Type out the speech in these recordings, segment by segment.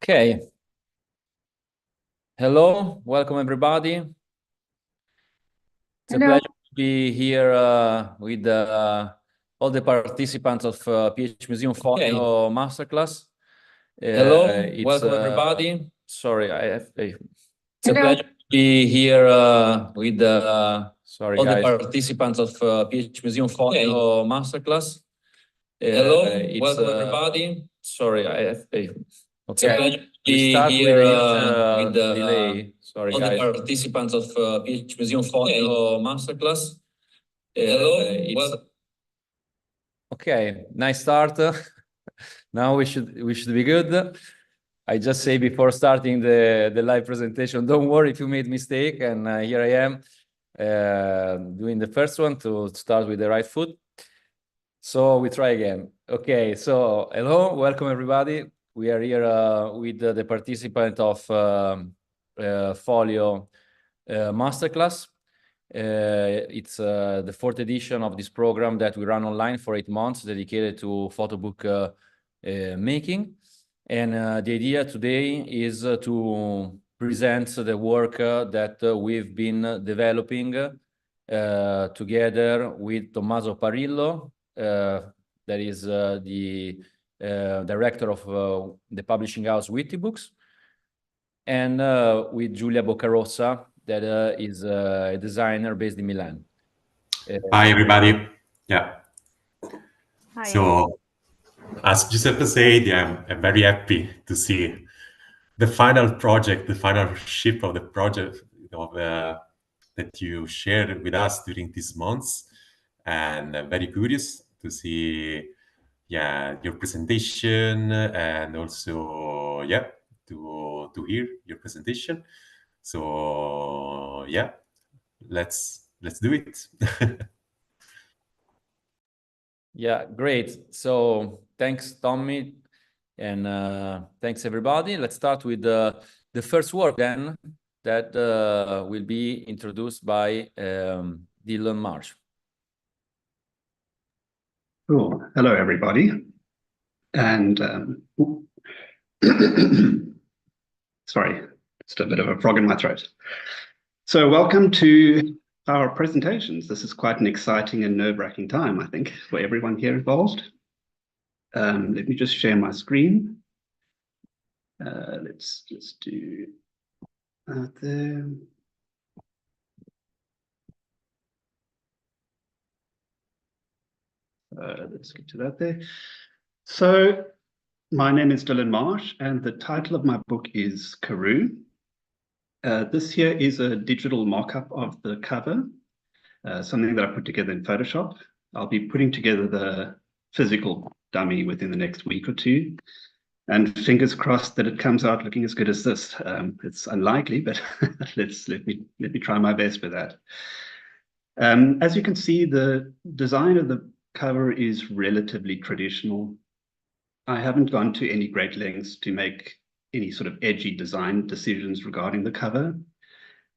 Okay. Hello, welcome everybody. It's a pleasure to be here with all the participants of PhMuseum Folio Masterclass. Hello, welcome everybody. Sorry, It's a pleasure to be here with all guys. the participants of PhMuseum Folio Masterclass. Hello, welcome everybody. Sorry, It's a pleasure to be here with delay. Sorry, all guys. the participants of PhMuseum Folio Masterclass. Hello, Okay, nice start. Now we should be good. I just say before starting the live presentation, don't worry if you made mistake. And here I am doing the first one to start with the right foot. So we try again. Okay, so hello, welcome everybody. We are here with the participant of Folio Masterclass. It's the fourth edition of this program that we run online for 8 months, dedicated to PhotoBook making. And the idea today is to present the work that we've been developing together with Tommaso Parrillo, that is the director of the publishing house Witty Books, and with Giulia Boccarossa, that is a designer based in Milan. Hi, everybody. Yeah. Hi. So, as Giuseppe said, I'm very happy to see the final project, the final ship of the project of that you shared with us during these months, and I'm very curious to see, your presentation, and also, to hear your presentation. So, let's do it. Yeah, great. So thanks, Tommy, and thanks everybody. Let's start with the first work then that will be introduced by Dillon Marsh. Cool. Hello, everybody. And sorry, just a bit of a frog in my throat. So welcome to our presentations. This is quite an exciting and nerve-wracking time, I think, for everyone here involved. Let me just share my screen. Let's just do that there. Let's get to that there. So my name is Dillon Marsh, and the title of my book is Kairo. This here is a digital mock-up of the cover, something that I put together in Photoshop. I'll be putting together the physical dummy within the next week or two, and fingers crossed that it comes out looking as good as this. It's unlikely, but let me try my best with that. As you can see, the design of the cover is relatively traditional. I haven't gone to any great lengths to make any sort of edgy design decisions regarding the cover.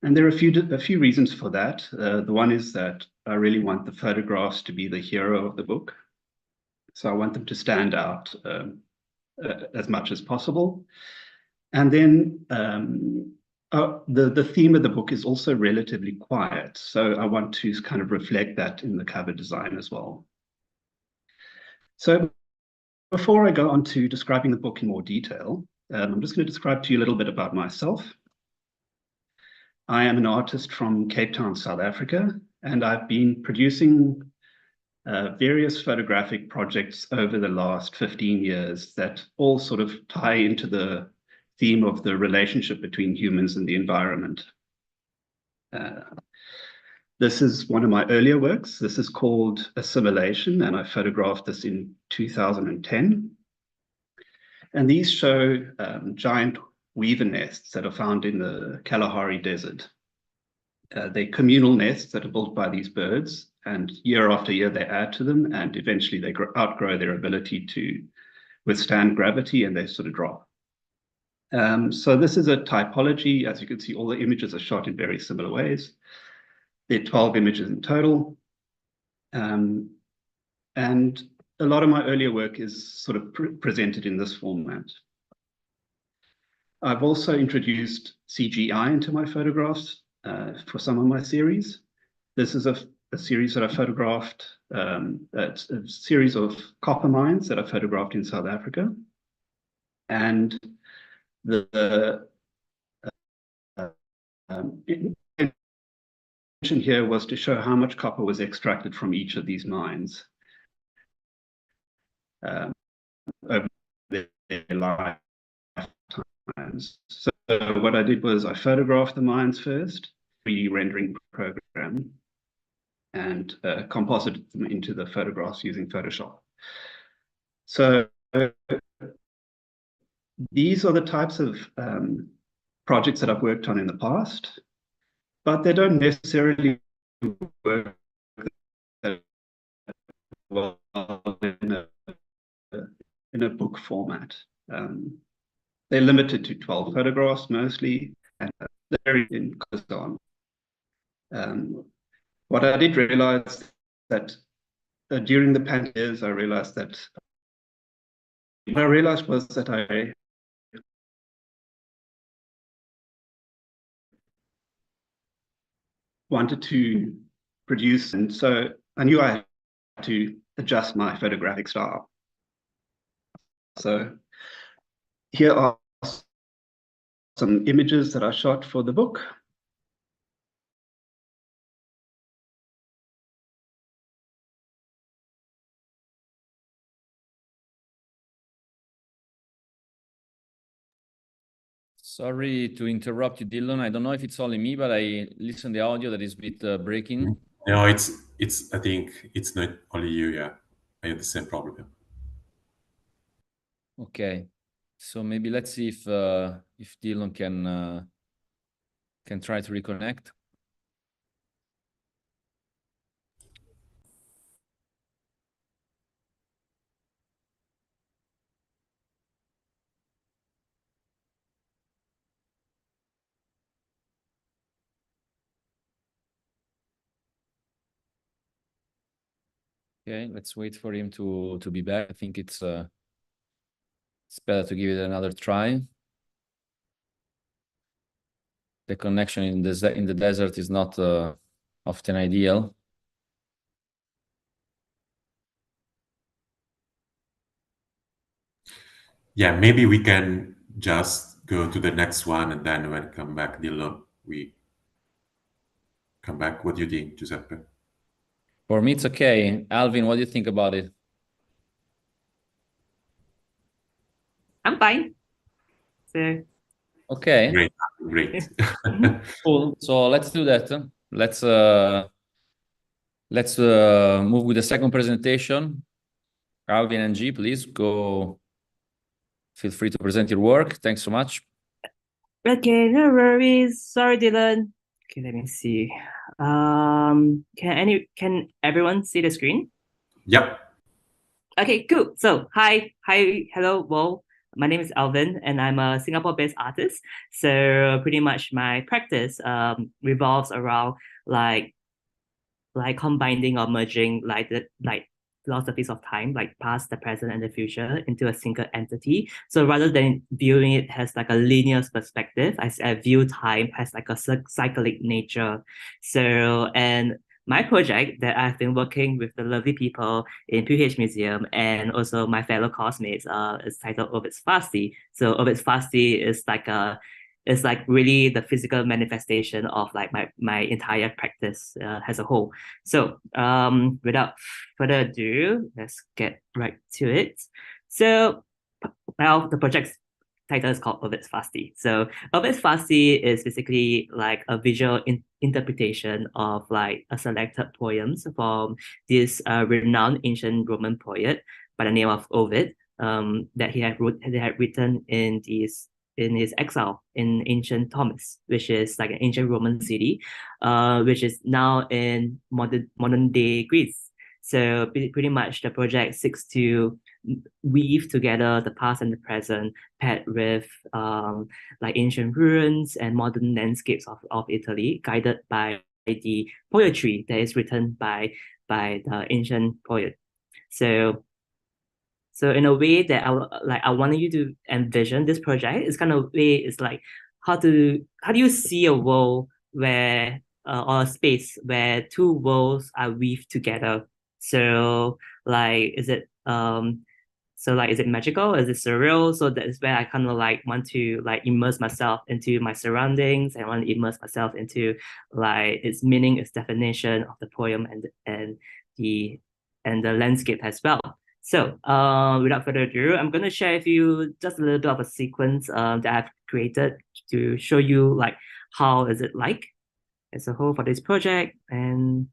And there are a few reasons for that. The one is that I really want the photographs to be the hero of the book. So I want them to stand out as much as possible. And then the theme of the book is also relatively quiet. So I want to kind of reflect that in the cover design as well. So before I go on to describing the book in more detail, I'm just going to describe to you a little bit about myself. I am an artist from Cape Town, South Africa, and I've been producing various photographic projects over the last 15 years that all sort of tie into the theme of the relationship between humans and the environment. This is one of my earlier works. This is called Assimilation, and I photographed this in 2010. And these show giant weaver nests that are found in the Kalahari Desert. They're communal nests that are built by these birds, and year after year they add to them, and eventually they outgrow their ability to withstand gravity, and they sort of drop. So this is a typology. As you can see, all the images are shot in very similar ways. There are 12 images in total. And a lot of my earlier work is sort of presented in this format. I've also introduced CGI into my photographs for some of my series. This is a series that I photographed, a series of copper mines that I photographed in South Africa. And the intention here was to show how much copper was extracted from each of these mines over their lifetimes. So what I did was I photographed the mines first, 3D rendering program, and composited them into the photographs using Photoshop. So these are the types of projects that I've worked on in the past, but they don't necessarily work well in a book format. They're limited to 12 photographs mostly, and they're in on. What I did realize that during the pandemic, I realized that what I realized was that I wanted to produce, and so I knew I had to adjust my photographic style. So here are some images that I shot for the book. Sorry to interrupt you, Dillon. I don't know if it's only me, but I listen to the audio that is a bit breaking. No, I think it's not only you. Yeah, I have the same problem. Okay, so maybe let's see if Dillon can try to reconnect. Okay, let's wait for him to be back. I think it's better to give it another try. The connection in the desert is not often ideal. Yeah, maybe we can just go to the next one, and then when come back, Dillon, we come back. What do you think, Giuseppe? For me, it's okay. Alvin, what do you think about it? I'm fine. So Okay. Great. Cool. So let's do that. Let's move with the second presentation. Alvin and G, please go. Feel free to present your work. Thanks so much. okay, no worries. Sorry, Dylan. Okay, let me see. Can everyone see the screen? Yep. Okay, cool. So hello, well, my name is Alvin, and I'm a Singapore-based artist. So pretty much my practice revolves around like combining or merging like philosophies of time, like past, the present, and the future, into a single entity. So rather than viewing it as like a linear perspective, I view time as like a cyclic nature. So, and my project that I've been working with the lovely people in PhMuseum and also my fellow classmates is titled Orbits Fasti. So Orbits Fasti is like really the physical manifestation of like my entire practice as a whole. So without further ado, let's get right to it. So, well, the project's title is called Orbits Fasti. So Orbits Fasti is basically like a visual interpretation of like a selected poems from this renowned ancient Roman poet by the name of Ovid, that he had written in his exile in ancient Thomas, which is like an ancient Roman city, which is now in modern day Greece. So pretty much the project seeks to weave together the past and the present, paired with like ancient ruins and modern landscapes of Italy, guided by the poetry that is written by the ancient poet. So So in a way that I wanted you to envision this project, it's kind of way, it's like how do you see a world where or a space where two worlds are weaved together? So like is it is it magical? Is it surreal? So that's where I kind of like want to like immerse myself into my surroundings. I want to immerse myself into like its meaning, its definition of the poem and the landscape as well. So without further ado, I'm going to share with you just a little bit of a sequence that I've created to show you like how is it like as a whole for this project. And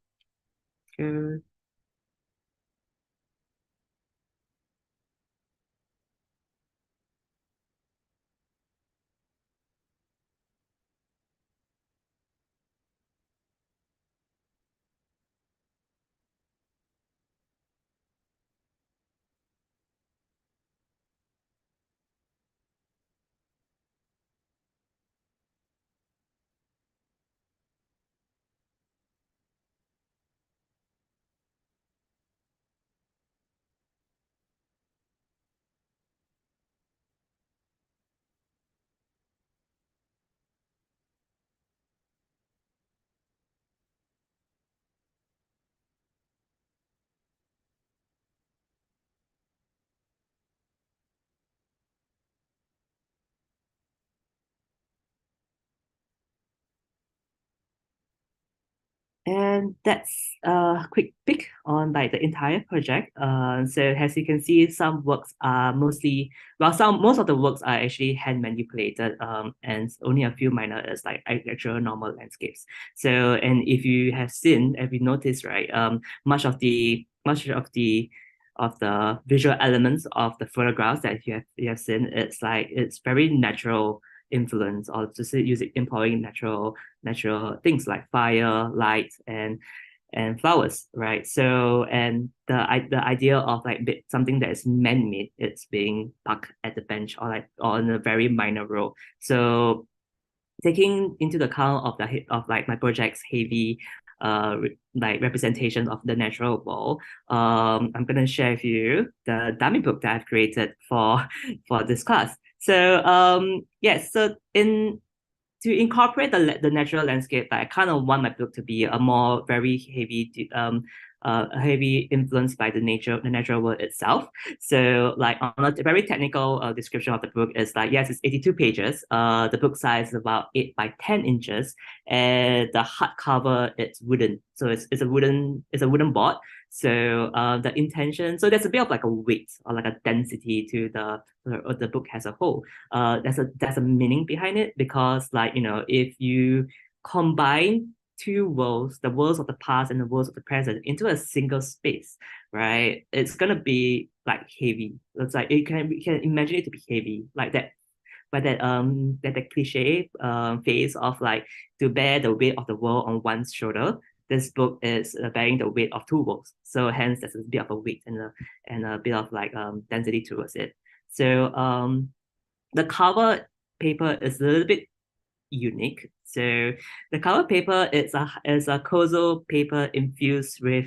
And that's a quick pick on like the entire project. So as you can see, some works are mostly, most of the works are actually hand manipulated, and only a few minor is like actual normal landscapes. So, and if you noticed, right, much of the visual elements of the photographs that you have seen, it's very natural influence, or just employing natural things like fire, light, and flowers, right? So, and the idea of like something that is man-made, it's being parked at the bench or like on a very minor role. So taking into the account of like my project's heavy like representation of the natural world, I'm gonna share with you the dummy book that I've created for this class. So yes, so to incorporate the natural landscape, I kind of want my book to be a more very heavy influence by the natural world itself. So like on a very technical description of the book is like, yes, it's 82 pages. The book size is about 8 by 10 inches, and the hardcover it's wooden. So it's a wooden board. So the intention, so there's a bit of like a weight or like a density to the book as a whole. There's a meaning behind it, because like, you know, if you combine two worlds, the worlds of the past and the worlds of the present, into a single space, right? It's gonna be like heavy. It's like you can imagine it to be heavy, like that. But that cliche phase of like to bear the weight of the world on one's shoulder. This book is bearing the weight of two worlds. So hence there's a bit of a weight and a bit of like density towards it. So the cover paper is a little bit unique. So the cover paper is a kozo paper infused with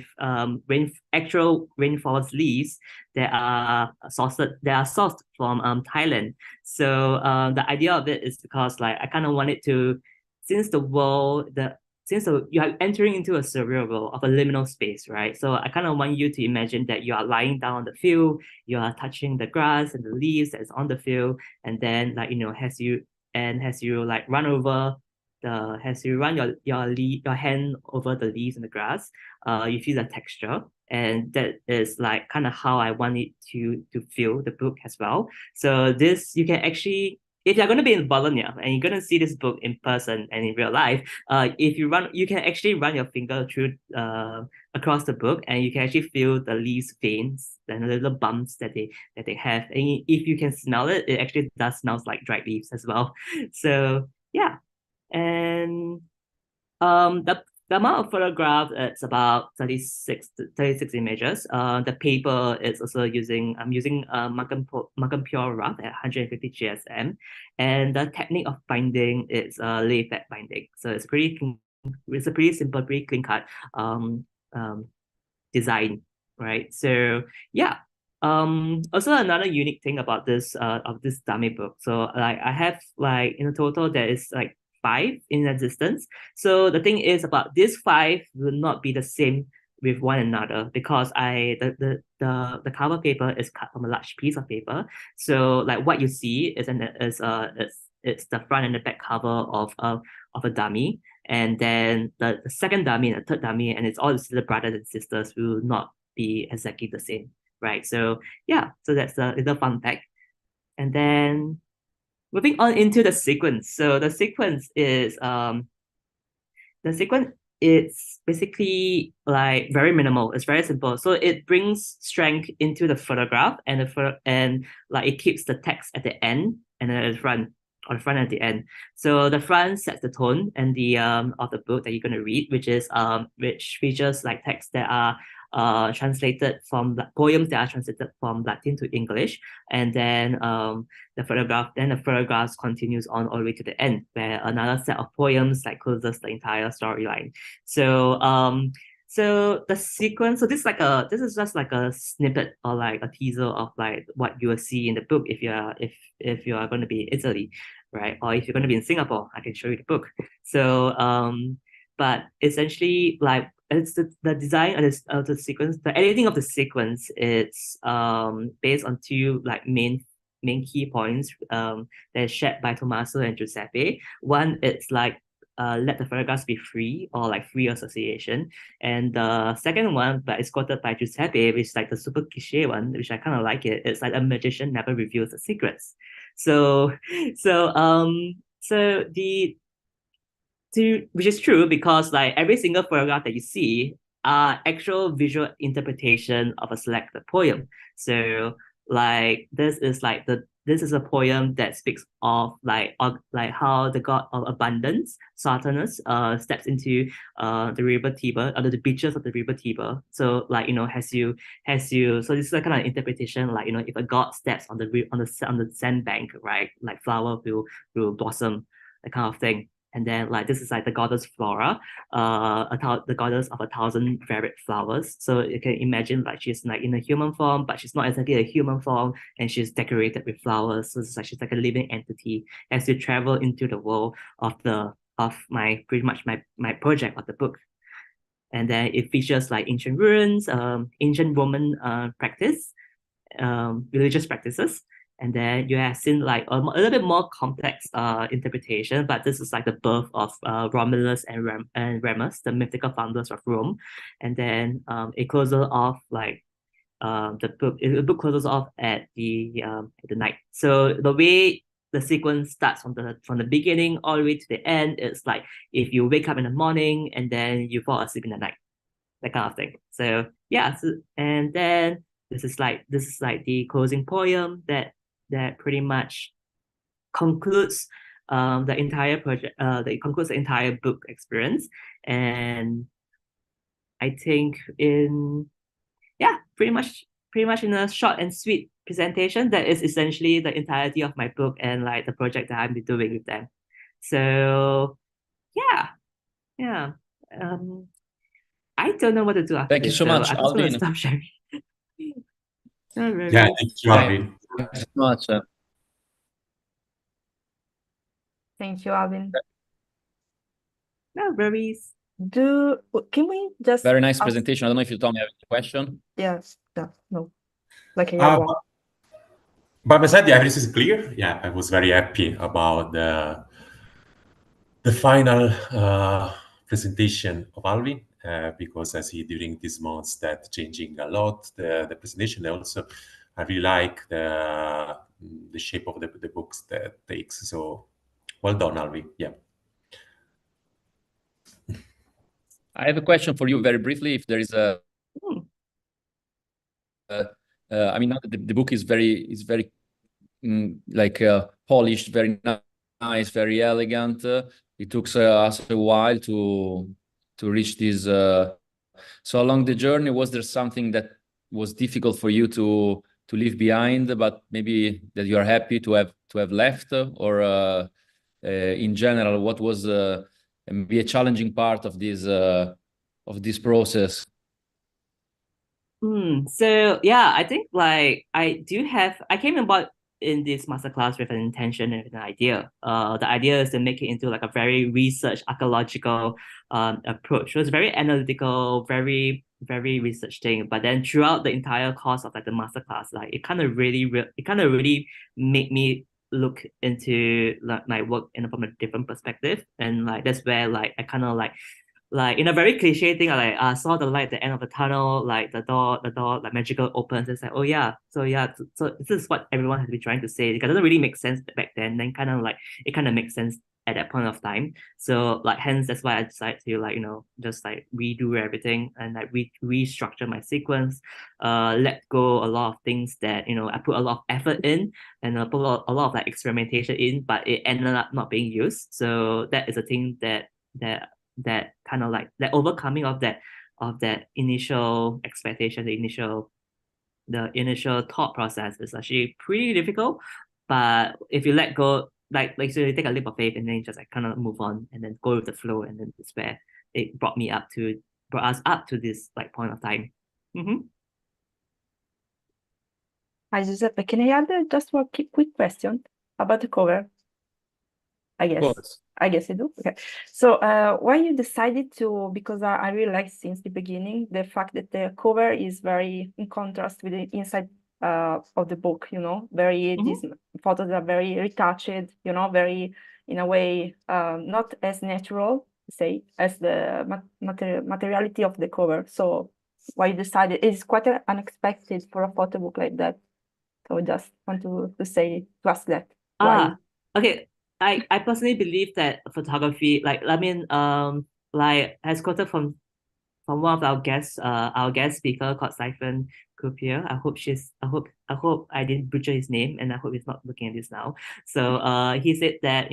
actual rainforest leaves that are sourced from Thailand. So the idea of it is because like I kind of wanted to, since you are entering into a surreal world of a liminal space, right? So I kind of want you to imagine that you are lying down on the field, you are touching the grass and the leaves that's on the field, and then like, you know, as you like run over as you run your hand over the leaves and the grass, you feel the texture, and that is like kind of how I want it to feel the book as well. So this, you can actually, if you're going to be in Bologna and you're going to see this book in person and in real life, you can actually run your finger through across the book, and you can actually feel the leaves veins and the little bumps that they have. And if you can smell it, it actually does smells like dried leaves as well. So yeah, and the amount of photographs, it's about 36 images. The paper is also I'm using Macan Pure rough at 150 GSM, and the technique of binding is lay flat binding. So it's a pretty simple, pretty clean cut design, right? So yeah, Also another unique thing about this dummy book. So like I have like in total there is like 5 in existence. So the thing is about these 5 will not be the same with one another because the cover paper is cut from a large piece of paper. So like what you see is it's the front and the back cover of a dummy, and then the second dummy and the third dummy, and it's all the brothers and sisters will not be exactly the same, right? So yeah, so that's the little fun fact. And then moving on into the sequence. So the sequence is it's basically like very minimal. It's very simple. So it brings strength into the photograph and like it keeps the text at the end and then at the front, or the front at the end. So the front sets the tone and the of the book that you're going to read, which features like texts that are translated from poems that are translated from Latin to English, and then the photographs continues on all the way to the end, where another set of poems like closes the entire storyline. So the sequence, so this is just like a snippet or like a teaser of like what you will see in the book if you are going to be in Italy, right? Or if you're going to be in Singapore, I can show you the book. So but essentially like it's the design of the sequence, the editing of the sequence, it's based on 2 like main key points that's shared by Tommaso and Giuseppe. One, it's like let the photographs be free, or like free association. And the second one, but it's quoted by Giuseppe, which is like the super cliche one, which I kind of like it. It's like a magician never reveals the secrets. Which is true because like every single photograph that you see are actual visual interpretation of a selected poem. So like this is a poem that speaks of like how the god of abundance, Saturnus, steps into the river Tiber, or the beaches of the river Tiber. So like so this is a kind of interpretation, like if a god steps on the sandbank, right, like flower will blossom, that kind of thing. And then like this is like the goddess Flora, the goddess of 1,000 varied flowers. So you can imagine like she's like in a human form, but she's not exactly a human form, and she's decorated with flowers. So it's like she's like a living entity as you travel into the world of my project of the book. And then it features like ancient ruins, ancient Roman religious practices. And then you have seen like a little bit more complex interpretation, but this is like the birth of Romulus and Remus, the mythical founders of Rome. And then it closes off like the book closes off at the night. So the way the sequence starts from the beginning all the way to the end, it's like if you wake up in the morning and then you fall asleep in the night, that kind of thing. So yeah, and then this is like the closing poem that pretty much concludes the entire project. That concludes the entire book experience. And I think pretty much in a short and sweet presentation, that is essentially the entirety of my book and like the project that I've been doing with them. So yeah. I don't know what to do after Thank you this, so much, I just want Alvin. to stop sharing. Yeah, thank you, Alvin. Thank you so much. Thank you, Alvin. No worries. Can we just Very nice ask- presentation. I don't know if you told me I have a question. Yes, no. Like I got one. By my side, everything is clear. Yeah, I was very happy about the final presentation of Alvin, because I see during these months that changing a lot the presentation. Also, I really like the shape of the books that takes. So well done, Alvin. Yeah. I have a question for you very briefly. If there is a, I mean, now the book is very polished, very nice, very elegant. It took us a while to reach this. So along the journey, was there something that was difficult for you to leave behind, but maybe that you are happy to have left, or in general, what was maybe a challenging part of this process? So yeah, I think like I came about in this masterclass with an intention and an idea. The idea is to make it into like a very research archaeological approach. So it's very analytical, very research thing. But then throughout the entire course of like the masterclass, like it kind of really made me look into like my work from a different perspective, and like that's where like I kind of like in a very cliche thing, I saw the light at the end of the tunnel, like the door like magical opens. It's like, oh yeah, so this is what everyone has been trying to say. It doesn't really make sense back then. Then kind of like it kind of makes sense at that point of time. So like hence that's why I decided to like just like redo everything and like restructure my sequence, let go a lot of things that I put a lot of effort in and put a lot of like experimentation in, but it ended up not being used. So that is a thing that kind of like that overcoming of that initial expectation, the initial thought process is actually pretty difficult. But if you let go, so you take a leap of faith and then just like kind of move on and then go with the flow, and then it's where it brought us up to this like point of time. Hi Giuseppe, can I add just one quick question about the cover? I guess you do. Okay. So why you decided to, because I really like since the beginning the fact that the cover is very in contrast with the inside of the book, very these photos are very retouched, very in a way not as natural, say, as the materiality of the cover. So why you decided, it's quite unexpected for a photo book like that. So I just want to ask that. Why? Okay. I personally believe that photography, like as quoted from one of our guest speaker called Siphon Kupier. I hope I didn't butcher his name, and I hope he's not looking at this now. So he said that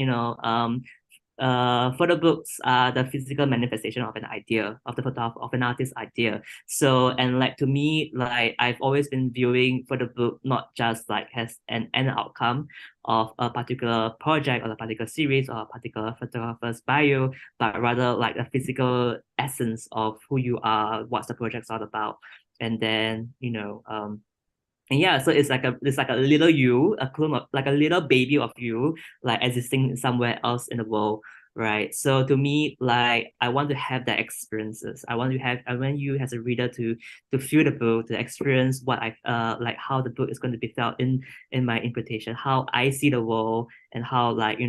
photo books are the physical manifestation of an idea, of an artist's idea. So, and like to me, like I've always been viewing photo book not just like as an end outcome of a particular project or a particular series or a particular photographer's bio, but rather like a physical essence of who you are, what's the project's all about. And then, and yeah, so it's like a little you, a clone of like a little baby of you, like existing somewhere else in the world, right? So to me, like I want to have that experiences. I want you as a reader to feel the book, to experience what like how the book is going to be felt in my interpretation, how I see the world, and how like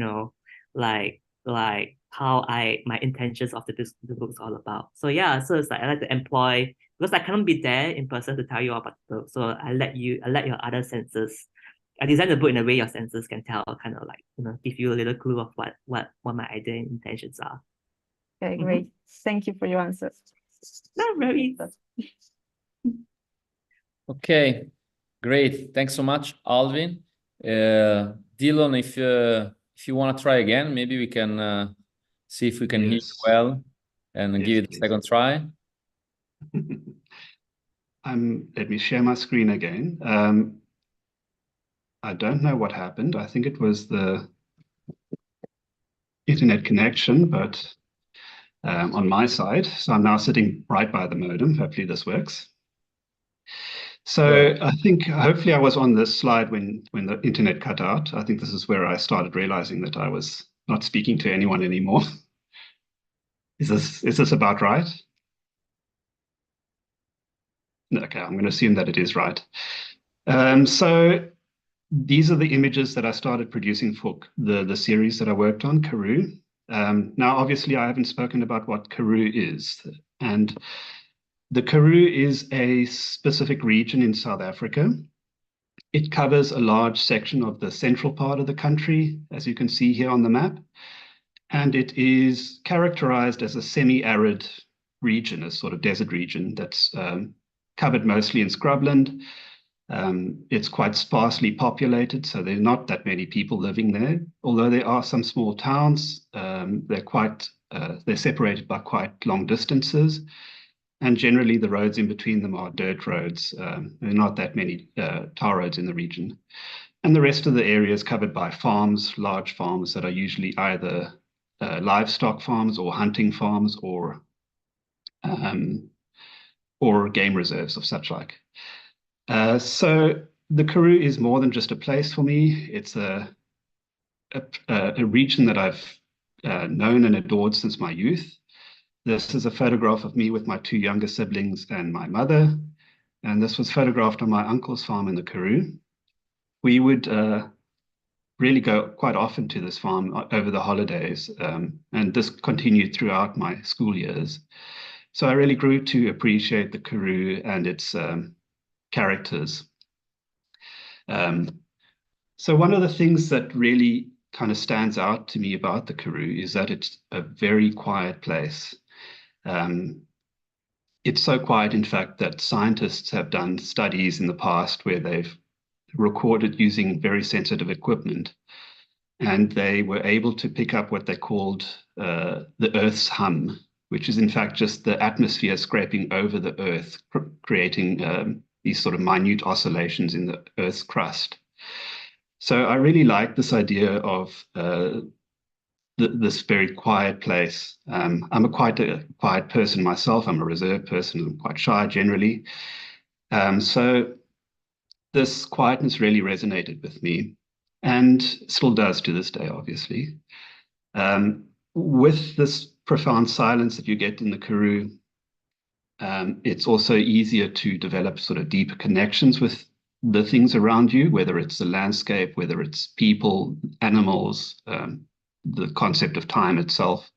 like how my intentions of the book is all about. So yeah, so it's like I like to employ, because I cannot be there in person to tell you all about the book. So I let your other senses. I designed the book in a way your senses can tell, kind of like give you a little clue of what my idea and intentions are. Okay, great. Thank you for your answer. Not very. Okay, great. Thanks so much, Alvin. Dillon, if you want to try again, maybe we can see if we can hear you well and give it a second try. Let me share my screen again. I don't know what happened. I think it was the internet connection, but on my side. So I'm now sitting right by the modem. Hopefully this works. So I think hopefully I was on this slide when the internet cut out. I think this is where I started realizing that I was not speaking to anyone anymore. Is this about right? Okay, I'm going to assume that it is right. So these are the images that I started producing for the series that I worked on, Karoo. Now, obviously, I haven't spoken about what Karoo is. And the Karoo is a specific region in South Africa. It covers a large section of the central part of the country, as you can see here on the map. And it is characterized as a semi-arid region, a sort of desert region that's covered mostly in scrubland. It's quite sparsely populated, so there are not that many people living there. Although there are some small towns, they're separated by quite long distances, and generally the roads in between them are dirt roads. There are not that many tar roads in the region, and the rest of the area is covered by farms, large farms that are usually either livestock farms or hunting farms or or game reserves of such like. So the Karoo is more than just a place for me. It's a region that I've known and adored since my youth. This is a photograph of me with my two younger siblings and my mother. And this was photographed on my uncle's farm in the Karoo. We would really go quite often to this farm over the holidays. And this continued throughout my school years. So I really grew to appreciate the Karoo and its characters. So one of the things that really kind of stands out to me about the Karoo is that it's a very quiet place. It's so quiet, in fact, that scientists have done studies in the past where they've recorded using very sensitive equipment, and they were able to pick up what they called the Earth's hum, which is in fact just the atmosphere scraping over the Earth, creating these sort of minute oscillations in the Earth's crust. So I really like this idea of this very quiet place. I'm quite a quiet person myself. I'm a reserved person. I'm quite shy generally. So this quietness really resonated with me and still does to this day, obviously. With this profound silence that you get in the Karoo, it's also easier to develop sort of deeper connections with the things around you, whether it's the landscape, whether it's people, animals, the concept of time itself.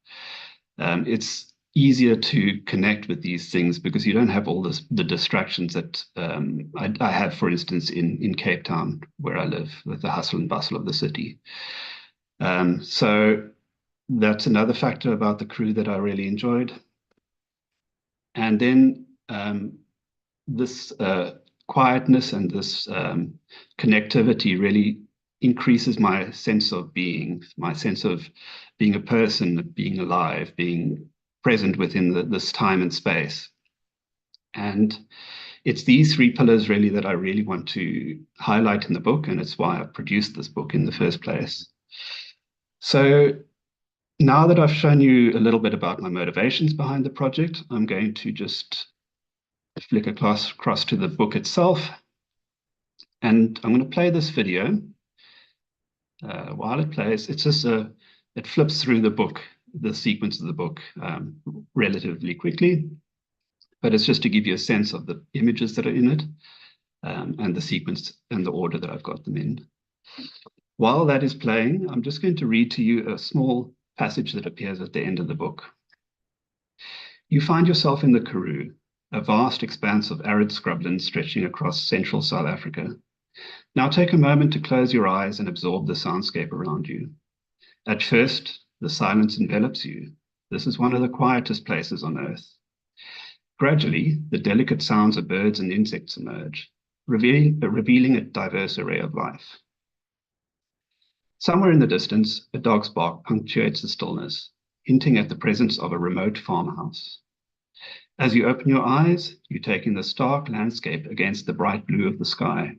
It's easier to connect with these things because you don't have all the distractions that I have, for instance, in Cape Town, where I live, with the hustle and bustle of the city. So that's another factor about the Karoo that I really enjoyed. And then this quietness and this connectivity really increases my sense of being, my sense of being a person, being alive, being present within this time and space. And it's these three pillars really that I really want to highlight in the book, and it's why I produced this book in the first place. So now that I've shown you a little bit about my motivations behind the project, I'm going to just flick across to the book itself. And I'm going to play this video. While it plays, it's just it flips through the book, the sequence of the book, relatively quickly. But it's just to give you a sense of the images that are in it, and the sequence and the order that I've got them in. While that is playing, I'm just going to read to you a small passage that appears at the end of the book. You find yourself in the Karoo, a vast expanse of arid scrubland stretching across central South Africa. Now take a moment to close your eyes and absorb the soundscape around you. At first, the silence envelops you. This is one of the quietest places on Earth. Gradually, the delicate sounds of birds and insects emerge, revealing a diverse array of life. Somewhere in the distance, a dog's bark punctuates the stillness, hinting at the presence of a remote farmhouse. As you open your eyes, you take in the stark landscape against the bright blue of the sky.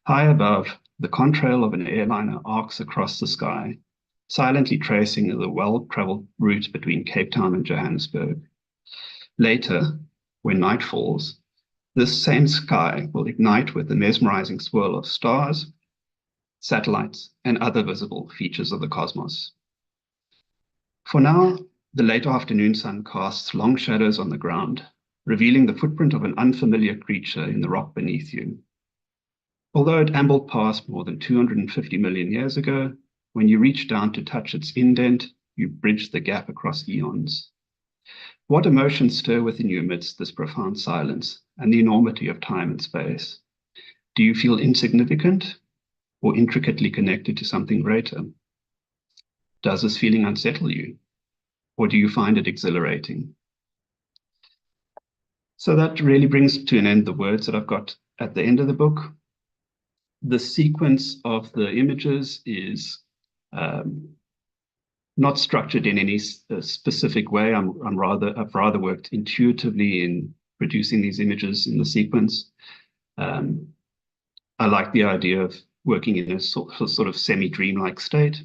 High above, the contrail of an airliner arcs across the sky, silently tracing the well-traveled route between Cape Town and Johannesburg. Later, when night falls, this same sky will ignite with the mesmerizing swirl of stars, satellites, and other visible features of the cosmos. For now, the late afternoon sun casts long shadows on the ground, revealing the footprint of an unfamiliar creature in the rock beneath you. Although it ambled past more than 250 million years ago, when you reach down to touch its indent, you bridge the gap across eons. What emotions stir within you amidst this profound silence and the enormity of time and space? Do you feel insignificant or intricately connected to something greater? Does this feeling unsettle you, or do you find it exhilarating? So that really brings to an end the words that I've got at the end of the book. The sequence of the images is not structured in any specific way. I've rather worked intuitively in producing these images in the sequence. I like the idea of working in a sort of semi-dreamlike state.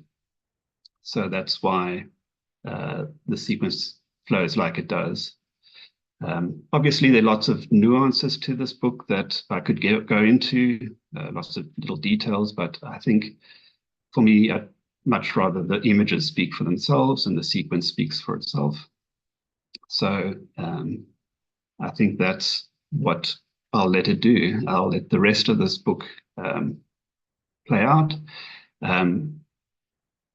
So that's why the sequence flows like it does. Obviously, there are lots of nuances to this book that I could go into, lots of little details, but I think for me, I'd much rather the images speak for themselves and the sequence speaks for itself. So I think that's what I'll let it do. I'll let the rest of this book play out.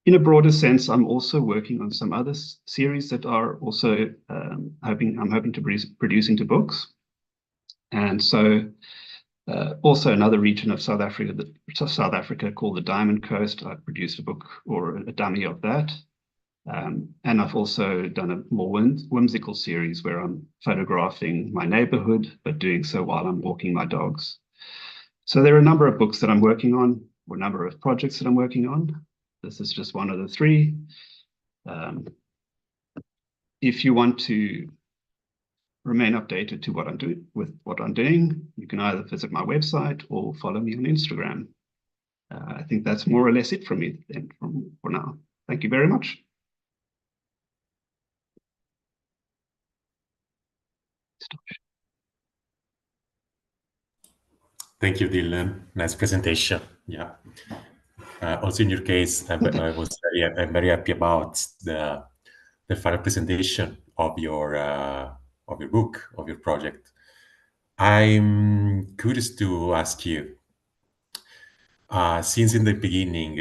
In a broader sense, I'm also working on some other series that are also I'm hoping to produce into books. And so also another region of South Africa called the Diamond Coast. I produced a book or a dummy of that. And I've also done a more whimsical series where I'm photographing my neighborhood, but doing so while I'm walking my dogs. So there are a number of books that I'm working on, or a number of projects that I'm working on. This is just one of the three. If you want to remain updated to what I'm doing, you can either visit my website or follow me on Instagram. I think that's more or less it from me then for now. Thank you very much. Thank you, Dillon. Nice presentation. Yeah. Also, in your case, I'm very happy about the final presentation of your book, of your project. I'm curious to ask you. Since in the beginning,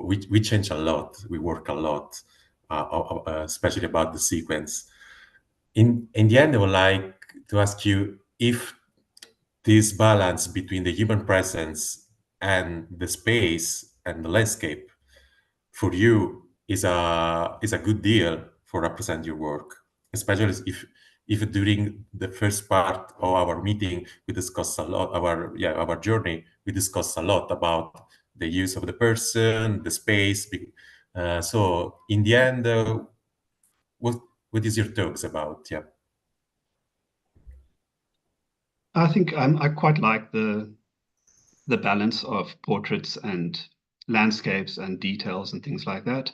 we change a lot. We work a lot, especially about the sequence. In the end, I would like to ask you if this balance between the human presence and the space and the landscape for you is a good deal for represent your work, especially if during the first part of our meeting we discussed a lot our journey. We discussed a lot about the use of the person, the space. So in the end, what is your thoughts about? Yeah. I think I quite like the balance of portraits and landscapes and details and things like that.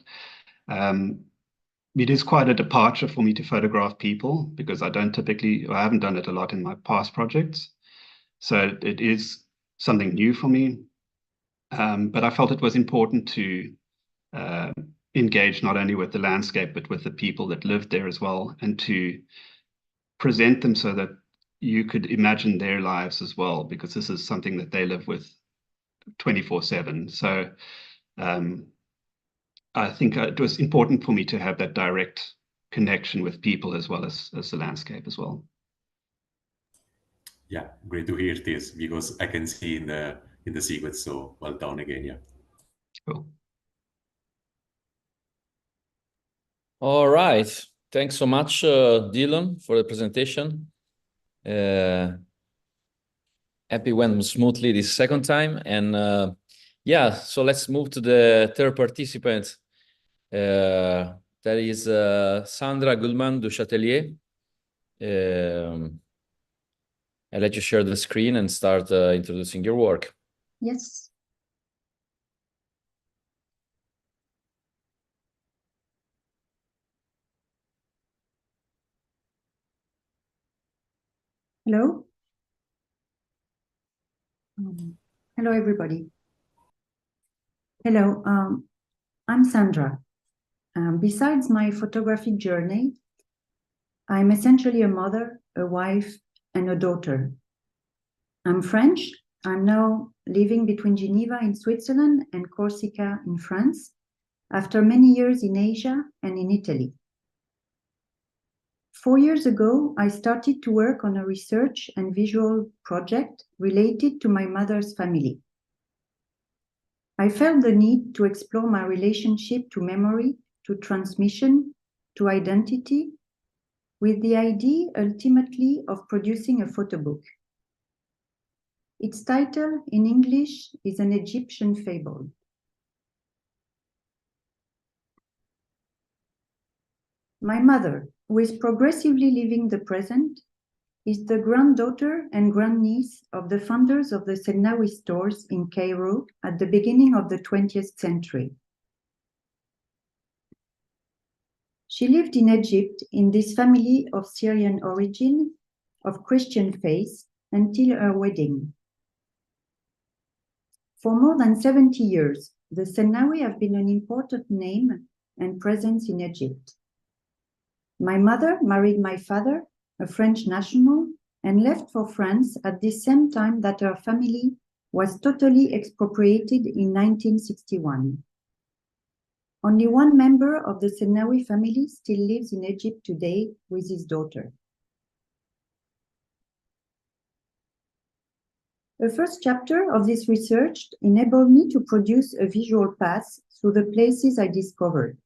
It is quite a departure for me to photograph people because I haven't done it a lot in my past projects. So it is something new for me. But I felt it was important to engage not only with the landscape, but with the people that lived there as well, and to present them so that you could imagine their lives as well, because this is something that they live with 24/7. So I think it was important for me to have that direct connection with people as well as the landscape as well. Yeah, great to hear this because I can see in the sequence. So well done again. Yeah. Cool. All right. Thanks so much, Dillon, for the presentation. Happy went smoothly this second time. And yeah, so let's move to the third participant. That is Sandra Gulman, Duchatellier. I'll let you share the screen and start introducing your work. Yes. Hello. Hello, everybody. Hello, I'm Sandra. Besides my photographic journey, I'm essentially a mother, a wife, and a daughter. I'm French. I'm now living between Geneva in Switzerland and Corsica in France, after many years in Asia and in Italy. 4 years ago, I started to work on a research and visual project related to my mother's family. I felt the need to explore my relationship to memory, to transmission, to identity, with the idea ultimately of producing a photo book. Its title in English is An Egyptian Fable. My mother, who is progressively living the present, is the granddaughter and grandniece of the founders of the Sednawi stores in Cairo at the beginning of the 20th century. She lived in Egypt in this family of Syrian origin, of Christian faith, until her wedding. For more than 70 years, the Senawi have been an important name and presence in Egypt. My mother married my father, a French national, and left for France at the same time that her family was totally expropriated in 1961. Only one member of the Senawi family still lives in Egypt today with his daughter. The first chapter of this research enabled me to produce a visual path through the places I discovered,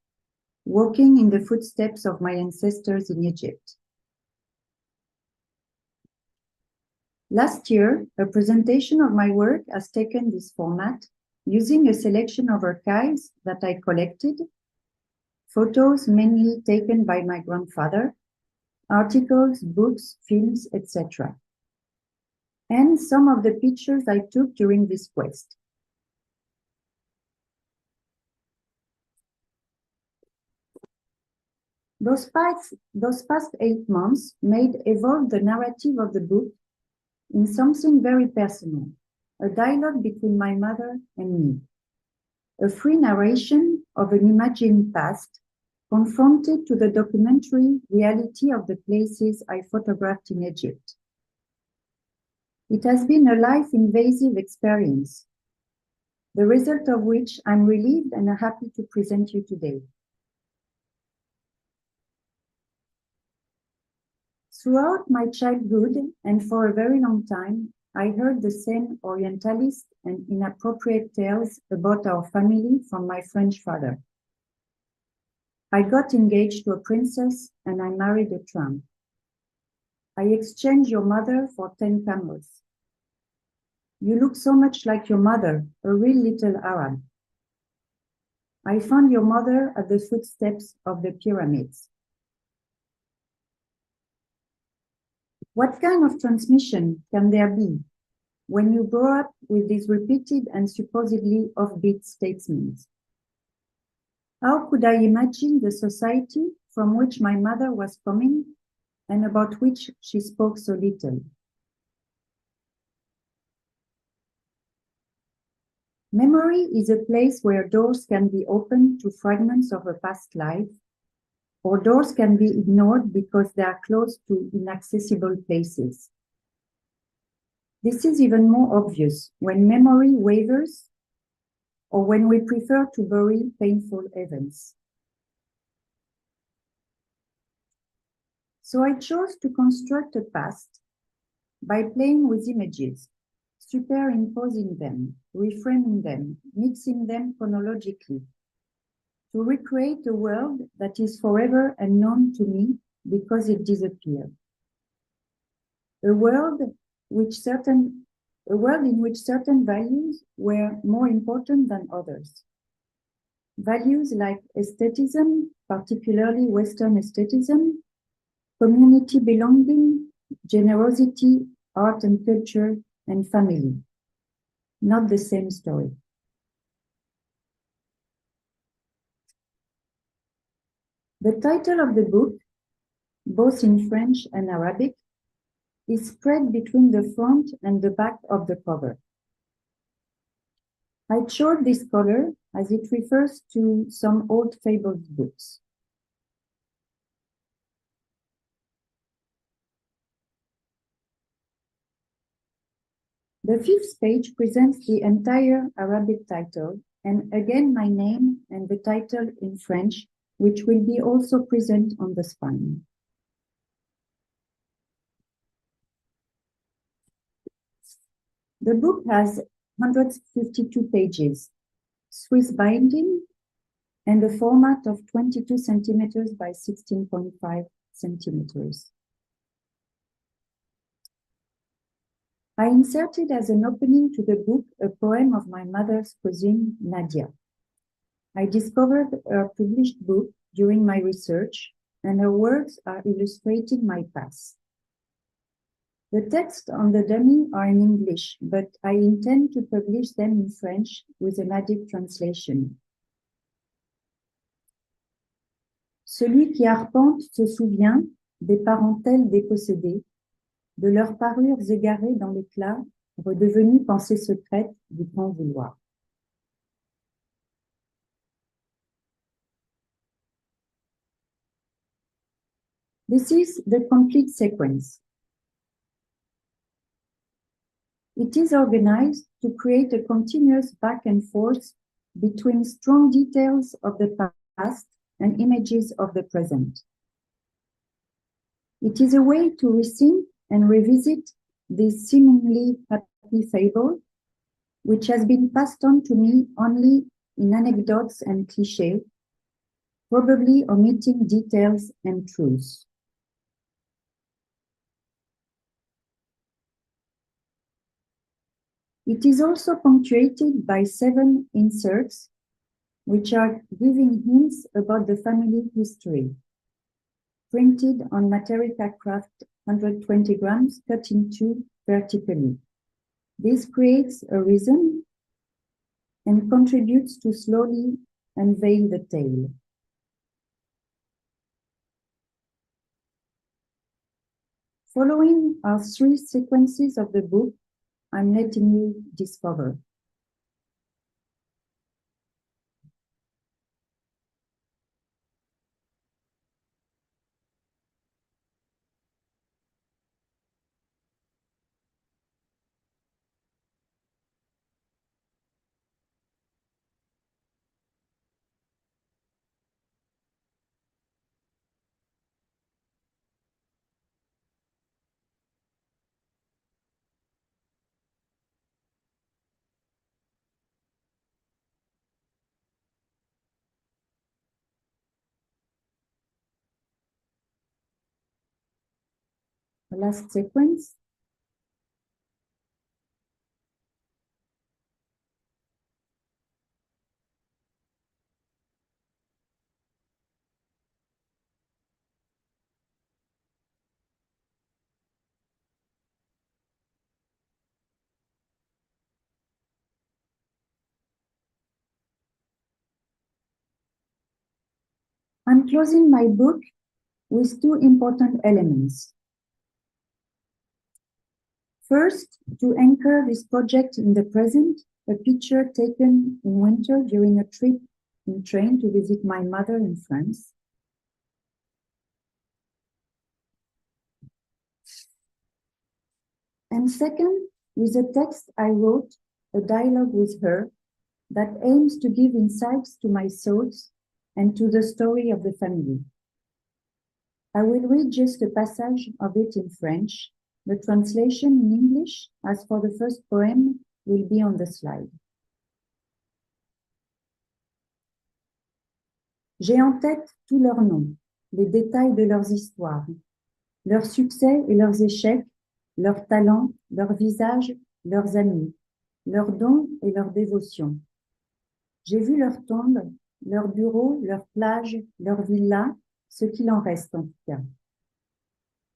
walking in the footsteps of my ancestors in Egypt. Last year, a presentation of my work has taken this format, using a selection of archives that I collected, photos mainly taken by my grandfather, articles, books, films, etc., and some of the pictures I took during this quest. Those past 8 months made evolve the narrative of the book in something very personal, a dialogue between my mother and me, a free narration of an imagined past confronted to the documentary reality of the places I photographed in Egypt. It has been a life-invasive experience, the result of which I'm relieved and happy to present you today. Throughout my childhood and for a very long time, I heard the same Orientalist and inappropriate tales about our family from my French father. I got engaged to a princess and I married a tramp. I exchanged your mother for 10 camels. You look so much like your mother, a real little Arab. I found your mother at the footsteps of the pyramids. What kind of transmission can there be when you grow up with these repeated and supposedly offbeat statements? How could I imagine the society from which my mother was coming and about which she spoke so little? Memory is a place where doors can be opened to fragments of a past life, or doors can be ignored because they are close to inaccessible places. This is even more obvious when memory wavers or when we prefer to bury painful events. So I chose to construct a past by playing with images, superimposing them, reframing them, mixing them chronologically, to recreate a world that is forever unknown to me because it disappeared. A world in which certain values were more important than others. Values like aestheticism, particularly Western aestheticism, community belonging, generosity, art and culture, and family. Not the same story. The title of the book, both in French and Arabic, is spread between the front and the back of the cover. I chose this color as it refers to some old fabled books. The 5th page presents the entire Arabic title, and again my name and the title in French, which will be also present on the spine. The book has 152 pages, Swiss binding, and a format of 22 centimeters by 16.5 centimeters. I inserted as an opening to the book a poem of my mother's cousin, Nadia. I discovered her published book during my research, and her words are illustrating my path. The texts on the dummy are in English, but I intend to publish them in French with an added translation. Celui qui arpente se souvient des parentèles dépossédées, de leurs parures égarées dans l'éclat, redevenues pensées secrètes du grand vouloir. This is the complete sequence. It is organized to create a continuous back and forth between strong details of the past and images of the present. It is a way to rethink and revisit this seemingly happy fable, which has been passed on to me only in anecdotes and clichés, probably omitting details and truths. It is also punctuated by 7 inserts, which are giving hints about the family history, printed on Materica Craft 120 grams, cut in 2 vertically. This creates a rhythm and contributes to slowly unveil the tale. Following are 3 sequences of the book I'm letting you discover. The last sequence. I'm closing my book with 2 important elements. First, to anchor this project in the present, a picture taken in winter during a trip in train to visit my mother in France. And second, with a text I wrote, a dialogue with her, that aims to give insights to my thoughts and to the story of the family. I will read just a passage of it in French. The translation in English, as for the first poem, will be on the slide. J'ai en tête tous leurs noms, les détails de leurs histoires, leurs succès et leurs échecs, leurs talents, leurs visages, leurs amis, leurs dons et leurs dévotions. J'ai vu leurs tombes, leurs bureaux, leurs plages, leurs villas, ce qu'il en reste en tout cas.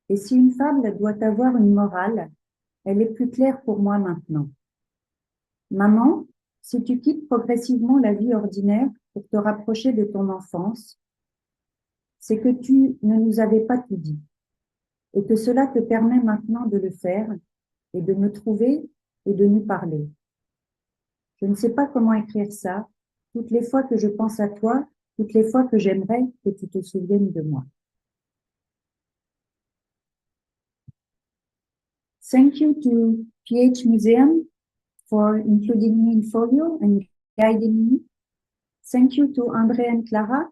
Et si une fable doit avoir une morale, elle est plus claire pour moi maintenant. Maman, si tu quittes progressivement la vie ordinaire pour te rapprocher de ton enfance, c'est que tu ne nous avais pas tout dit et que cela te permet maintenant de le faire et de me trouver et de nous parler. Je ne sais pas comment écrire ça, toutes les fois que je pense à toi, toutes les fois que j'aimerais que tu te souviennes de moi. Thank you to PhMuseum for including me in Folio and guiding me. Thank you to Andrés and Clara.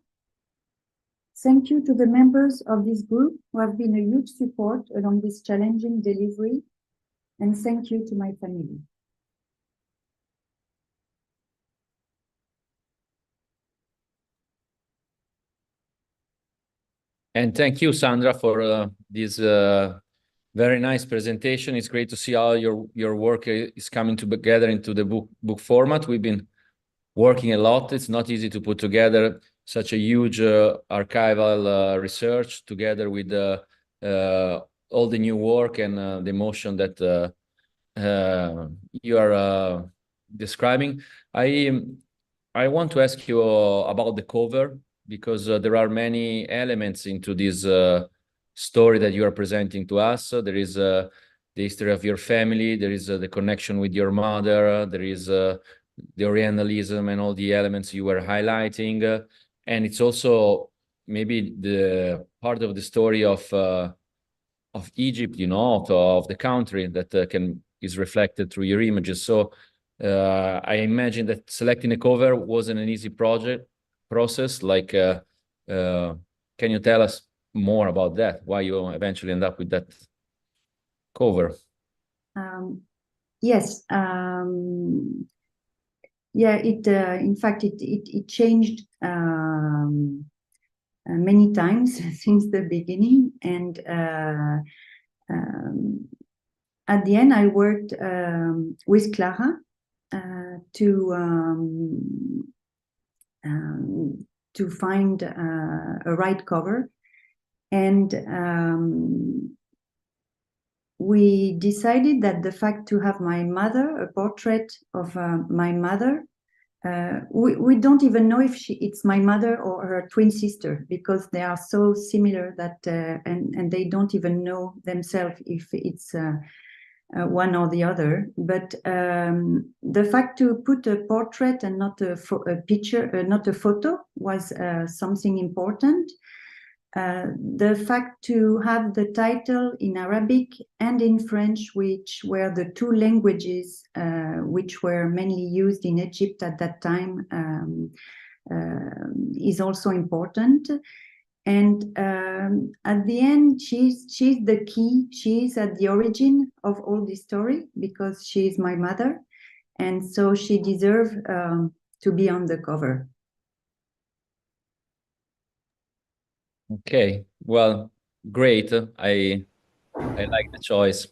Thank you to the members of this group who have been a huge support along this challenging delivery. And thank you to my family. And thank you, Sandra, for this very nice presentation. It's great to see how your work is coming together into the book format. We've been working a lot. It's not easy to put together such a huge archival research together with all the new work and the emotion that you are describing. I want to ask you about the cover. because there are many elements into this story that you are presenting to us. There is the history of your family, there is the connection with your mother, there is the Orientalism and all the elements you were highlighting. And it's also maybe the part of the story of Egypt, you know, of the country that is reflected through your images. So I imagine that selecting a cover wasn't an easy process. Like, can you tell us more about that? Why you eventually end up with that cover? Yes. Yeah. In fact, it changed many times since the beginning, and at the end, I worked with Clara to find a right cover, and we decided that the fact to have my mother, a portrait of my mother, we don't even know if it's my mother or her twin sister, because they are so similar that and they don't even know themselves if it's one or the other. But the fact to put a portrait and not a picture, not a photo, was something important. The fact to have the title in Arabic and in French, which were the two languages which were mainly used in Egypt at that time, is also important. And at the end, she's the key. She's at the origin of all this story, because she's my mother, and so she deserves to be on the cover. Okay, well, great. I like the choice.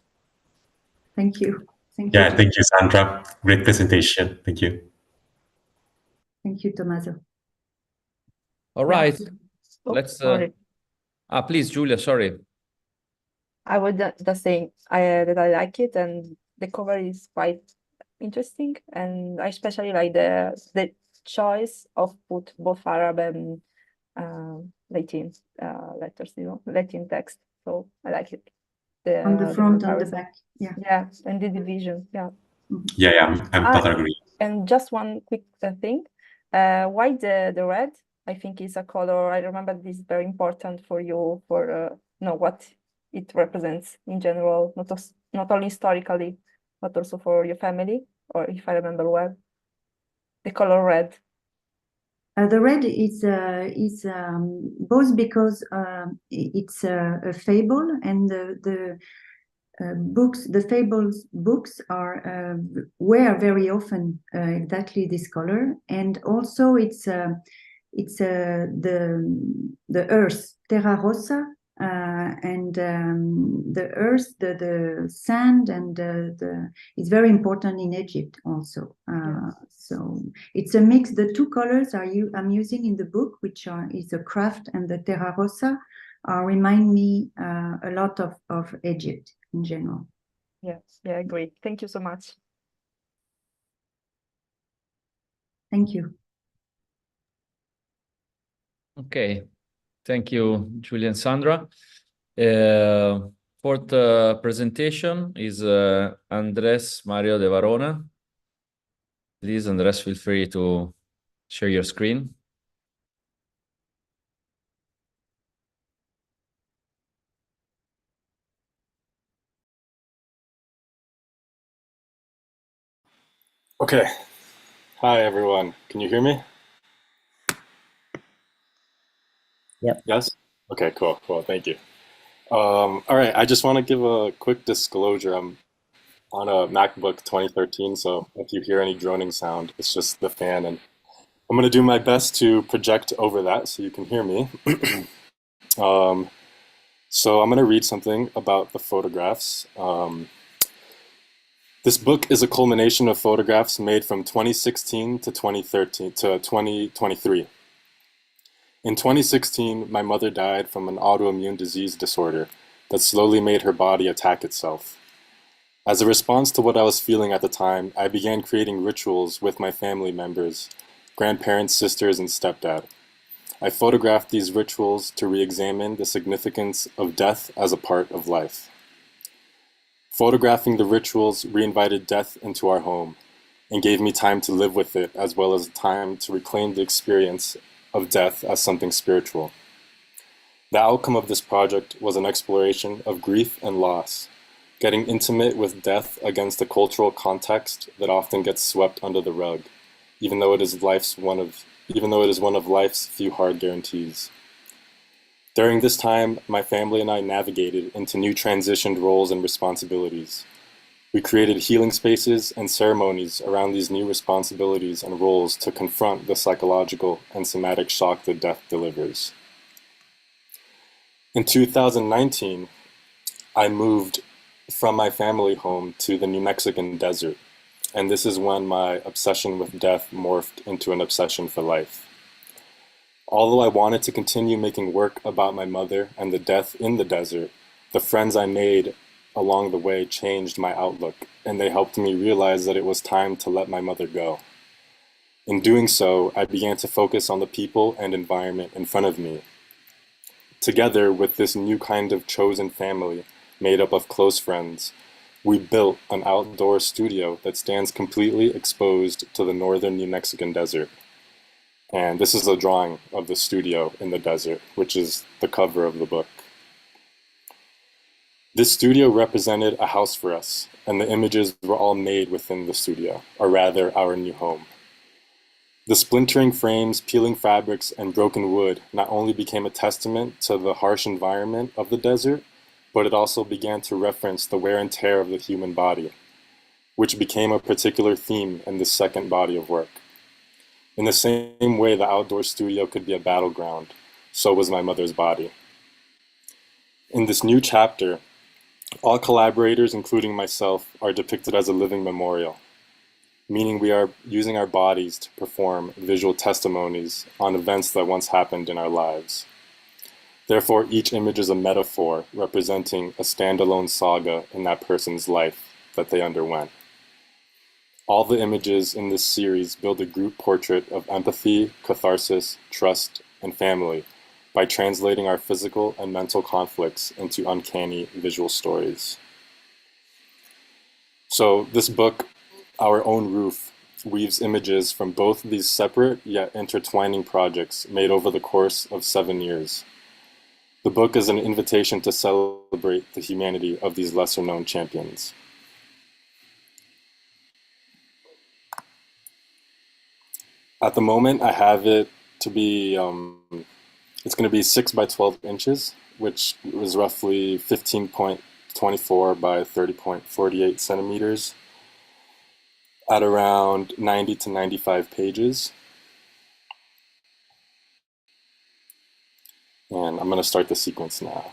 Thank you. Thank Yeah, you. thank you, Sandra. Great presentation. Thank you. Thank you, Tommaso. All right, Oh, let's. sorry. Please, Giulia. Sorry. I was just saying that I like it, and the cover is quite interesting, and I especially like the choice of put both Arab and Latin letters, you know, Latin text. So I like it. On the front, on the comparison. back. Yeah. Yeah, and the division. Yeah. Yeah, I'm totally agree. And just one quick thing. Why the red? I think is a color. I remember this is very important for you for know what it represents in general, not only historically, but also for your family, or if I remember well, the color red. The red is both because it's a fable, and the books, the fables books were very often exactly this color, and also it's the earth, terra rossa, and the earth, the sand, and it's very important in Egypt also. Yes. So it's a mix. The two colors I'm using in the book, which is the craft and the terra rossa, remind me a lot of Egypt in general. Yes, yeah, great. Thank you so much. Thank you. Okay, thank you, Giulia and Sandra. Fourth presentation is Andrés Mario de Varona. Please, Andrés, feel free to share your screen. Okay. Hi, everyone. Can you hear me? Yep. Yes? Okay, cool. Thank you. All right, I just want to give a quick disclosure. I'm on a MacBook 2013, so if you hear any droning sound, it's just the fan, and I'm going to do my best to project over that so you can hear me. So I'm going to read something about the photographs. This book is a culmination of photographs made from 2016 to 2013 to 2023. In 2016, my mother died from an autoimmune disease disorder that slowly made her body attack itself. As a response to what I was feeling at the time, I began creating rituals with my family members, grandparents, sisters, and stepdad. I photographed these rituals to re-examine the significance of death as a part of life. Photographing the rituals re-invited death into our home and gave me time to live with it, as well as time to reclaim the experience of death as something spiritual. The outcome of this project was an exploration of grief and loss, getting intimate with death against a cultural context that often gets swept under the rug, even though it is one of life's few hard guarantees. During this time, my family and I navigated into new transitioned roles and responsibilities. We created healing spaces and ceremonies around these new responsibilities and roles to confront the psychological and somatic shock that death delivers. In 2019, I moved from my family home to the New Mexican desert, and this is when my obsession with death morphed into an obsession for life. Although I wanted to continue making work about my mother and the death in the desert, the friends I made along the way changed my outlook, and they helped me realize that it was time to let my mother go. In doing so, I began to focus on the people and environment in front of me. Together with this new kind of chosen family made up of close friends, we built an outdoor studio that stands completely exposed to the northern New Mexican desert. And this is a drawing of the studio in the desert, which is the cover of the book. This studio represented a house for us, and the images were all made within the studio, or rather our new home. The splintering frames, peeling fabrics, and broken wood not only became a testament to the harsh environment of the desert, but it also began to reference the wear and tear of the human body, which became a particular theme in this second body of work. In the same way the outdoor studio could be a battleground, so was my mother's body. In this new chapter, all collaborators, including myself, are depicted as a living memorial, meaning we are using our bodies to perform visual testimonies on events that once happened in our lives. Therefore, each image is a metaphor representing a standalone saga in that person's life that they underwent. All the images in this series build a group portrait of empathy, catharsis, trust, and family by translating our physical and mental conflicts into uncanny visual stories. So this book, Our Own Roof, weaves images from both these separate yet intertwining projects made over the course of 7 years. The book is an invitation to celebrate the humanity of these lesser-known champions. At the moment, I have it to be, it's going to be 6 by 12 inches, which is roughly 15.24 by 30.48 centimeters at around 90 to 95 pages. And I'm going to start the sequence now.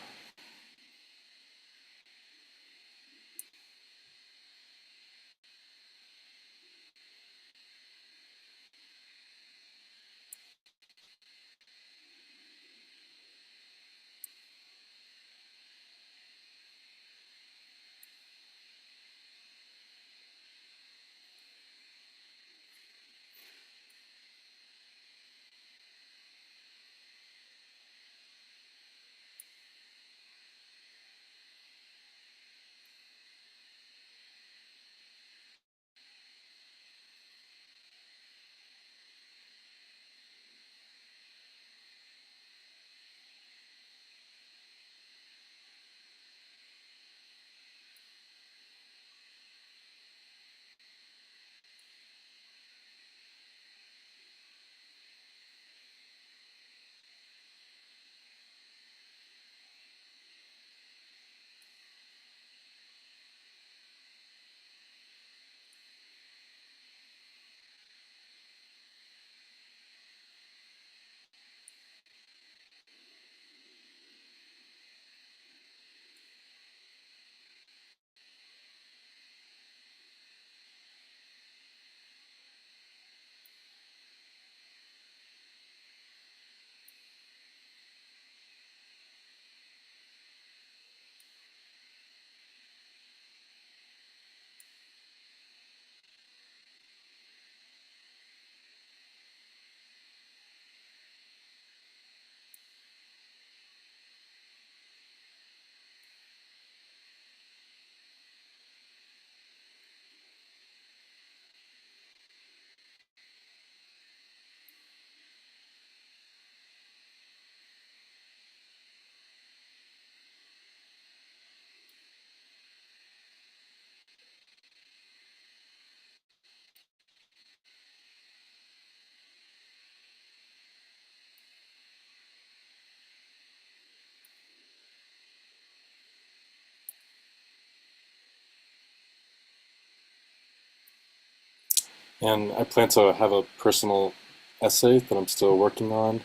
And I plan to have a personal essay that I'm still working on,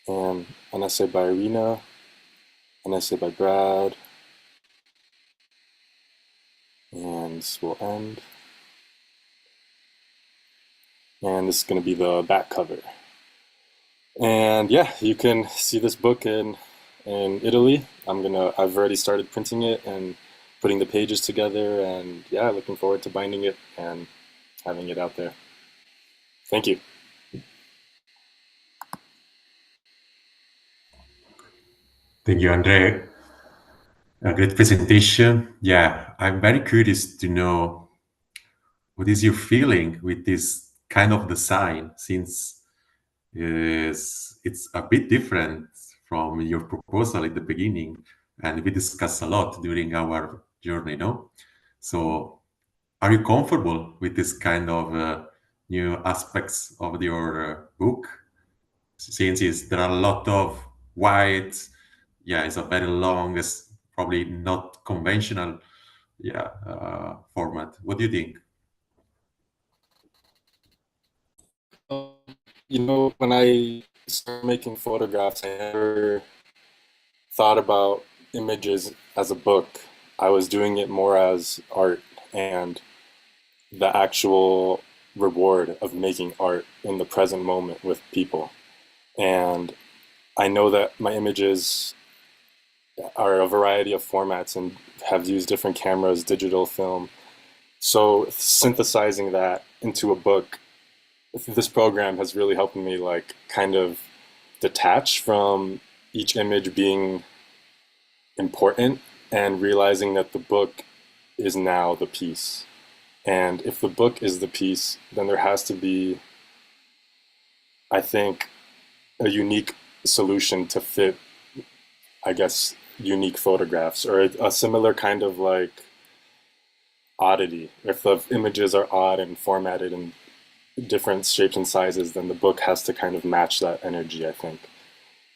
and an essay by Irina, an essay by Brad, and this will end. And this is going to be the back cover. And yeah, you can see this book in Italy. I've already started printing it and putting the pages together, and yeah, looking forward to binding it and having it out there. Thank you. Thank you, André. A great presentation. Yeah, I'm very curious to know what is your feeling with this kind of design, since it's a bit different from your proposal at the beginning, and we discussed a lot during our journey, no? So are you comfortable with this kind of new aspects of your book? Since there are a lot of white, yeah, it's a very long, it's probably not conventional, yeah, format. What do you think? You know, when I started making photographs, I never thought about images as a book. I was doing it more as art and the actual reward of making art in the present moment with people. And I know that my images are a variety of formats and have used different cameras, digital, film. So synthesizing that into a book, this program has really helped me like kind of detach from each image being important and realizing that the book is now the piece. And if the book is the piece, then there has to be, I think, a unique solution to fit, I guess, unique photographs, or a similar kind of like oddity. If the images are odd and formatted in different shapes and sizes, then the book has to kind of match that energy, I think.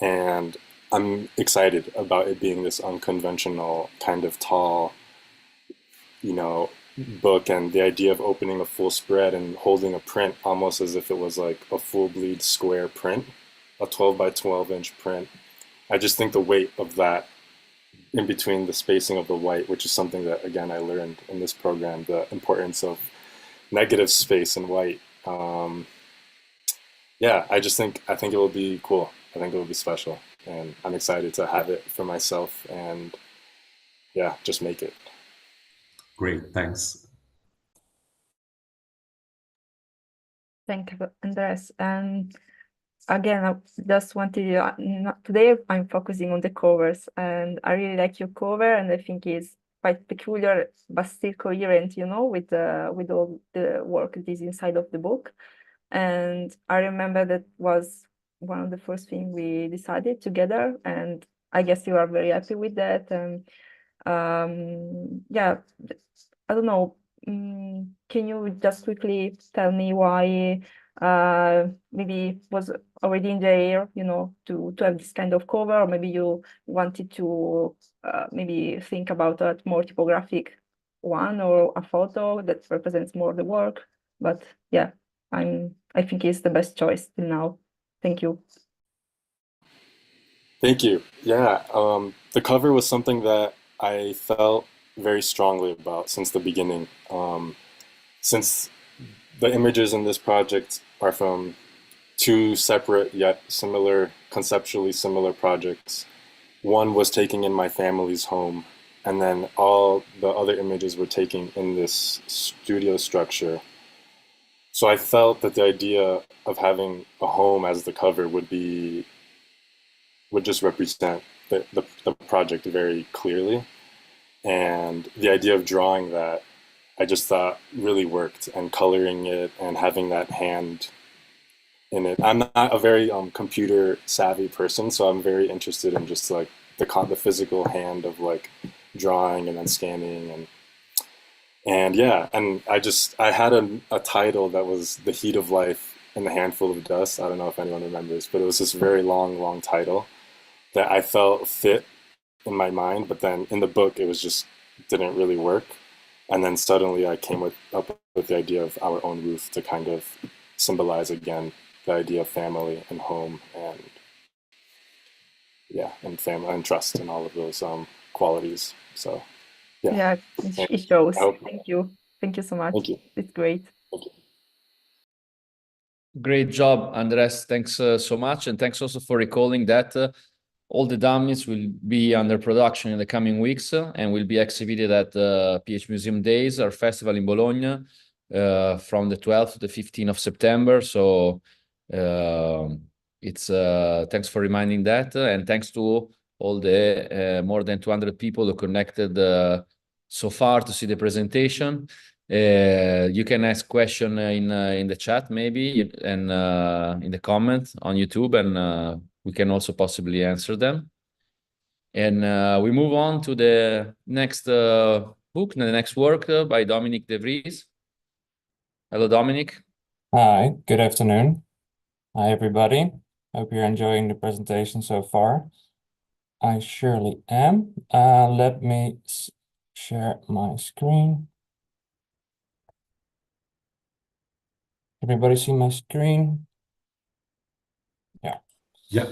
And I'm excited about it being this unconventional kind of tall, you know, book, and the idea of opening a full spread and holding a print almost as if it was like a full bleed square print, a 12 by 12 inch print. I just think the weight of that in between the spacing of the white, which is something that, again, I learned in this program, the importance of negative space in white. Yeah, I think it will be cool. I think it will be special, and I'm excited to have it for myself and yeah, just make it. Great, thanks. Thank you, Andrés. And again, I just wanted today I'm focusing on the covers, and I really like your cover, and I think it's quite peculiar but still coherent, you know, with all the work that is inside of the book. And I remember that was one of the first things we decided together, and I guess you are very happy with that. And yeah, I don't know. Can you just quickly tell me why maybe was already in the air, you know, to have this kind of cover, or maybe you wanted to maybe think about a more typographic one or a photo that represents more the work. But yeah, I think it's the best choice till now. Thank you. Thank you. Yeah, the cover was something that I felt very strongly about since the beginning. Since the images in this project are from two separate yet similar, conceptually similar projects. One was taken in my family's home, and then all the other images were taken in this studio structure. So I felt that the idea of having a home as the cover would just represent the project very clearly. And the idea of drawing that, I just thought really worked, and coloring it and having that hand in it. I'm not a very computer savvy person, so I'm very interested in just like the physical hand of like drawing and then scanning and yeah. And I had a title that was The Heat of Life in the Handful of Dust. I don't know if anyone remembers, but it was this very long title that I felt fit in my mind, but then in the book it was just didn't really work. And then suddenly I came up with the idea of our own roof to kind of symbolize again the idea of family and home and family and trust and all of those qualities. So Yeah, it shows. Thank you. Thank you so much. Thank you. It's great. Thank you. Great job, Andrés. Thanks so much. And thanks also for recalling that all the dummies will be under production in the coming weeks and will be exhibited at the PhMuseum Days, our festival in Bologna, from the 12th to the 15th of September. So it's thanks for reminding that. And thanks to all the more than 200 people who connected so far to see the presentation. You can ask question in the chat maybe and in the comment on YouTube, and we can also possibly answer them. And we move on to the next book, the next work by Dominique de Vries. Hello, Dominique. Hi, good afternoon. Hi, everybody. Hope you're enjoying the presentation so far. I surely am. Let me share my screen. Everybody see my screen? Yeah. Yeah.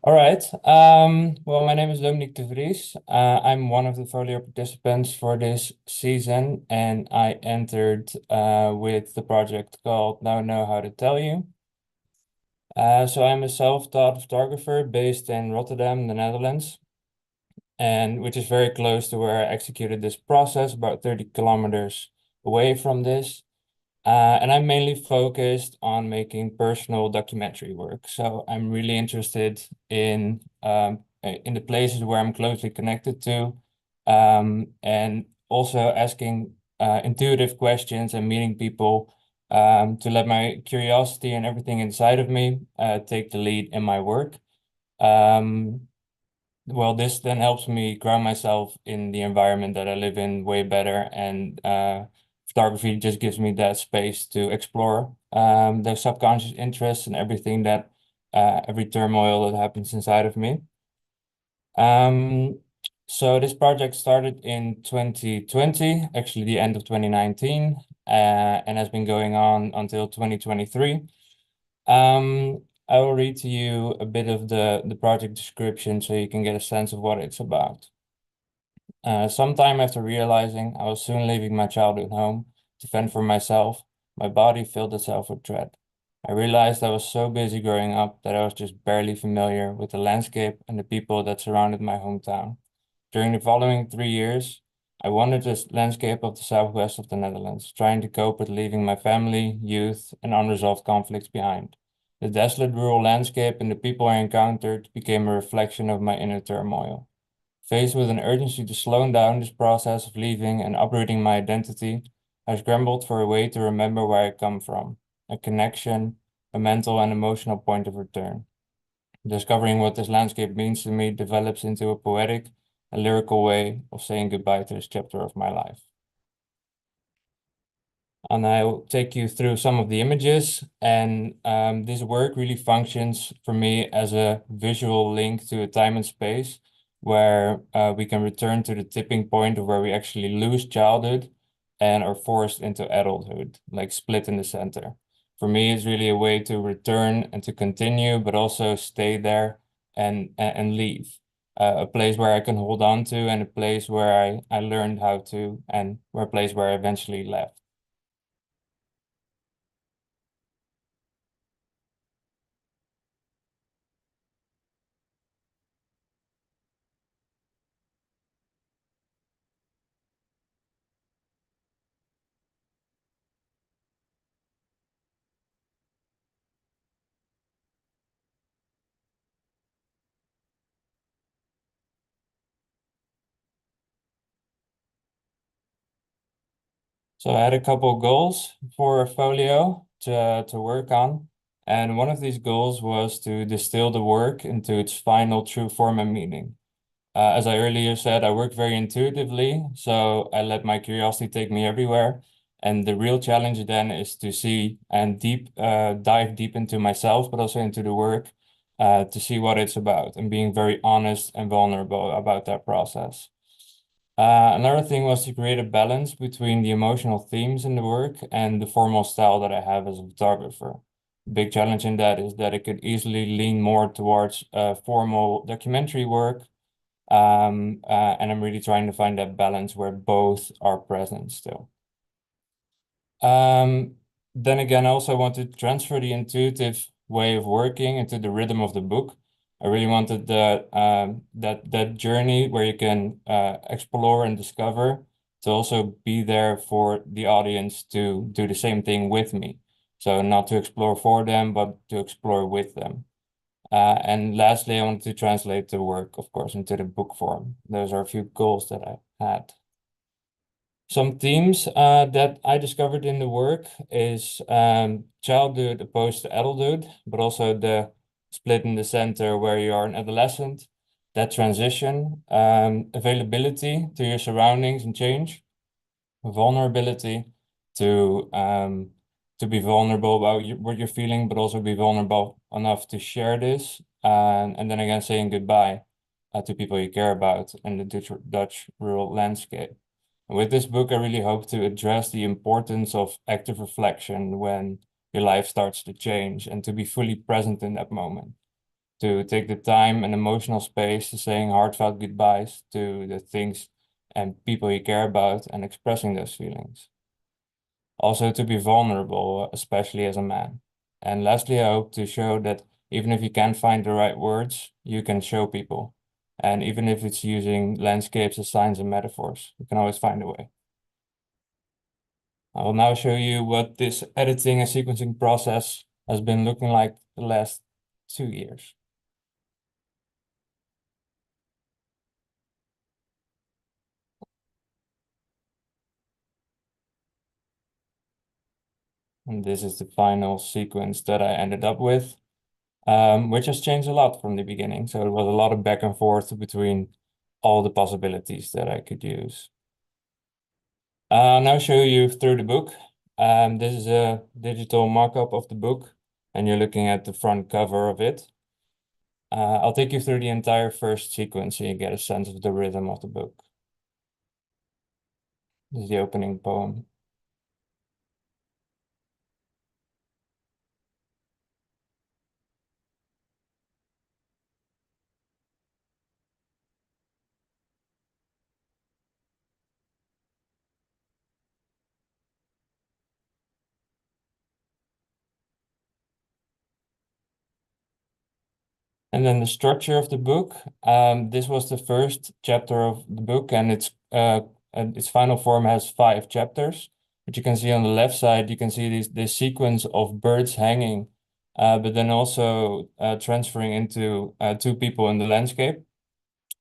All right. Well, my name is Dominique de Vries. I'm one of the Folio participants for this season, and I entered with the project called Now Know How to Tell You. So I'm a self-taught photographer based in Rotterdam, the Netherlands, and which is very close to where I executed this process, about 30 kilometers away from this. And I'm mainly focused on making personal documentary work. So I'm really interested in the places where I'm closely connected to, and also asking intuitive questions and meeting people to let my curiosity and everything inside of me take the lead in my work. Well, this then helps me ground myself in the environment that I live in way better, and photography just gives me that space to explore those subconscious interests and everything that every turmoil that happens inside of me. So this project started in 2020, actually the end of 2019, and has been going on until 2023. I will read to you a bit of the project description so you can get a sense of what it's about. Sometime after realizing I was soon leaving my childhood home to fend for myself, my body filled itself with dread. I realized I was so busy growing up that I was just barely familiar with the landscape and the people that surrounded my hometown. During the following 3 years, I wandered the landscape of the southwest of the Netherlands, trying to cope with leaving my family, youth, and unresolved conflicts behind. The desolate rural landscape and the people I encountered became a reflection of my inner turmoil. Faced with an urgency to slow down this process of leaving and uprooting my identity, I scrambled for a way to remember where I come from, a connection, a mental and emotional point of return. Discovering what this landscape means to me develops into a poetic and lyrical way of saying goodbye to this chapter of my life. And I will take you through some of the images, and this work really functions for me as a visual link to a time and space where we can return to the tipping point of where we actually lose childhood and are forced into adulthood, like split in the center. For me, it's really a way to return and to continue, but also stay there and leave. A place where I can hold on to, and a place where I learned how to, and a place where I eventually left. So I had a couple goals for Folio to work on. And one of these goals was to distill the work into its final true form and meaning. As I earlier said, I work very intuitively, so I let my curiosity take me everywhere. And the real challenge then is to see and dive deep into myself, but also into the work, to see what it's about, and being very honest and vulnerable about that process. Another thing was to create a balance between the emotional themes in the work and the formal style that I have as a photographer. Big challenge in that is that it could easily lean more towards formal documentary work. And I'm really trying to find that balance where both are present still. Then again, I also want to transfer the intuitive way of working into the rhythm of the book. I really wanted that journey where you can explore and discover to also be there for the audience to do the same thing with me. So not to explore for them, but to explore with them. And lastly, I wanted to translate the work, of course, into the book form. Those are a few goals that I had. Some themes that I discovered in the work is childhood opposed to adulthood, but also the split in the center where you are an adolescent, that transition, availability to your surroundings and change, vulnerability to be vulnerable about what you're feeling, but also be vulnerable enough to share this, and then again saying goodbye to people you care about in the Dutch rural landscape. With this book, I really hope to address the importance of active reflection when your life starts to change and to be fully present in that moment. To take the time and emotional space to saying heartfelt goodbyes to the things and people you care about and expressing those feelings. Also to be vulnerable, especially as a man. And lastly, I hope to show that even if you can't find the right words, you can show people. And even if it's using landscapes as signs and metaphors, you can always find a way. I will now show you what this editing and sequencing process has been looking like the last 2 years. And this is the final sequence that I ended up with, which has changed a lot from the beginning. So it was a lot of back and forth between all the possibilities that I could use. I'll now show you through the book. This is a digital mock-up of the book, and you're looking at the front cover of it. I'll take you through the entire first sequence so you get a sense of the rhythm of the book. This is the opening poem. And then the structure of the book. This was the first chapter of the book, and its final form has 5 chapters. But you can see on the left side, you can see this sequence of birds hanging, but then also transferring into 2 people in the landscape.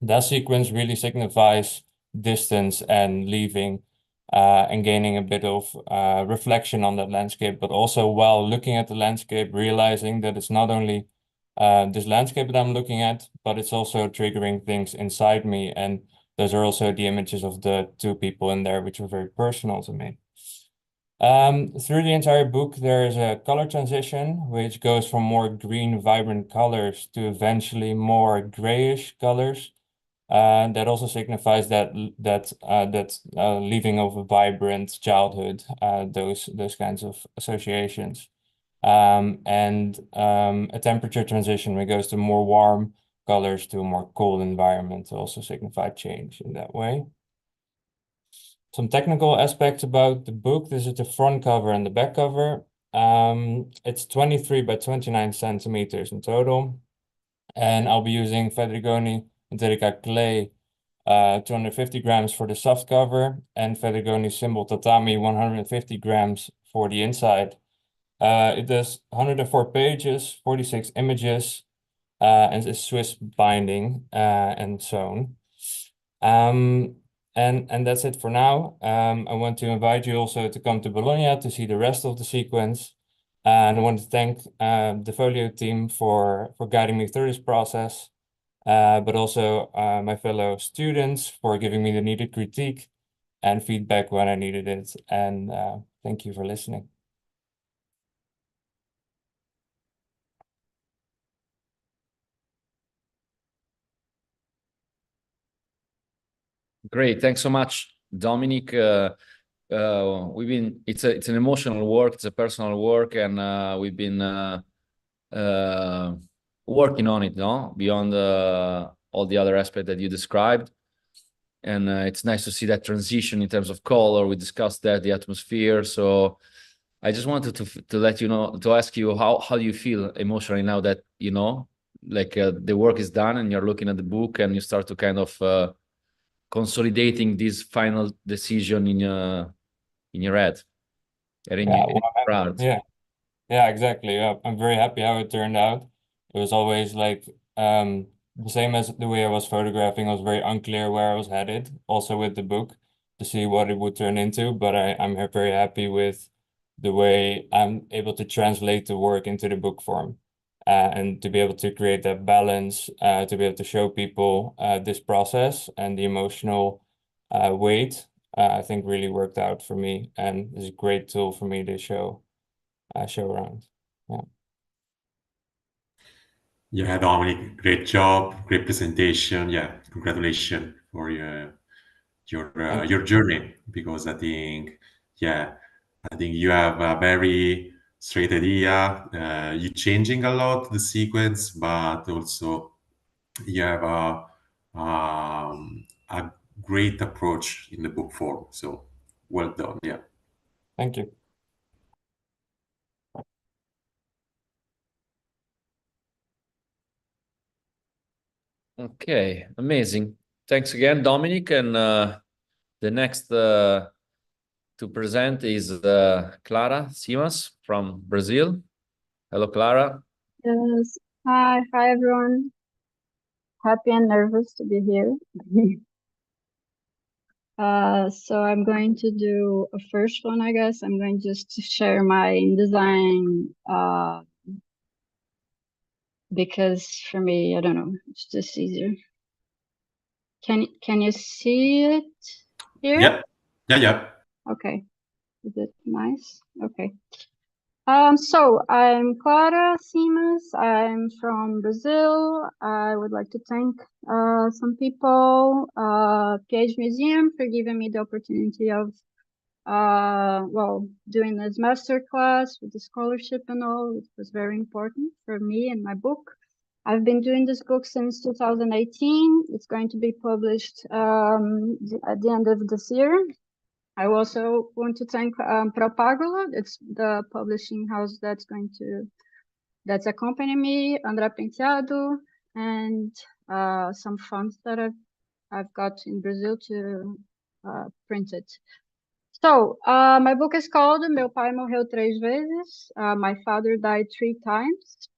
That sequence really signifies distance and leaving and gaining a bit of reflection on that landscape, but also while looking at the landscape, realizing that it's not only this landscape that I'm looking at, but it's also triggering things inside me. And those are also the images of the 2 people in there, which are very personal to me. Through the entire book, there is a color transition, which goes from more green, vibrant colors to eventually more grayish colors. That also signifies that leaving of a vibrant childhood, those kinds of associations. And a temperature transition where it goes to more warm colors to a more cold environment to also signify change in that way. Some technical aspects about the book. This is the front cover and the back cover. It's 23 by 29 centimeters in total. And I'll be using Fedrigoni Benedyka clay 250 grams for the soft cover and Fedrigoni symbol tatami 150 grams for the inside. It does 104 pages, 46 images, and it's Swiss binding and sewn. And that's it for now. I want to invite you also to come to Bologna to see the rest of the sequence. And I want to thank the Folio team for guiding me through this process, but also my fellow students for giving me the needed critique and feedback when I needed it. And thank you for listening. Great, thanks so much, Dominique. It's an emotional work, it's a personal work, and we've been working on it, no? Beyond all the other aspects that you described. And it's nice to see that transition in terms of color. We discussed that, the atmosphere. So I just wanted to let you know, to ask you how you feel emotionally now that, you know, like the work is done and you're looking at the book and you start to kind of consolidating this final decision in your head. Yeah, exactly. I'm very happy how it turned out. It was always like the same as the way I was photographing. I was very unclear where I was headed, also with the book, to see what it would turn into. But I'm very happy with the way I'm able to translate the work into the book form, and to be able to create that balance, to be able to show people this process and the emotional weight. I think really worked out for me, and is a great tool for me to show around. Yeah, Dominic, great job, great presentation. Yeah, congratulations for your journey, because I think you have a very straight idea. You're changing a lot the sequence, but also you have a great approach in the book form. So well done. Yeah. Thank you. Okay, amazing. Thanks again, Dominic. And the next to present is Clara Simas from Brazil. Hello, Clara. Yes. Hi everyone. Happy and nervous to be here. So I'm going to do a first one, I guess. I'm going just to share my InDesign because for me, I don't know, it's just easier. Can you see it here? Yeah. Okay. Is it nice? Okay. So I'm Clara Simas. I'm from Brazil. I would like to thank some people, PhMuseum, for giving me the opportunity of doing this masterclass with the scholarship and all. It was very important for me and my book. I've been doing this book since 2018. It's going to be published at the end of this year. I also want to thank Propagola. It's the publishing house that's accompanying me, André Penteado, and some funds that I've got in Brazil to print it. So my book is called Meu Pai Morreu Três Vezes. My father died 3 times.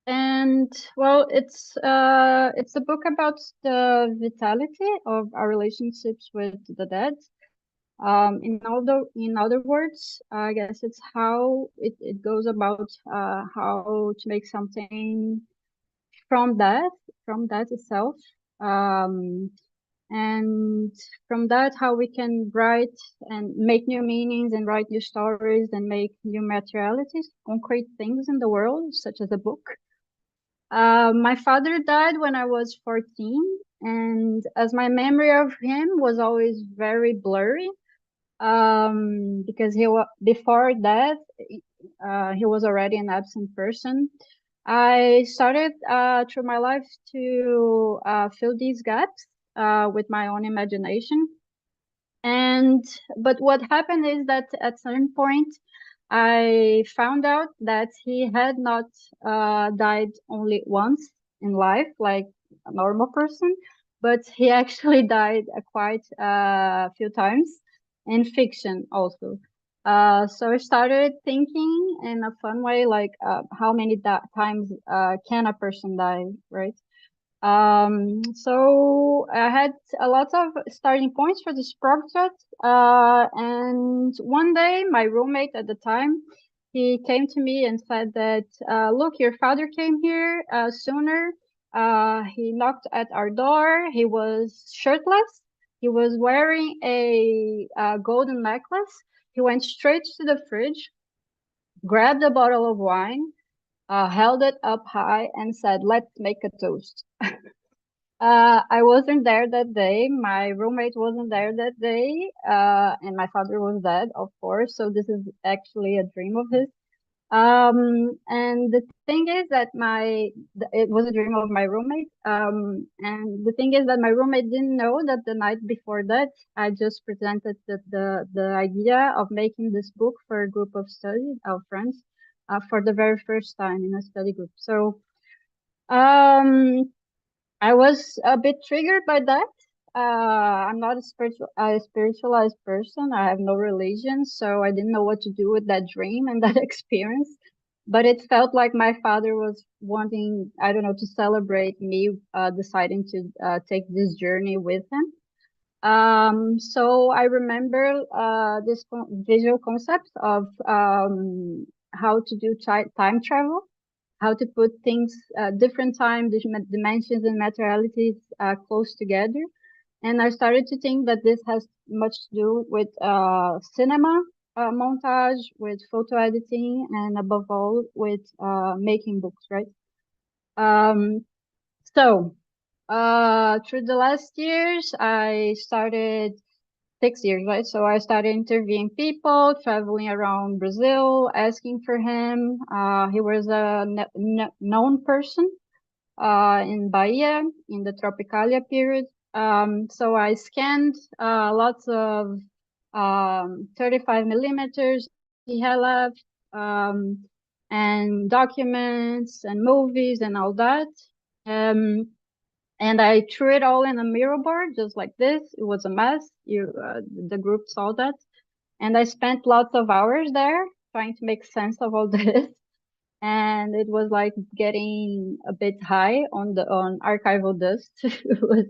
And well, it's a book about the vitality of our relationships with the dead. In other words, I guess it's how it goes about how to make something from that itself, and from that how we can write and make new meanings and write new stories and make new materialities, concrete things in the world, such as a book. My father died when I was 14, and as my memory of him was always very blurry, because before that he was already an absent person. I started through my life to fill these gaps with my own imagination. But what happened is that at some point I found out that he had not died only once in life, like a normal person, but he actually died quite a few times in fiction also. So I started thinking in a fun way, like how many times can a person die, right? So I had a lot of starting points for this project. And one day my roommate at the time, he came to me and said that, look, your father came here sooner. He knocked at our door. He was shirtless. He was wearing a golden necklace. He went straight to the fridge, grabbed a bottle of wine, held it up high and said, let's make a toast. I wasn't there that day. My roommate wasn't there that day. And my father was dead, of course. So this is actually a dream of his. And the thing is that it was a dream of my roommate. And the thing is that my roommate didn't know that the night before that, I just presented the idea of making this book for a group of study, our friends, for the very first time in a study group. So, I was a bit triggered by that. I'm not a spiritualized person. I have no religion, so I didn't know what to do with that dream and that experience. But it felt like my father was wanting, I don't know, to celebrate me deciding to take this journey with him. So I remember this visual concept of how to do time travel, how to put things, different time, different dimensions and materialities close together. And I started to think that this has much to do with cinema montage, with photo editing, and above all, with making books, right? So through the last years, I started 6 years, right? So I started interviewing people, traveling around Brazil, asking for him. He was a known person in Bahia in the Tropicalia period. So I scanned lots of 35 millimeters he had left, and documents and movies and all that. And I threw it all in a mirror board, just like this. It was a mess. The group saw that. And I spent lots of hours there trying to make sense of all this. And it was like getting a bit high on archival dust. It was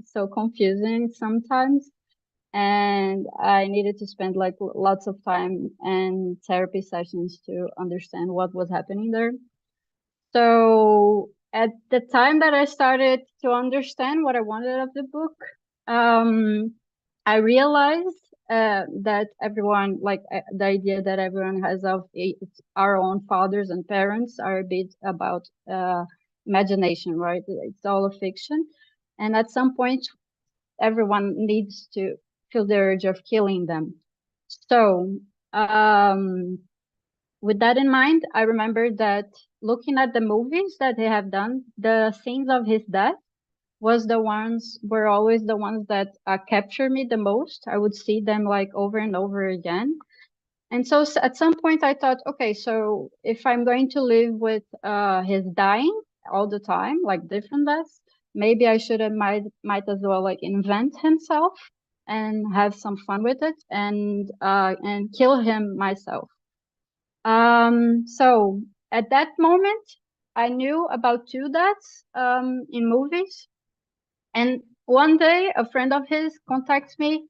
so confusing sometimes. And I needed to spend like lots of time and therapy sessions to understand what was happening there. So at the time that I started to understand what I wanted of the book, I realized that everyone, like the idea that everyone has of our own fathers and parents, are a bit about imagination, right? It's all a fiction. And at some point, everyone needs to feel the urge of killing them. So with that in mind, I remember that looking at the movies that they have done, the scenes of his death were always the ones that captured me the most. I would see them like over and over again. And so at some point I thought, okay, so if I'm going to live with his dying all the time, like different deaths, maybe I might as well like invent himself and have some fun with it and kill him myself. So at that moment, I knew about 2 deaths in movies. And one day, a friend of his contacts me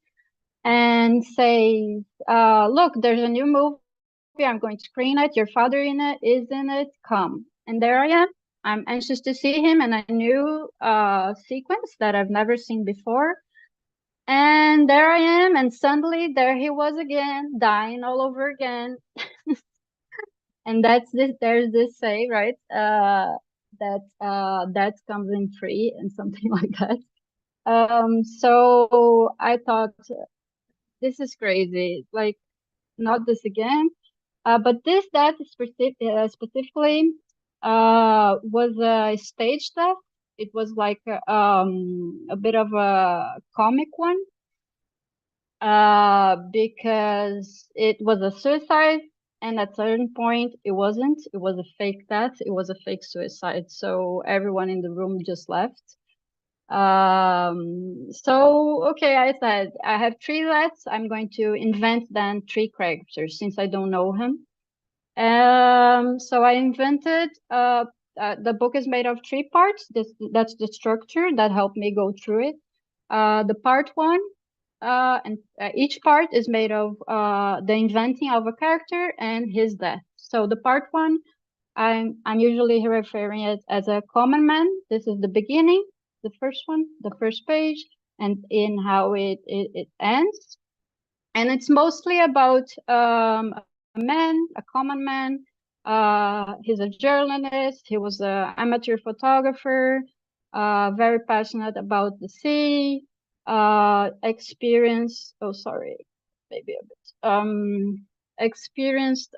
and says, look, there's a new movie. I'm going to screen it. Your father is in it. Come. And there I am. I'm anxious to see him and a new sequence that I've never seen before. And there I am. And suddenly there he was again, dying all over again. And there's this say, right? That comes in free and something like that. So I thought, this is crazy, like not this again. But that specifically was a stage death. It was like a bit of a comic one because it was a suicide. And at a certain point, it wasn't. It was a fake death. It was a fake suicide. So everyone in the room just left. So, okay, I said, I have 3 deaths. I'm going to invent then 3 characters since I don't know him. So I invented, the book is made of 3 parts. That's the structure that helped me go through it. The part 1, and each part is made of the inventing of a character and his death. So the part 1, I'm usually referring it as a common man. This is the beginning, the first one, the first page, and in how it ends. And it's mostly about a common man. He's a journalist. He was an amateur photographer. very passionate about the sea, experienced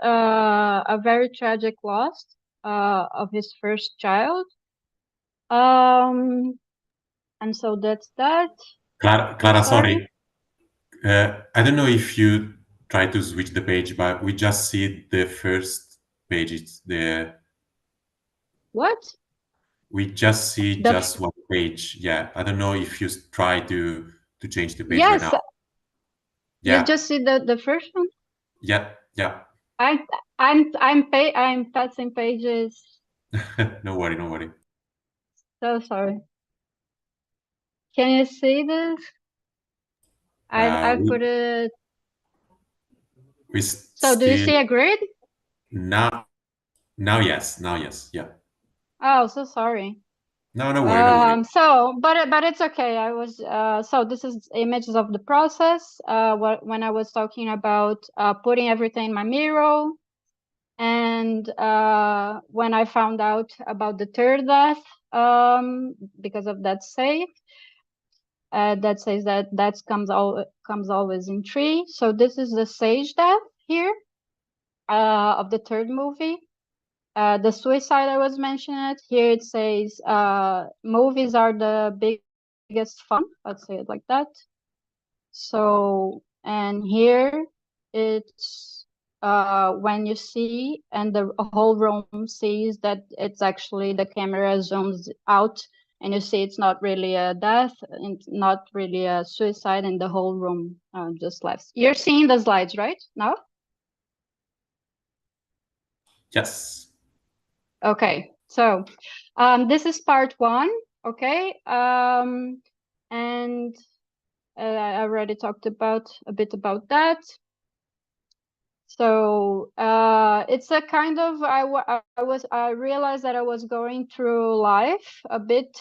a very tragic loss of his first child. And so that's that. Clara, sorry. I don't know if you try to switch the page, but we just see the first page. It's the... What? We just see just one page. Yeah, I don't know if you try to change the page right now. Yeah. You just see the first one? Yeah. I'm passing pages. No worry. So sorry. Can you see this? I put it. So do you see a grid? Now yes. Yeah. Oh, so sorry. No worry. So, but it's okay. I was so this is images of the process. When I was talking about putting everything in my Miro, and when I found out about the third death, because of that save, that says that comes always in 3. So this is the sage death here of the third movie. The suicide I was mentioning, here it says movies are the biggest fun, let's say it like that. So, and here it's when you see and the whole room sees that it's actually the camera zooms out and you see it's not really a death, it's not really a suicide, and the whole room just laughs. You're seeing the slides right now? Yes. Okay, so this is part 1, okay? And I already talked a bit about that. So it's a kind of, I realized that I was going through life a bit,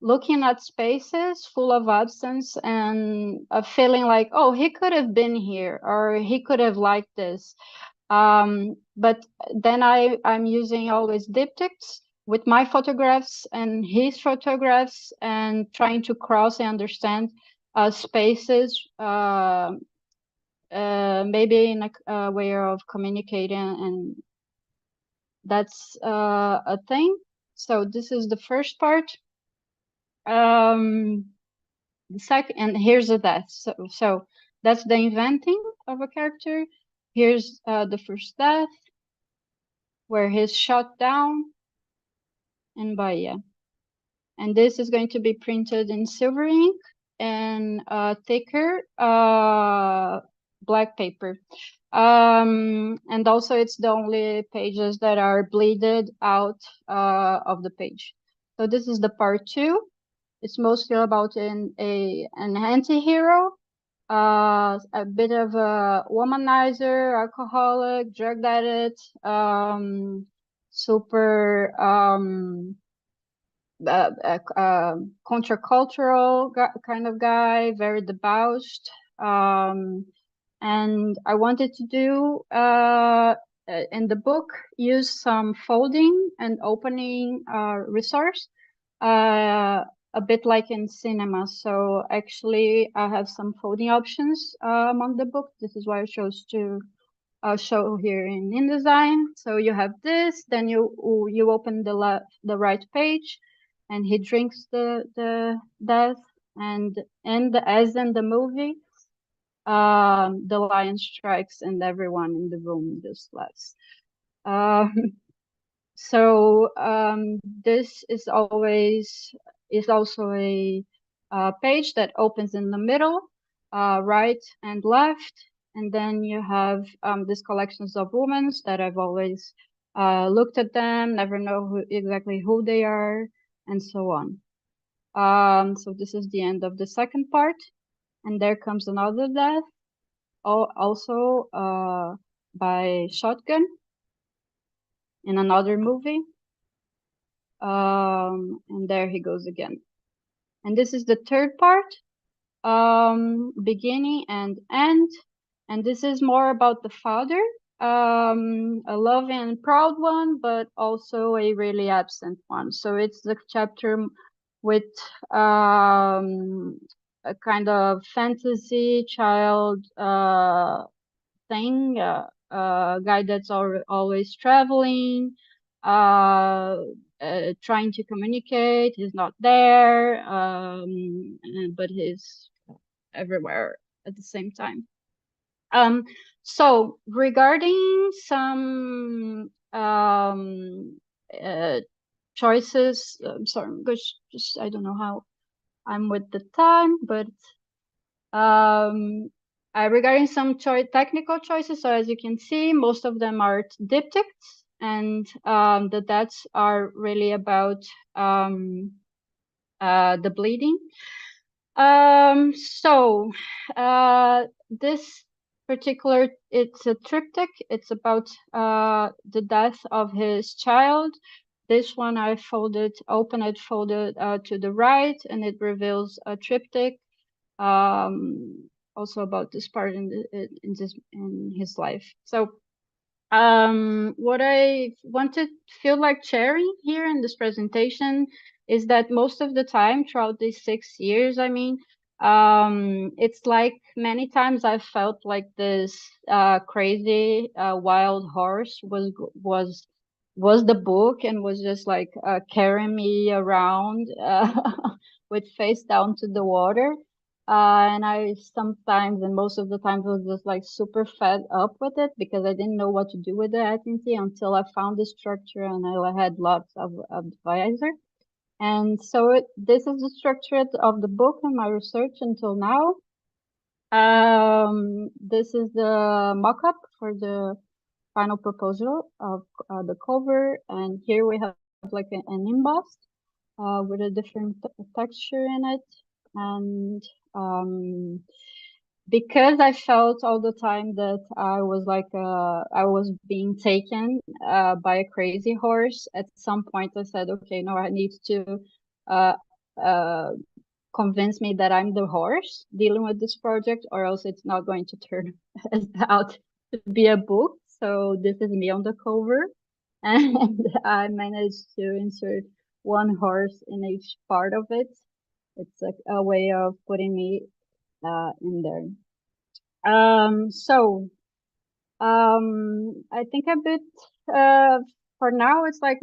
looking at spaces full of absence and feeling like, oh, he could have been here, or he could have liked this. But then I'm using always diptychs with my photographs and his photographs and trying to cross and understand spaces, maybe in a way of communicating, and that's a thing. So this is the first part. The second, and here's the death. So that's the inventing of a character. Here's the first death, where he's shot down in Bahia. And this is going to be printed in silver ink and thicker black paper. And also it's the only pages that are bleeded out of the page. So this is the part 2. It's mostly about an anti-hero, a bit of a womanizer, alcoholic, drug addict, super countercultural kind of guy, very debauched. And I wanted to do in the book use some folding and opening resource, a bit like in cinema. So actually I have some folding options among the book. This is why I chose to show here in InDesign. So you have this, then you open the right page, and he drinks the death, and as in the movie, the lion strikes and everyone in the room just laughs. So this is also a page that opens in the middle, right and left, and then you have these collections of women that I've always looked at them, never know exactly who they are, and so on. So this is the end of the second part, and there comes another death, also by shotgun in another movie. And there he goes again. And this is the third part, beginning and end. And this is more about the father. a loving and proud one, but also a really absent one. So it's the chapter with a kind of fantasy child thing, a guy that's always traveling, trying to communicate. He's not there, but he's everywhere at the same time. So regarding some choices, I'm sorry, because just I don't know how I'm with the time, but regarding some technical choices, so as you can see, most of them are diptychs, and the deaths are really about the bleeding. So this particular, it's a triptych. It's about the death of his child. This one I opened it, folded to the right, and it reveals a triptych. Also about this part in his life. So what I feel like sharing here in this presentation is that most of the time throughout these 6 years, I mean, it's like many times I felt like this crazy wild horse was the book, and was just like carrying me around with face down to the water. And I sometimes, and most of the time, was just like super fed up with it because I didn't know what to do with the identity until I found the structure, and I had lots of advisor. And so this is the structure of the book and my research until now. This is the mock-up for the final proposal of the cover, and here we have like an embossed with a different texture in it. And because I felt all the time that I was like I was being taken by a crazy horse, at some point I said, okay, no, I need to convince me that I'm the horse dealing with this project, or else it's not going to turn out to be a book. So this is me on the cover, and I managed to insert one horse in each part of it. It's like a way of putting me in there. So I think a bit for now it's like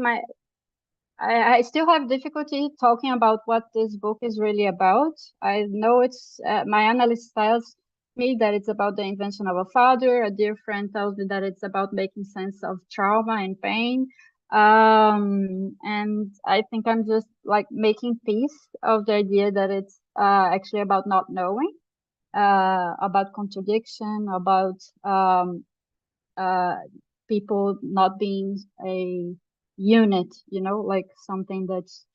I still have difficulty talking about what this book is really about. I know it's my analyst tells me that it's about the invention of a father. A dear friend tells me that it's about making sense of trauma and pain. And I think I'm just like making peace of the idea that it's actually about not knowing, about contradiction, about people not being a unit, you know, like something that's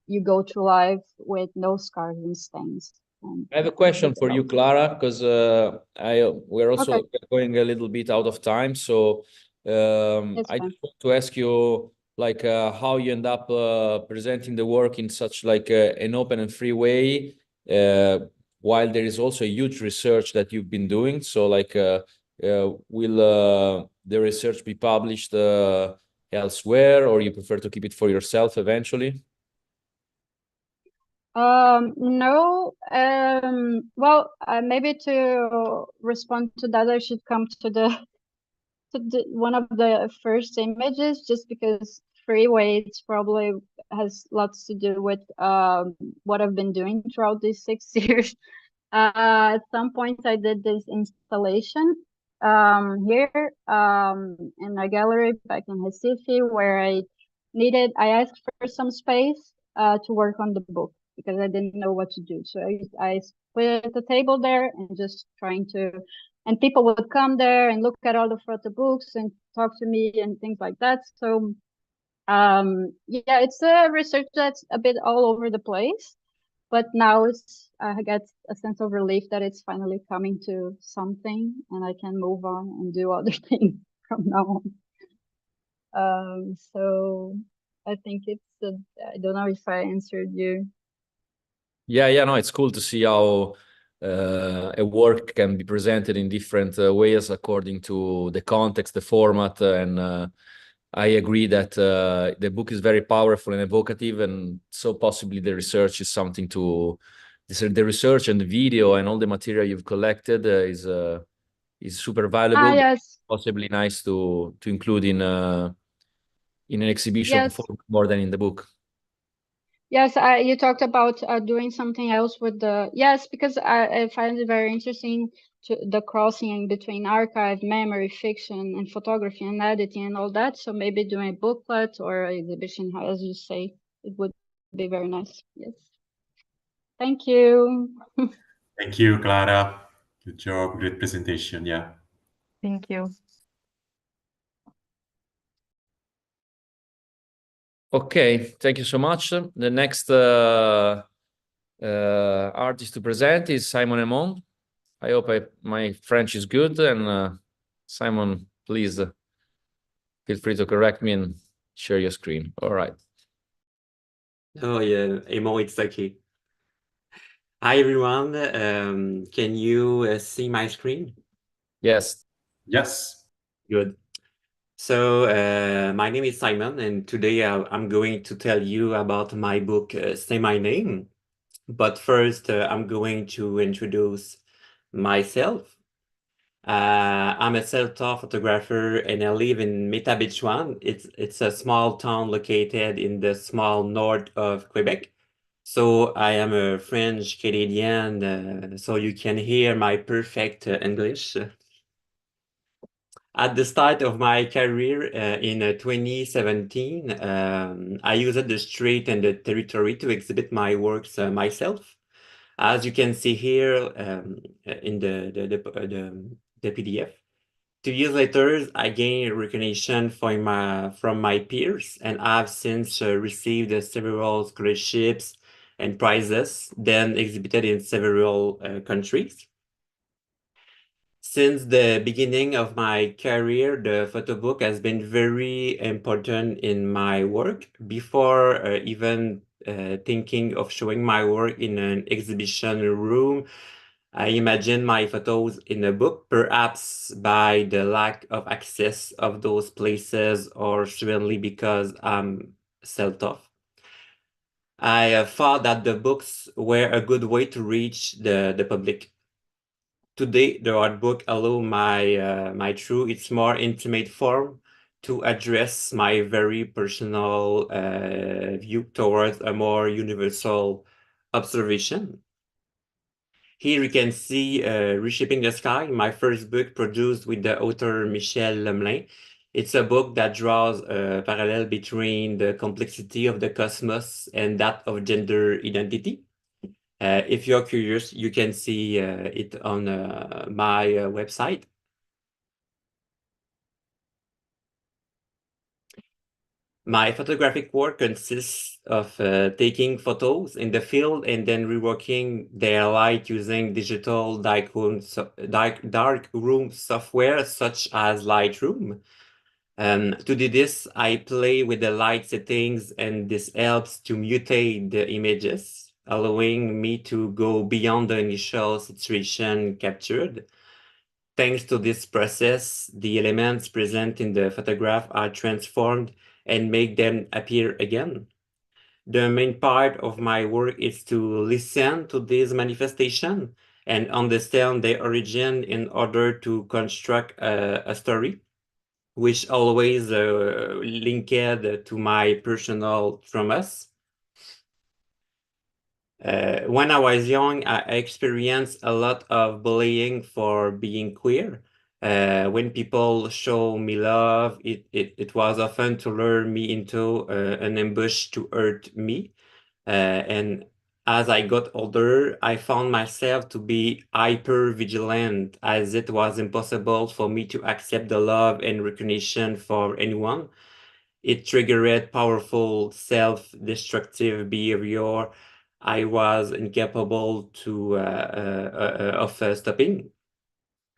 you go through life with no scars and stains. I have a question for you, Clara, because we're also going a little bit out of time. So I just want to ask you, like, how you end up presenting the work in such like an open and free way, while there is also a huge research that you've been doing. So, like, will the research be published elsewhere, or you prefer to keep it for yourself eventually? No, well, maybe to respond to that, I should come to the one of the first images, just because freeway probably has lots to do with what I've been doing throughout these 6 years. At some point, I did this installation here in a gallery back in Recife, where I asked for some space to work on the book, because I didn't know what to do. So I put the table there and just trying to, and people would come there and look at all the photo books and talk to me and things like that. So yeah, it's a research that's a bit all over the place, but now I get a sense of relief that it's finally coming to something, and I can move on and do other things from now on. So I think I don't know if I answered you. Yeah, no, it's cool to see how a work can be presented in different ways according to the context, the format, and I agree that the book is very powerful and evocative, and so possibly the research is something to the research and the video and all the material you've collected is super valuable. Yes. Possibly nice to include in an exhibition Yes. more than in the book. Yes, you talked about doing something else with the, yes, because I find it very interesting the crossing between archive, memory, fiction, and photography and editing and all that. So maybe doing a booklet or exhibition, as you say, it would be very nice. Yes. Thank you. Thank you, Clara. Good job, great presentation. Yeah. Thank you. Okay, thank you so much. The next artist to present is Simon Emond. I hope my French is good, and Simon, please feel free to correct me and share your screen. All right. Oh yeah, Emond, it's okay. Hi everyone, can you see my screen? Yes. Yes. Good. So my name is Simon, and today I'm going to tell you about my book, Say My Name. But first, I'm going to introduce myself. I'm a self-taught photographer, and I live in Métabetchouan. It's a small town located in the small north of Quebec. So I am a French Canadian, so you can hear my perfect English. At the start of my career in 2017, I used the street and the territory to exhibit my works myself. As you can see here in the PDF. 2 years later, I gained recognition from my peers, and I've since received several scholarships and prizes, then exhibited in several countries. Since the beginning of my career, the photo book has been very important in my work. Before even thinking of showing my work in an exhibition room, I imagine my photos in a book, perhaps by the lack of access of those places, or certainly because I'm self-taught. I thought that the books were a good way to reach the public. Today, the art book allows my through its more intimate form to address my very personal view towards a more universal observation. Here you can see Reshaping the Sky, my first book produced with the author Michel Lemelin. It's a book that draws a parallel between the complexity of the cosmos and that of gender identity. If you're curious, you can see it on my website. My photographic work consists of taking photos in the field and then reworking their light using digital darkroom software such as Lightroom. To do this, I play with the light settings, and this helps to mutate the images, allowing me to go beyond the initial situation captured. Thanks to this process, the elements present in the photograph are transformed and make them appear again. The main part of my work is to listen to this manifestation and understand their origin in order to construct a story, which always linked to my personal traumas. When I was young, I experienced a lot of bullying for being queer. When people show me love, it was often to lure me into an ambush to hurt me. And as I got older, I found myself to be hyper vigilant, as it was impossible for me to accept the love and recognition for anyone. It triggered powerful self-destructive behavior I was incapable of stopping.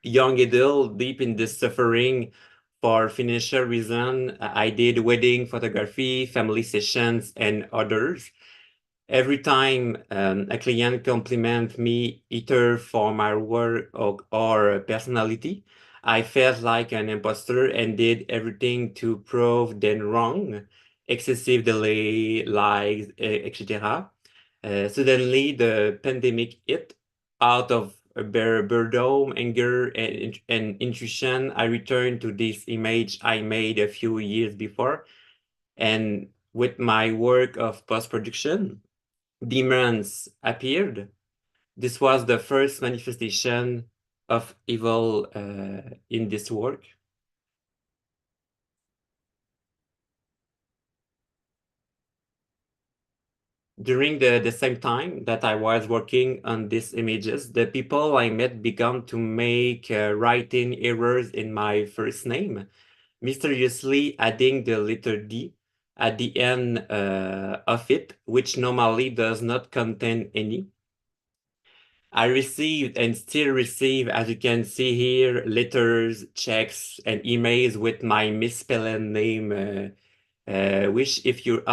Young adult, deep in this suffering, for financial reason, I did wedding photography, family sessions, and others. Every time a client compliments me either for my work or personality, I felt like an imposter and did everything to prove them wrong, excessive delay, lies, etc. Suddenly, the pandemic hit. Out of boredom, anger, and intuition, I returned to this image I made a few years before. And with my work of post-production, demons appeared. This was the first manifestation of evil in this work. During the same time that I was working on these images, the people I met began to make writing errors in my first name, mysteriously adding the letter D at the end of it, which normally does not contain any. I received and still receive, as you can see here, letters, checks, and emails with my misspelled name, which if you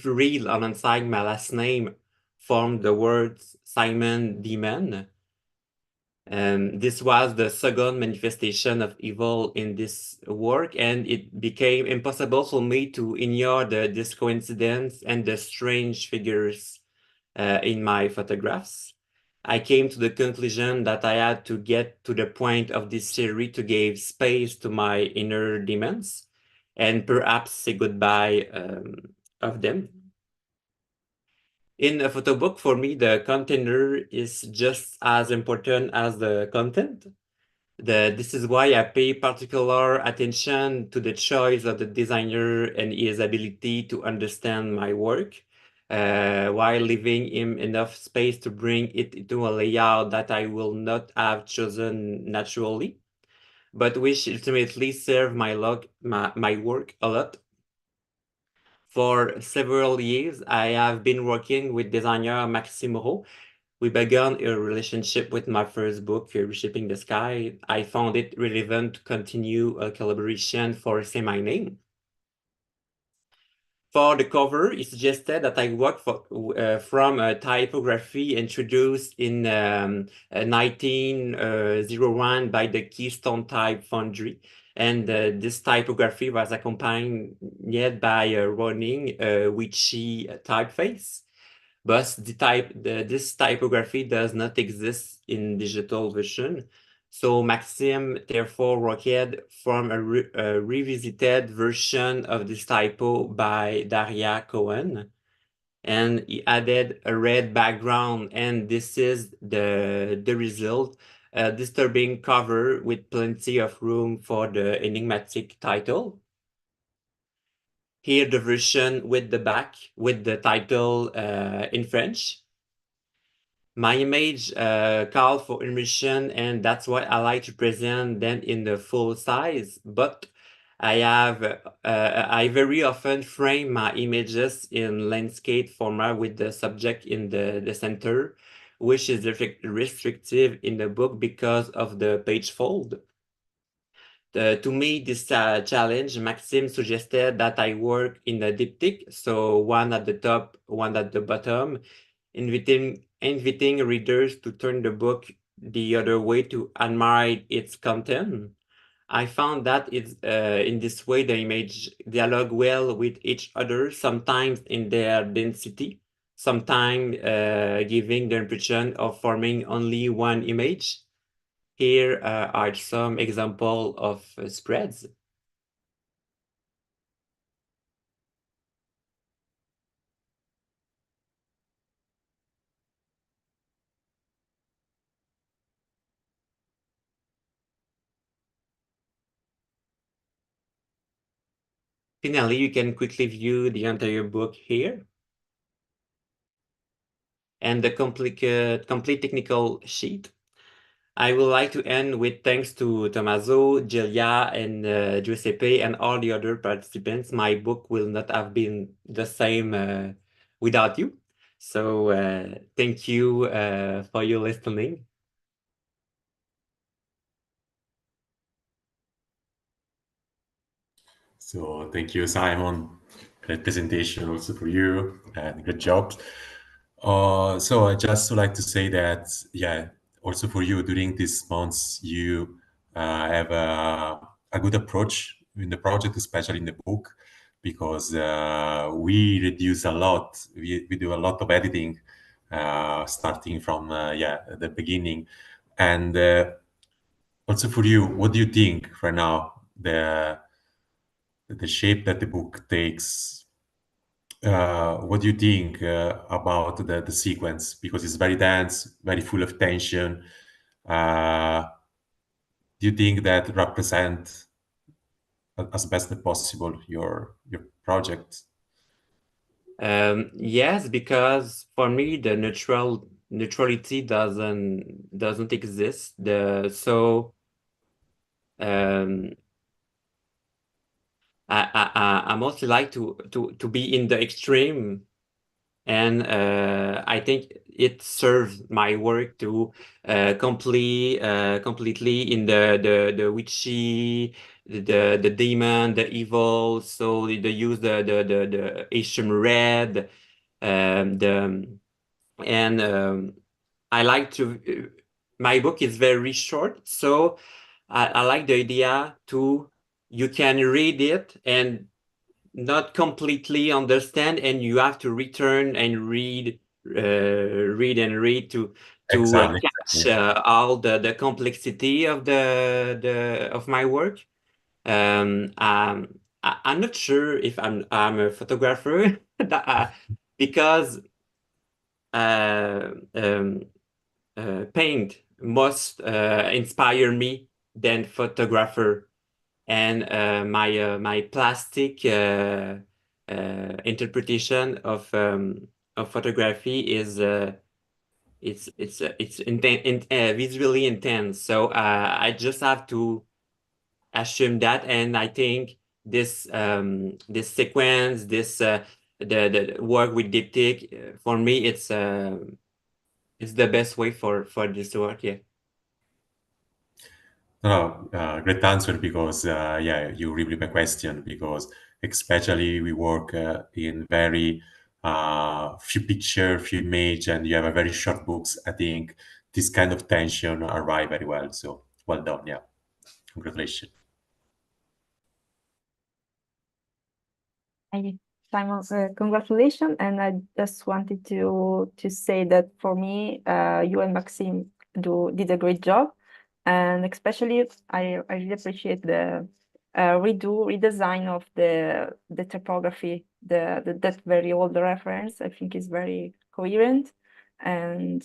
read alongside my last name, form the words Simon Demon. This was the second manifestation of evil in this work, and it became impossible for me to ignore this coincidence and the strange figures in my photographs. I came to the conclusion that I had to get to the point of this series to give space to my inner demons and perhaps say goodbye of them. In a photo book, for me, the container is just as important as the content. This is why I pay particular attention to the choice of the designer and his ability to understand my work, while leaving him enough space to bring it into a layout that I will not have chosen naturally, but which ultimately serve my work a lot. For several years, I have been working with designer Maxime Moreau. We began a relationship with my first book, Reshaping the Sky. I found it relevant to continue a collaboration for Say My Name. For the cover, it suggested that I work from a typography introduced in 1901 by the Keystone Type Foundry. And this typography was accompanied by a running witchy typeface. But this typography does not exist in digital version. So Maxime therefore worked from a revisited version of this typo by Daria Cohen. And he added a red background, and this is the result. A disturbing cover with plenty of room for the enigmatic title. Here the version with the back, with the title in French. My image called for immersion, and that's what I like to present them in the full size. But I very often frame my images in landscape format with the subject in the center, which is restrictive in the book because of the page fold. To me, this challenge, Maxime suggested that I work in a diptych, so one at the top, one at the bottom, inviting readers to turn the book the other way to admire its content. I found that it's in this way the image dialogue well with each other, sometimes in their density, sometimes giving the impression of forming only one image. Here are some examples of spreads. Finally, you can quickly view the entire book here. And the complete technical sheet. I would like to end with thanks to Tommaso, Giulia, and Giuseppe, and all the other participants. My book will not have been the same without you. So thank you for your listening. So thank you, Simon. great presentation also for you, and good job. So I just would like to say that, yeah, also for you during these months, you have a good approach in the project, especially in the book, because we reduce a lot. We do a lot of editing, starting from the beginning, and also for you, what do you think right now the shape that the book takes? What do you think about the sequence? Because it's very dense, very full of tension. Do you think that represent as best as possible your project? Yes, because for me the neutrality doesn't exist. I mostly like to be in the extreme, and I think it serves my work to completely in the witchy, the demon, the evil. So they use the Asian red, I like to. My book is very short, so I like the idea you can read it and not completely understand, and you have to return and read to Exactly. catch all the complexity of of my work. I'm not sure if I'm a photographer because paint must inspire me than photographer. And my plastic interpretation of photography is visually intense. So I just have to assume that, and I think this this sequence, the work with diptych, for me it's the best way for this to work. Yeah. No, great answer, because you really my question, because especially we work in very few picture, few image, and you have a very short books. I think this kind of tension arrive very well. So well done. Yeah, congratulations. Simon, congratulations, and I just wanted to say that for me, you and Maxime did a great job, and especially I really appreciate the redesign of the typography, that very old reference. I think is very coherent, and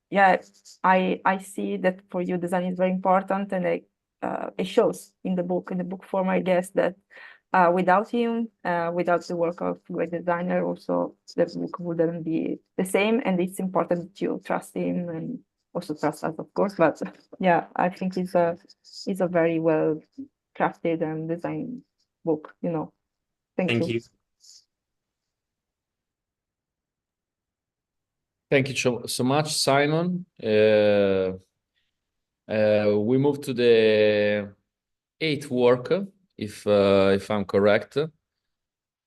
yeah, I see that for you design is very important, and it shows in the book form. I guess that. Without him, without the work of great designer, also the book wouldn't be the same. And it's important to trust him and also trust us, of course. But yeah, I think it's a very well crafted and designed book. Thank you. Thank you so much, Simon. We move to the 8th work, if I'm correct.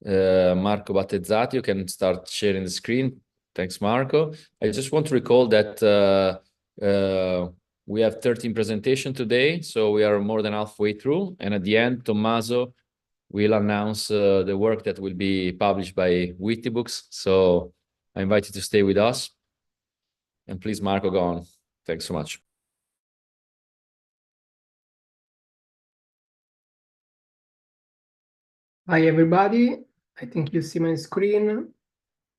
Marco Battezzati, you can start sharing the screen. Thanks, Marco. I just want to recall that we have 13 presentations today, so we are more than halfway through. And at the end, Tommaso will announce the work that will be published by Witty Books. So I invite you to stay with us. And please, Marco, go on. Thanks so much. Hi, everybody. I think you see my screen.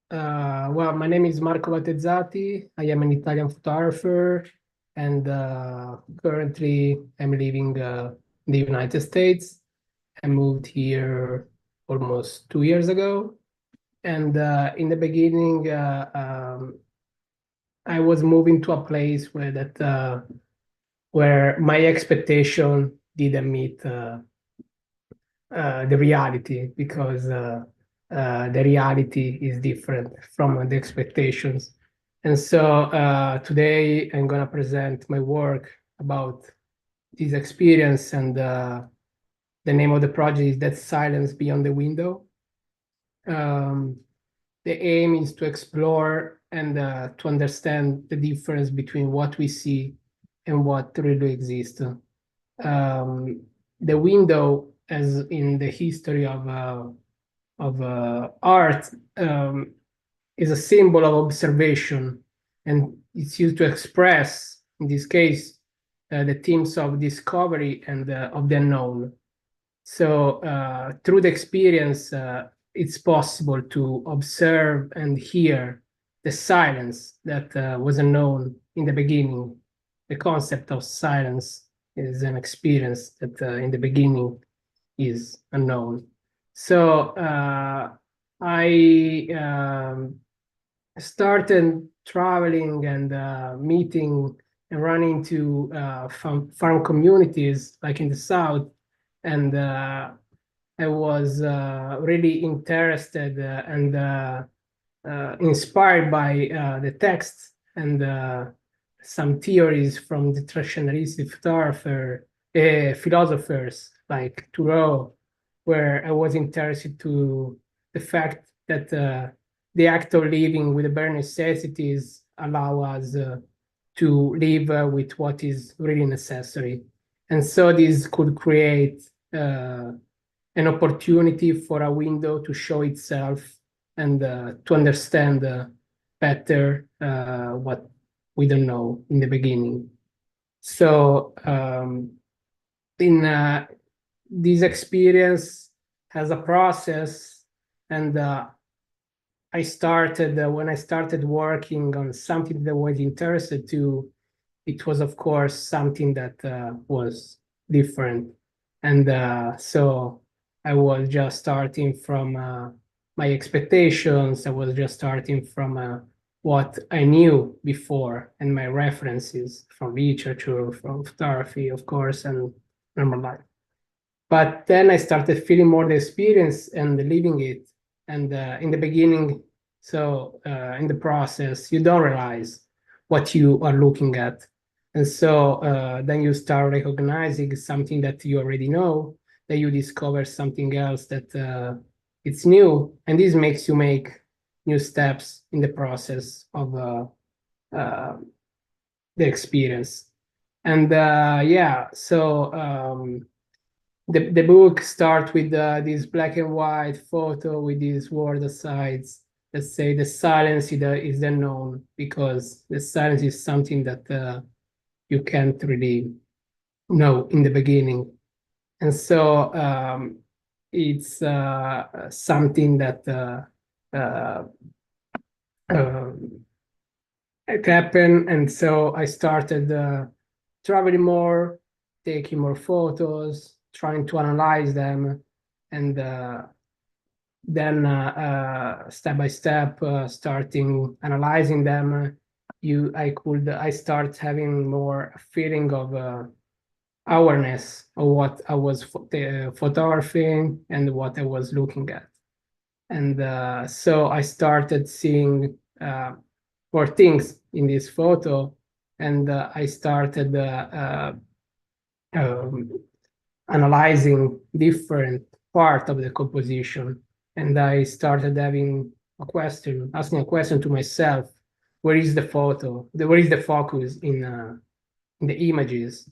Well, my name is Marco Battezzati. I am an Italian photographer, and currently I'm living in the United States. I moved here almost 2 years ago. And in the beginning, I was moving to a place where my expectation didn't meet the reality, because the reality is different from the expectations. And so today I'm going to present my work about this experience, and the name of the project is That Silence Beyond the Window. the aim is to explore and to understand the difference between what we see and what really exists. The window, as in the history of art, is a symbol of observation, and it's used to express, in this case, the themes of discovery and of the unknown. So through the experience, it's possible to observe and hear the silence that was unknown in the beginning. The concept of silence is an experience that in the beginning is unknown. So I started traveling and meeting and running to farm communities like in the South, and I was really interested and inspired by the texts and some theories from the traditionalistic philosophers like Thoreau, where I was interested to the fact that the act of living with the bare necessities allow us to live with what is really necessary. And so this could create an opportunity for a window to show itself and to understand better what we don't know in the beginning. So in this experience has a process, and I started when I started working on something that I was interested to, it was of course something that was different, and so I was just starting from my expectations. I was just starting from what I knew before and my references from literature, from photography, of course, and normal life. But then I started feeling more the experience and living it. And in the beginning, so in the process, you don't realize what you are looking at. And so then you start recognizing something that you already know, that you discover something else that it's new. And this makes you make new steps in the process of the experience. And yeah, so the book starts with this black and white photo with these word asides that say the silence is the unknown, because the silence is something that you can't really know in the beginning. And so it's something that it happened. And so I started traveling more, taking more photos, trying to analyze them, and then step by step, starting analyzing them, I start having more feeling of awareness of what I was photographing and what I was looking at. And so I started seeing more things in this photo, and I started analyzing different part of the composition. And I started having asking a question to myself: where is the photo? Where is the focus in the images?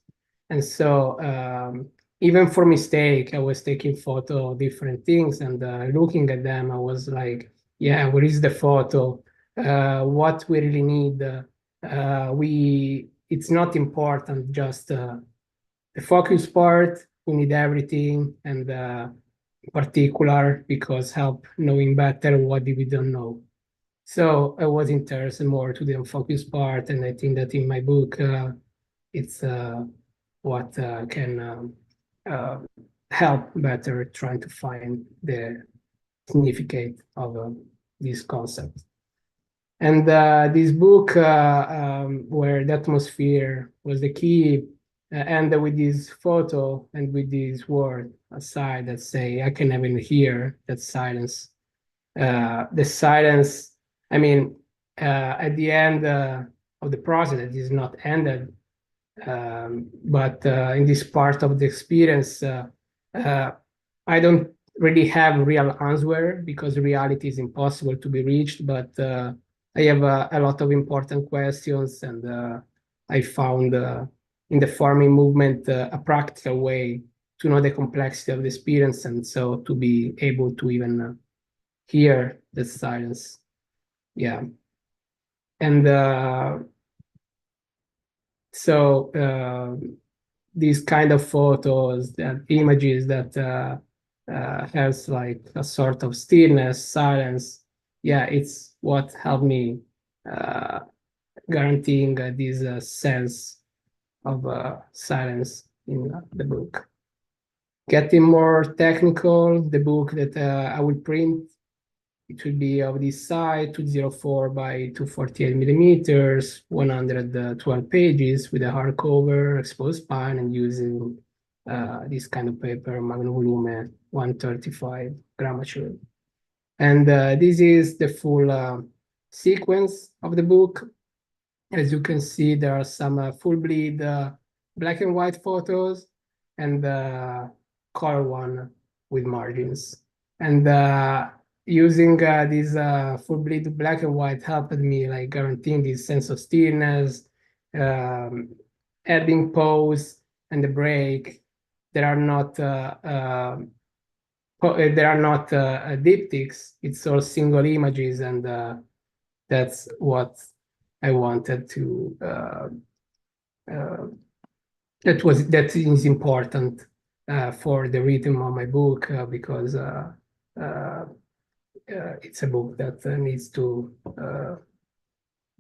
And so even for mistake, I was taking photo of different things, and looking at them, I was like, yeah, where is the photo? What we really need? It's not important just the focus part. We need everything, and in particular, because help knowing better what we don't know. So I was interested more to the focus part, and I think that in my book, it's what can help better trying to find the significance of this concept. And this book, where the atmosphere was the key, ended with this photo and with this word aside that say, I can even hear that silence. The silence, I mean, at the end of the process, it is not ended, but in this part of the experience, I don't really have a real answer because reality is impossible to be reached, but I have a lot of important questions, and I found in the forming movement a practical way to know the complexity of the experience, and so to be able to even hear the silence. Yeah. And so these kind of photos and images that has like a sort of stillness, silence. Yeah, it's what helped me guaranteeing this sense of silence in the book. Getting more technical, the book that I will print, it will be of this size, 204 by 248 millimeters, 112 pages with a hardcover, exposed spine, and using this kind of paper, Magnum Volume 135 grammature. And this is the full sequence of the book. As you can see, there are some full bleed black and white photos and color one with margins. And using this full bleed black and white helped me like guaranteeing this sense of stillness, adding pause and the break. There are not diptychs. It's all single images, and that's what I wanted to. That is important for the rhythm of my book because it's a book that needs to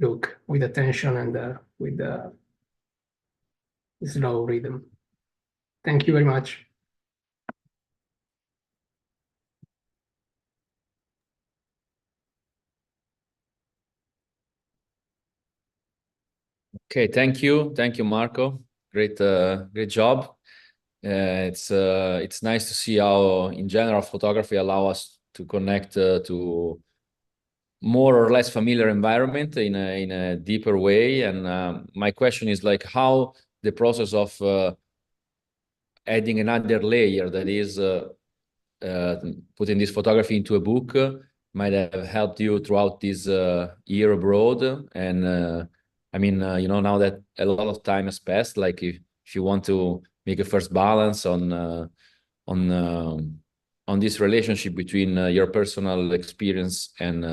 look with attention and with slow rhythm. Thank you very much. Okay, thank you, Marco. Great job. It's nice to see how, in general, photography allow us to connect to more or less familiar environment in a deeper way. And my question is like how the process of adding another layer, that is putting this photography into a book, might have helped you throughout this year abroad. And I mean, now that a lot of time has passed, like if you want to make a first balance on this relationship between your personal experience and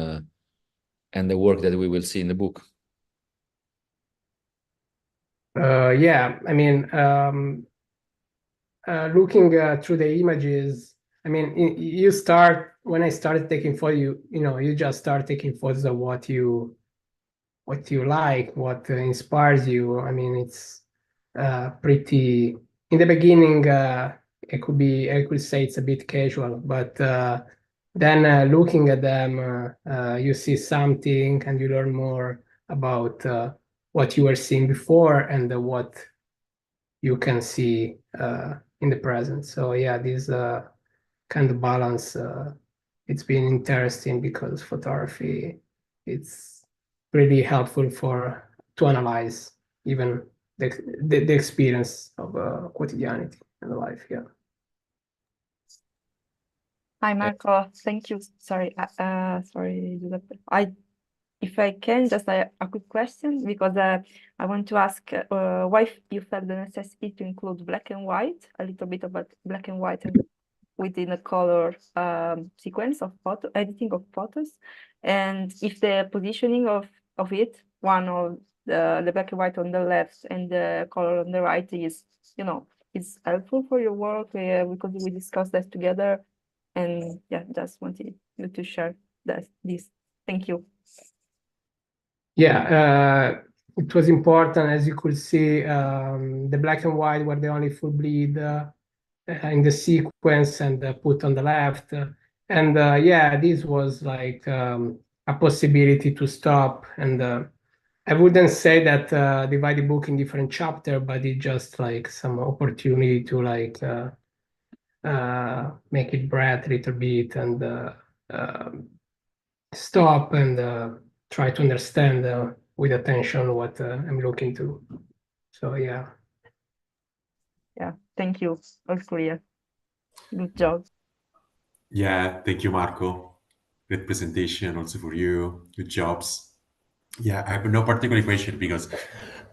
the work that we will see in the book. Yeah, I mean, looking through the images, I mean, when I started taking photos, you just start taking photos of what you like, what inspires you. I mean, it's pretty, in the beginning, I could say it's a bit casual, but then looking at them, you see something and you learn more about what you were seeing before and what you can see in the present. So yeah, this kind of balance, it's been interesting because photography, it's really helpful to analyze even the experience of quotidianity and life. Yeah. Hi, Marco. Thank you. Sorry, Giuseppe. If I can, just a quick question, because I want to ask why you felt the necessity to include black and white, a little bit about black and white and within a color sequence of editing of photos, and if the positioning of it, one of the black and white on the left and the color on the right is helpful for your work, because we discussed that together, and yeah, just wanted you to share this. Thank you. Yeah, it was important. As you could see, the black and white were the only full bleed in the sequence and put on the left. And yeah, this was like a possibility to stop. And I wouldn't say that divide the book in different chapters, but it's just like some opportunity to like make it breathe a little bit and stop and try to understand with attention what I'm looking to. So yeah. Yeah, thank you. All clear. Good job. Yeah, thank you, Marco. Great presentation also for you. Good jobs. Yeah, I have no particular question because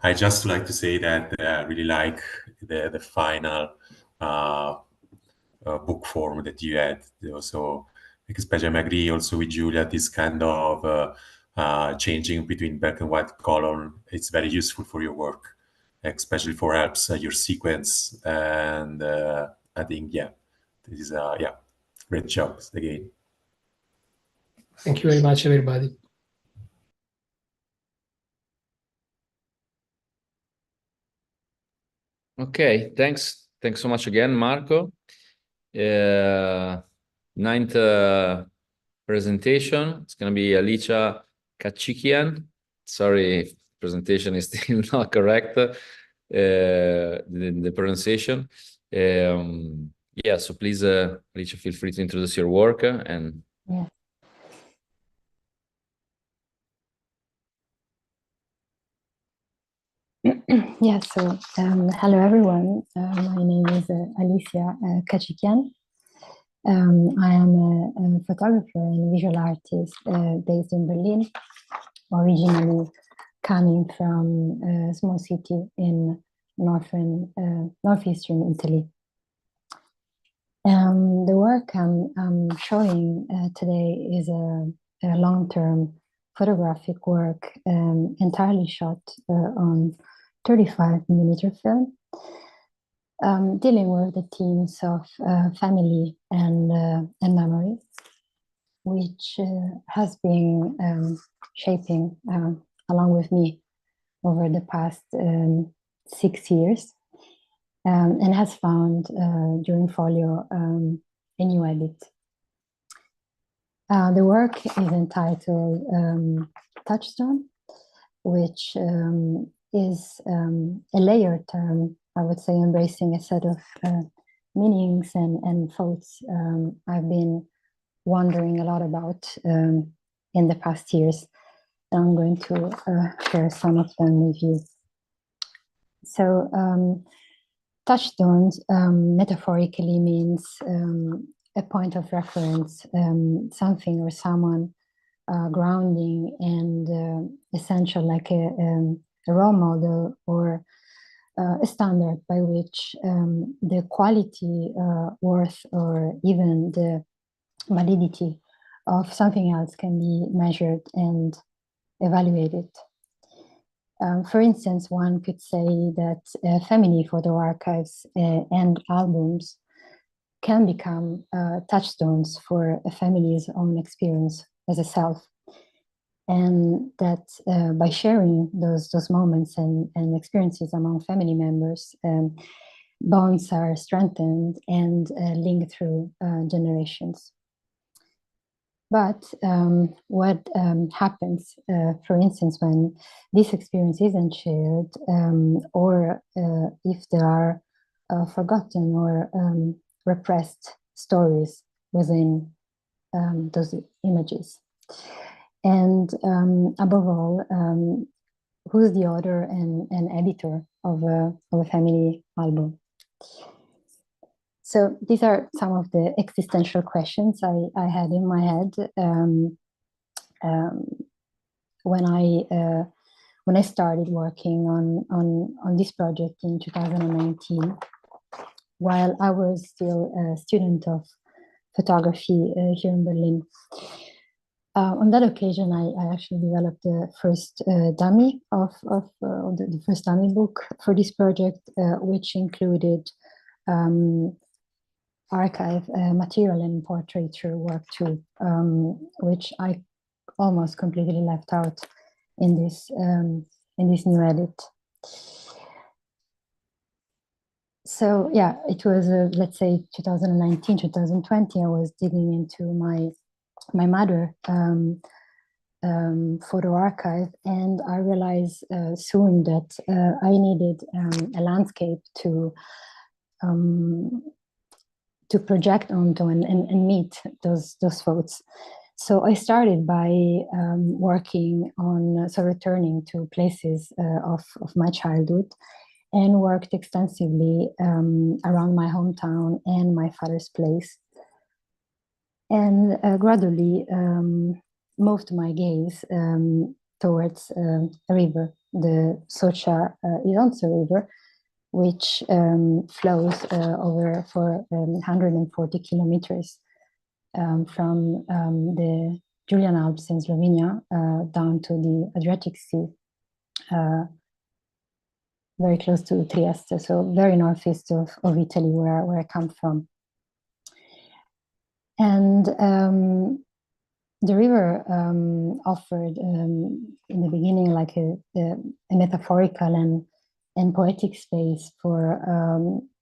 I just like to say that I really like the final book form that you had. So, especially I agree also with Giulia, this kind of changing between black and white column, it's very useful for your work, especially for helps your sequence. And I think, yeah, this is, yeah, great job again. Thank you very much, everybody. Okay, thanks so much again, Marco. Ninth presentation, it's going to be Alicia Khatchikian. Sorry if presentation is still not correct, the pronunciation. Yeah, so please, Alicia, feel free to introduce your work and... Yeah. Yeah, so hello everyone. My name is Alicia Khatchikian. I am a photographer and visual artist based in Berlin, originally coming from a small city in northeastern Italy. The work I'm showing today is a long-term photographic work entirely shot on 35mm film, dealing with the themes of family and memory, which has been shaping along with me over the past 6 years, and has found during Folio a new edit. The work is entitled Touchstone, which is a layered term, I would say, embracing a set of meanings and thoughts I've been wondering a lot about in the past years. I'm going to share some of them with you. So touchstones metaphorically means a point of reference, something or someone grounding and essential, like a role model or a standard by which the quality, worth, or even the validity of something else can be measured and evaluated. For instance, one could say that family photo archives and albums can become touchstones for a family's own experience as a self. And that by sharing those moments and experiences among family members, bonds are strengthened and linked through generations. But what happens, for instance, when this experience isn't shared, or if there are forgotten or repressed stories within those images? And above all, who's the author and editor of a family album? So these are some of the existential questions I had in my head when I started working on this project in 2019, while I was still a student of photography here in Berlin. On that occasion, I actually developed the first dummy of the first dummy book for this project, which included archive material and portraiture work too, which I almost completely left out in this new edit. So yeah, it was let's say 2019, 2020. I was digging into my mother photo archive, and I realized soon that I needed a landscape to project onto and meet those photos. So I started by working on, so returning to places of my childhood, and worked extensively around my hometown and my father's place. and gradually moved my gaze towards a river, the Socha Ilonzo River, which flows over for 140 kilometers from the Julian Alps in Slovenia down to the Adriatic Sea, very close to Trieste, so very northeast of Italy, where I come from. And the river offered in the beginning like a metaphorical and poetic space for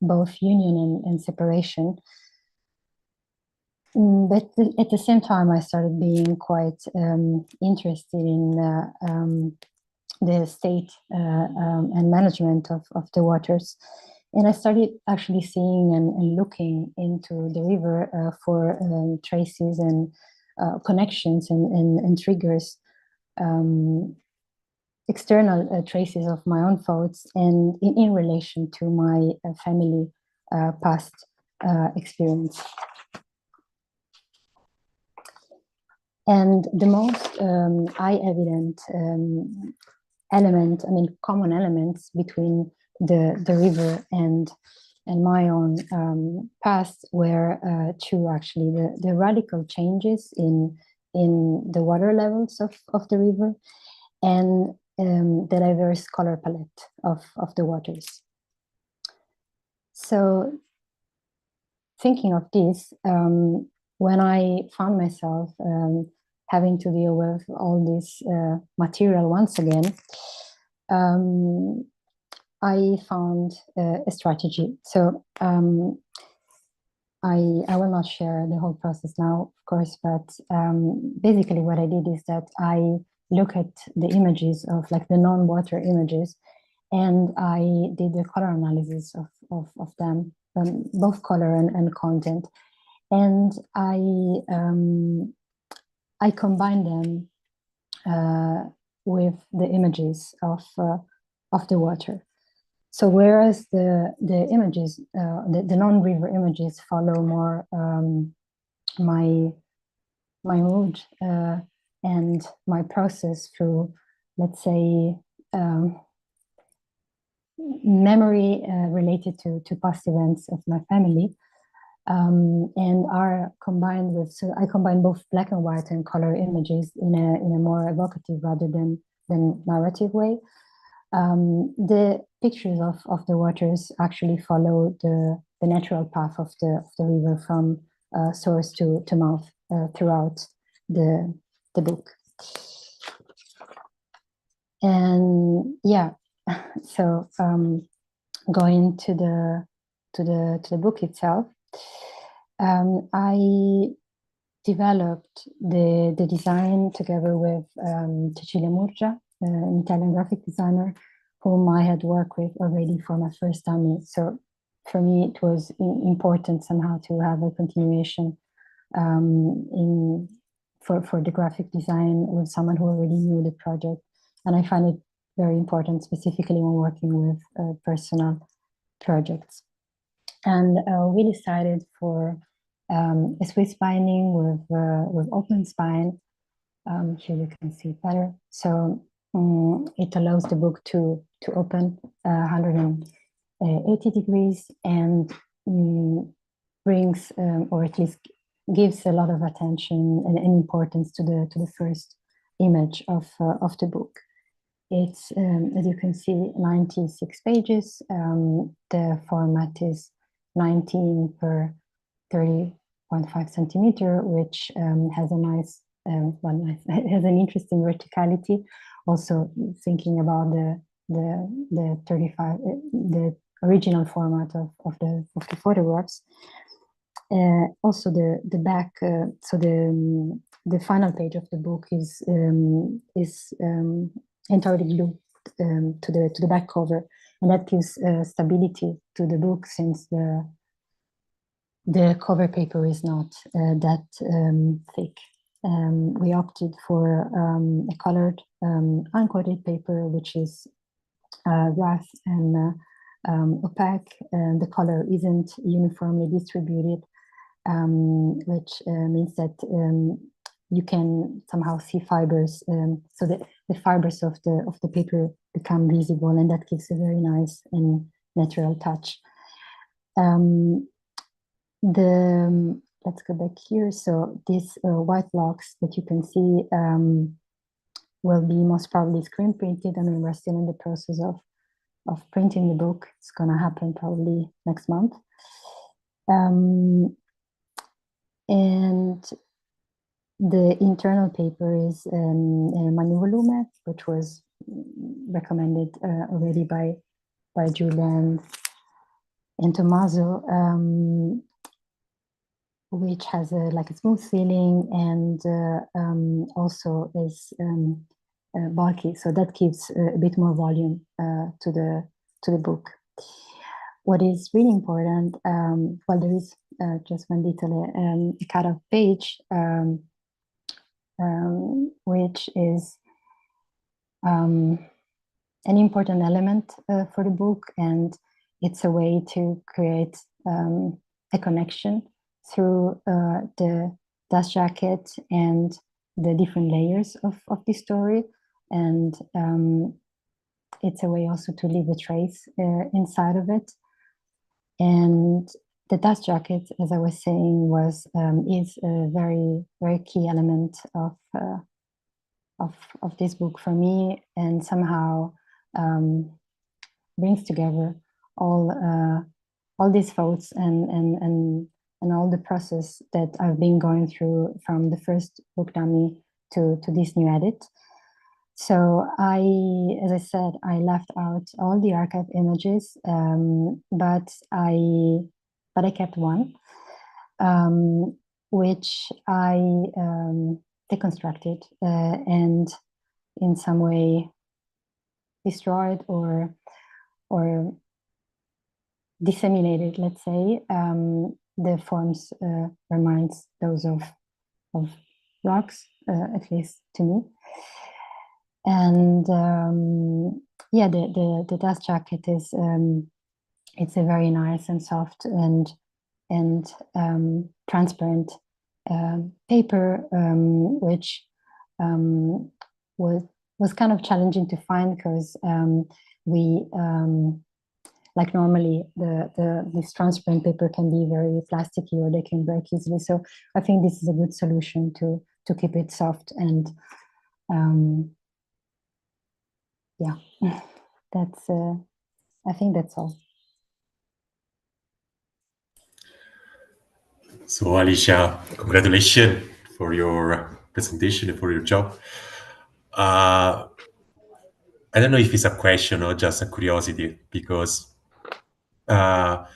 both union and separation. But at the same time, I started being quite interested in the state and management of the waters. And I started actually seeing and looking into the river for traces and connections and triggers, external traces of my own thoughts and in relation to my family past experience. And the most eye-evident element, I mean, common elements between the river and my own past were two, actually, the radical changes in the water levels of the river and the diverse color palette of the waters. So thinking of this, when I found myself having to deal with all this material once again, I found a strategy. So I will not share the whole process now, of course, but basically what I did is that I look at the images of like the non-water images, and I did the color analysis of them, both color and content. And I combined them with the images of the water. So whereas the images, the non-river images follow more my mood and my process through, let's say, memory related to past events of my family, and are combined with, so I combine both black and white and color images in a more evocative rather than narrative way. The pictures of the waters actually follow the natural path of the river from source to mouth throughout the book. And yeah, so going to the book itself, I developed the design together with Cecilia Murgia, an Italian graphic designer whom I had worked with already for my first dummy. So for me, it was important somehow to have a continuation for the graphic design with someone who already knew the project. And I find it very important, specifically when working with personal projects. And we decided for a Swiss binding with open spine. Here you can see it better. So it allows the book to open 180 degrees and brings, or at least gives a lot of attention and importance to the first image of the book. It's, as you can see, 96 pages. The format is 19 per 30.5 centimeter, which has a nice, has an interesting verticality. Also thinking about the 35, the original format of the photographs. Also the back, so the final page of the book is entirely glued to the back cover, and that gives stability to the book, since the cover paper is not that thick. We opted for a colored uncoated paper, which is rough and opaque, and the color isn't uniformly distributed. which means that you can somehow see fibers, so that the fibers of the paper become visible, and that gives a very nice and natural touch. Let's go back here. So these white blocks that you can see will be most probably screen printed. I mean, we're still in the process of printing the book. It's going to happen probably next month. And the internal paper is Mani Volume, which was recommended already by Giulia and Tommaso, which has a smooth feeling and also is bulky, so that gives a bit more volume to the book. What is really important, well, there is just one detail, a cut-off page, which is an important element for the book, and it's a way to create a connection through the dust jacket and the different layers of the story, and it's a way also to leave a trace inside of it. And the dust jacket, as I was saying, is a very, very key element of this book for me, and somehow brings together all these thoughts and all the process that I've been going through from the first book dummy to this new edit. So as I said, I left out all the archive images, but I kept one, which I deconstructed and in some way destroyed or disseminated, let's say. The forms reminds those of rocks, at least to me. And yeah, the dust jacket is it's a very nice and soft and transparent paper, which was kind of challenging to find because we like normally this transparent paper can be very plasticky or they can break easily. So I think this is a good solution to keep it soft and yeah, that's I think that's all. So Alicia, congratulations for your presentation and for your job. I don't know if it's a question or just a curiosity, because yeah,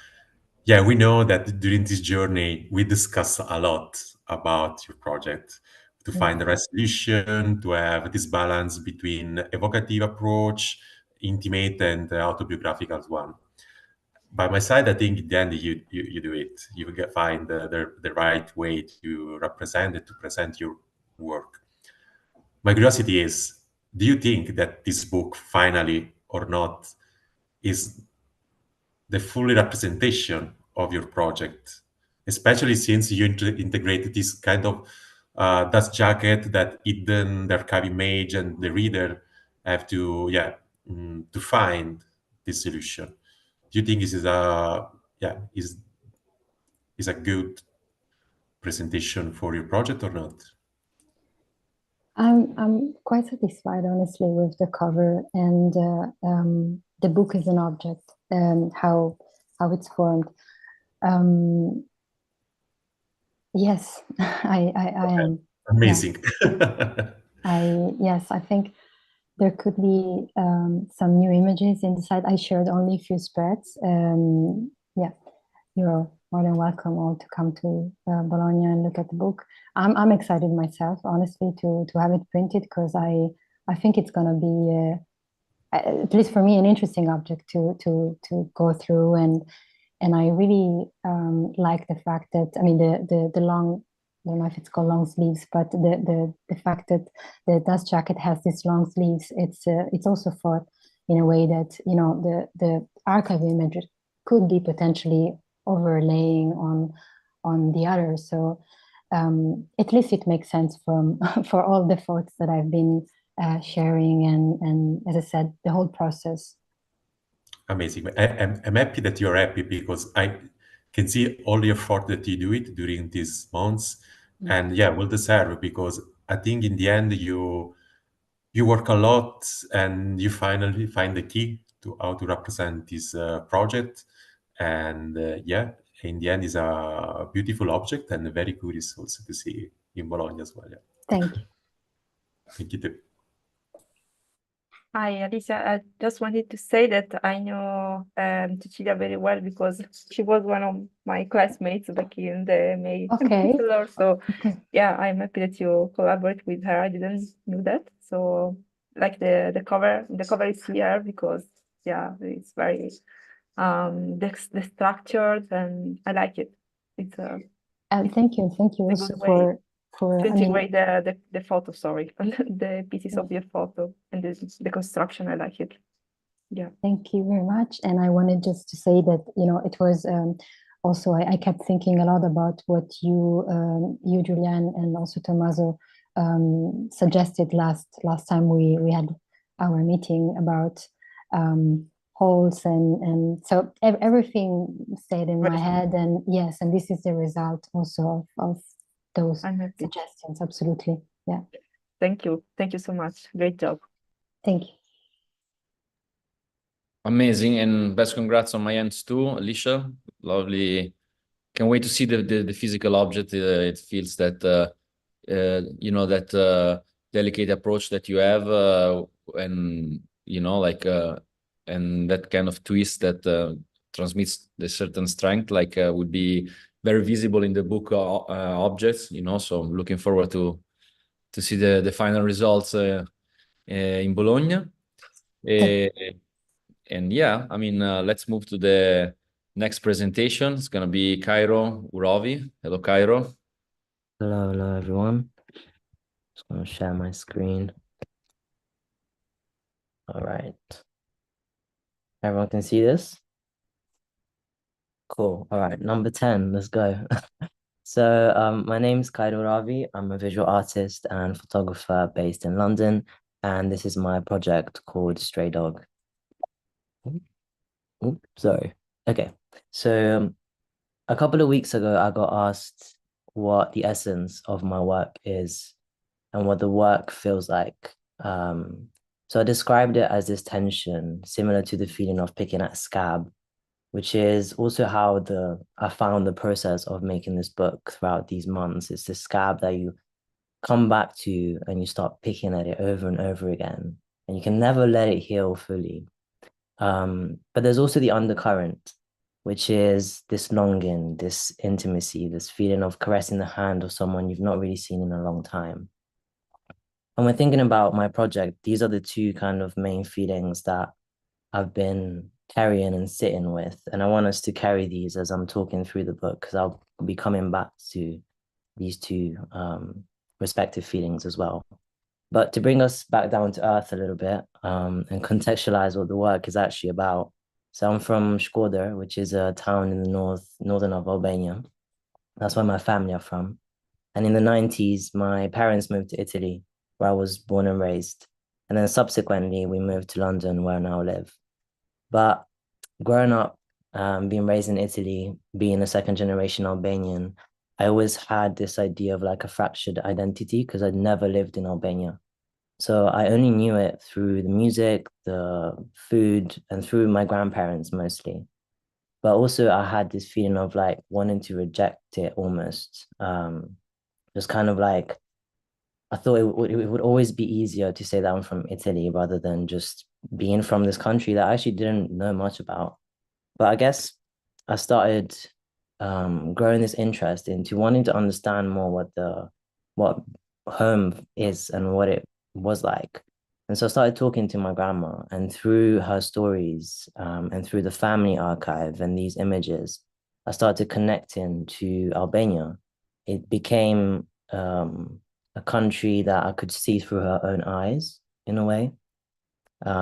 we know that during this journey, we discuss a lot about your project to find a resolution, to have this balance between evocative approach, intimate and autobiographical one. By my side, I think in the end you do it. You find the right way to represent it, to present your work. My curiosity is, do you think that this book, finally or not, is the full representation of your project, especially since you integrated this kind of dust jacket that hidden the archive image and the reader have to to find this solution? Do you think this is a good presentation for your project or not? I'm quite satisfied, honestly, with the cover, and the book is an object, how it's formed. Yes, I am. Amazing. Yeah. Yes, I think there could be some new images in the site. I shared only a few spreads. Yeah, you're more than welcome all to come to Bologna and look at the book. I'm excited myself, honestly, to have it printed, because I think it's going to be, at least for me, an interesting object to go through, and I really like the fact that, I mean, the long, I don't know if it's called long sleeves, but the fact that the dust jacket has these long sleeves, it's also thought in a way that, you know, the archive image could be potentially overlaying on the other. So at least it makes sense from for all the thoughts that I've been sharing and as I said, the whole process. Amazing. I'm happy that you're happy because I can see all the effort that you do it during these months. And yeah, well deserved, because I think in the end you work a lot and you finally find the key to how to represent this project. And yeah, in the end is a beautiful object and very curious also to see in Bologna as well. Yeah. Thank you. Thank you too. Hi, Alicia. I just wanted to say that I know Cecilia very well because she was one of my classmates back in the May Okay. bachelor. So yeah, I'm happy that you collaborate with her. I didn't know that. So like the cover is here because yeah, it's very the structured and I like it. It's Thank you it's a also good way for to I mean, integrate the photo, sorry, the pieces of your photo and the construction. I like it. Yeah. thank you very much. And I wanted just to say that, you know, it was also, I kept thinking a lot about what you, Giulia, and also Tommaso suggested last time we had our meeting about holes and so everything stayed in my head. And yes, and this is the result also of those suggestions. Absolutely. Yeah. Thank you. Thank you so much. Great job. Thank you. Amazing, and best congrats on my ends too, Alicia. Lovely. Can't wait to see the physical object. It feels that you know, that delicate approach that you have, and you know, like and that kind of twist that transmits the certain strength, like would be very visible in the book objects. You know, so I'm looking forward to see the final results in Bologna. And yeah, I mean, let's move to the next presentation. It's going to be Cairo Urvi. Hello, Cairo. Hello, everyone. Just going to share my screen. All right. Everyone can see this? Cool. All right, number 10, let's go. So my name is Cairo Urvi. I'm a visual artist and photographer based in London. And this is my project called Stray Dog. Oops, sorry. Okay, so a couple of weeks ago, I got asked what the essence of my work is and what the work feels like. So I described it as this tension, similar to the feeling of picking at a scab, which is also how I found the process of making this book throughout these months. It's this scab that you come back to and you start picking at it over and over again, and you can never let it heal fully. But there's also the undercurrent, which is this longing, this intimacy, this feeling of caressing the hand of someone you've not really seen in a long time. And when thinking about my project, these are the two kind of main feelings that I've been carrying and sitting with. And I want us to carry these as I'm talking through the book, because I'll be coming back to these two respective feelings as well. But to bring us back down to earth a little bit and contextualize what the work is actually about. So I'm from Shkodër, which is a town in the northern of Albania. That's where my family are from. And in the 90s, my parents moved to Italy, where I was born and raised. And then subsequently, we moved to London, where I now live. But growing up, being raised in Italy, being a second generation Albanian, I always had this idea of like a fractured identity because I'd never lived in Albania. So I only knew it through the music, the food, and through my grandparents mostly. But also I had this feeling of like wanting to reject it almost. Just kind of like, I thought it would always be easier to say that I'm from Italy rather than just being from this country that I actually didn't know much about. But I guess I started growing this interest into wanting to understand more what home is and what it was like. And so I started talking to my grandma, and through her stories and through the family archive and these images, I started connecting to Albania. It became a country that I could see through her own eyes in a way,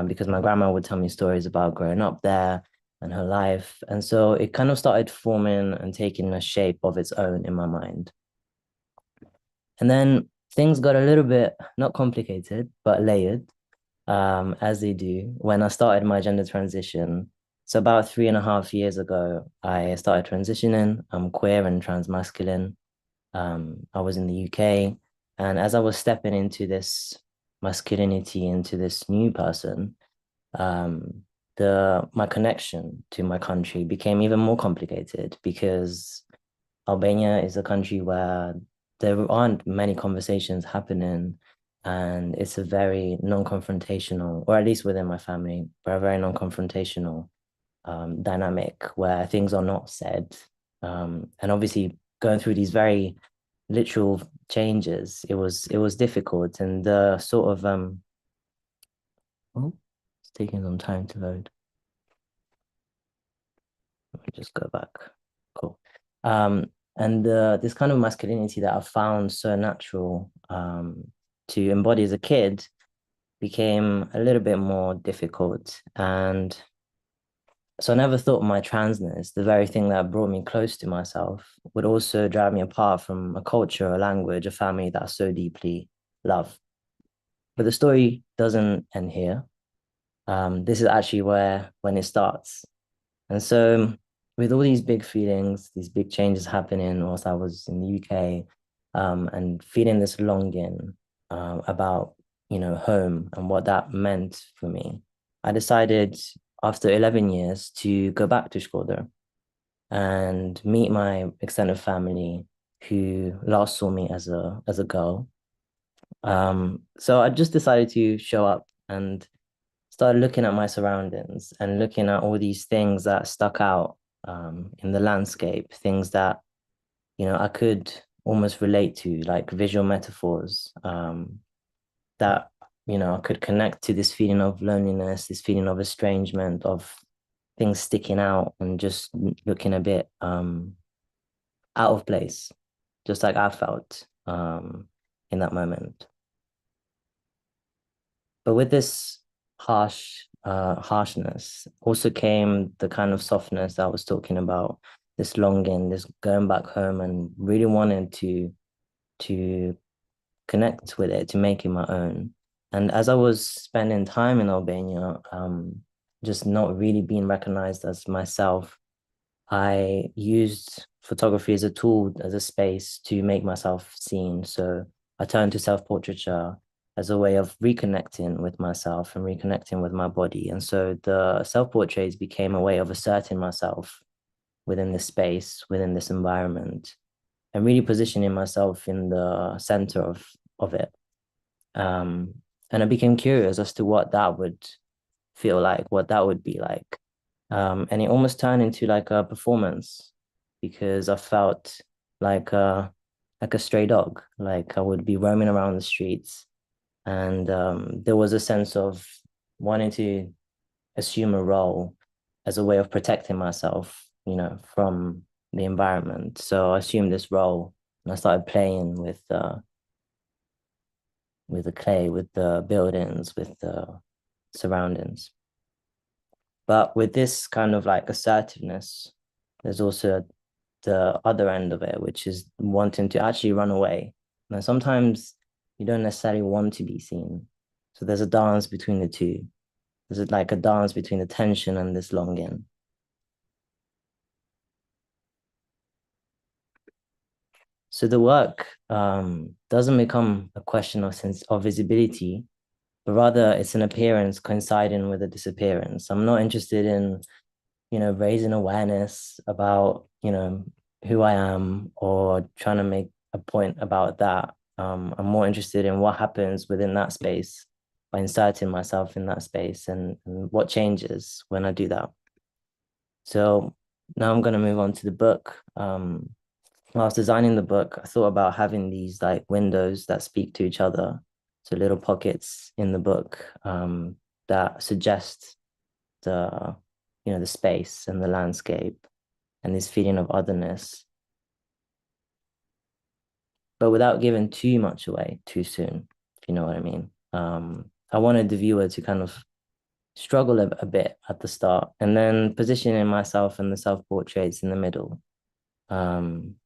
because my grandma would tell me stories about growing up there and her life. And so it kind of started forming and taking a shape of its own in my mind. And then things got a little bit, not complicated, but layered, as they do, when I started my gender transition. So about 3.5 years ago, I started transitioning. I'm queer and transmasculine. I was in the UK. And as I was stepping into this masculinity, into this new person, my connection to my country became even more complicated, because Albania is a country where there aren't many conversations happening, and it's a very non-confrontational, or at least within my family, we're a very non-confrontational dynamic where things are not said. And obviously going through these very literal changes, it was difficult, and the sort of oh, it's taking some time to load. Let me just go back. Cool. And this kind of masculinity that I found so natural to embody as a kid became a little bit more difficult. And so I never thought my transness, the very thing that brought me close to myself, would also drive me apart from a culture, a language, a family that I so deeply love. But the story doesn't end here. This is actually when it starts. And so with all these big feelings, these big changes happening whilst I was in the UK, and feeling this longing about, home and what that meant for me, I decided after 11 years to go back to Shkodër and meet my extended family who last saw me as a girl. So I just decided to show up and started looking at my surroundings and looking at all these things that stuck out in the landscape, things that, I could almost relate to, like visual metaphors that, I could connect to this feeling of loneliness, this feeling of estrangement, of things sticking out and just looking a bit out of place, just like I felt in that moment. But with this harshness also came the kind of softness I was talking about, this longing, this going back home and really wanting to connect with it, to make it my own. And as I was spending time in Albania, just not really being recognized as myself, I used photography as a tool, as a space to make myself seen. So I turned to self-portraiture as a way of reconnecting with myself and reconnecting with my body. And so the self-portraits became a way of asserting myself within this space, within this environment, and really positioning myself in the center of it. And I became curious as to what that would feel like, what that would be like. And it almost turned into like a performance, because I felt like a stray dog, like I would be roaming around the streets. And there was a sense of wanting to assume a role as a way of protecting myself, from the environment. So I assumed this role and I started playing with the clay, with the buildings, with the surroundings. But with this kind of like assertiveness, there's also the other end of it, which is wanting to actually run away. And sometimes you don't necessarily want to be seen. So there's a dance between the two. There's like a dance between the tension and this longing. So the work doesn't become a question of visibility, but rather it's an appearance coinciding with a disappearance. I'm not interested in, raising awareness about, who I am or trying to make a point about that. I'm more interested in what happens within that space by inserting myself in that space and what changes when I do that. So now I'm going to move on to the book. When I was designing the book, I thought about having these like windows that speak to each other. So little pockets in the book that suggest the space and the landscape and this feeling of otherness, but without giving too much away too soon, if you know what I mean. I wanted the viewer to kind of struggle a bit at the start, and then positioning myself and the self-portraits in the middle. And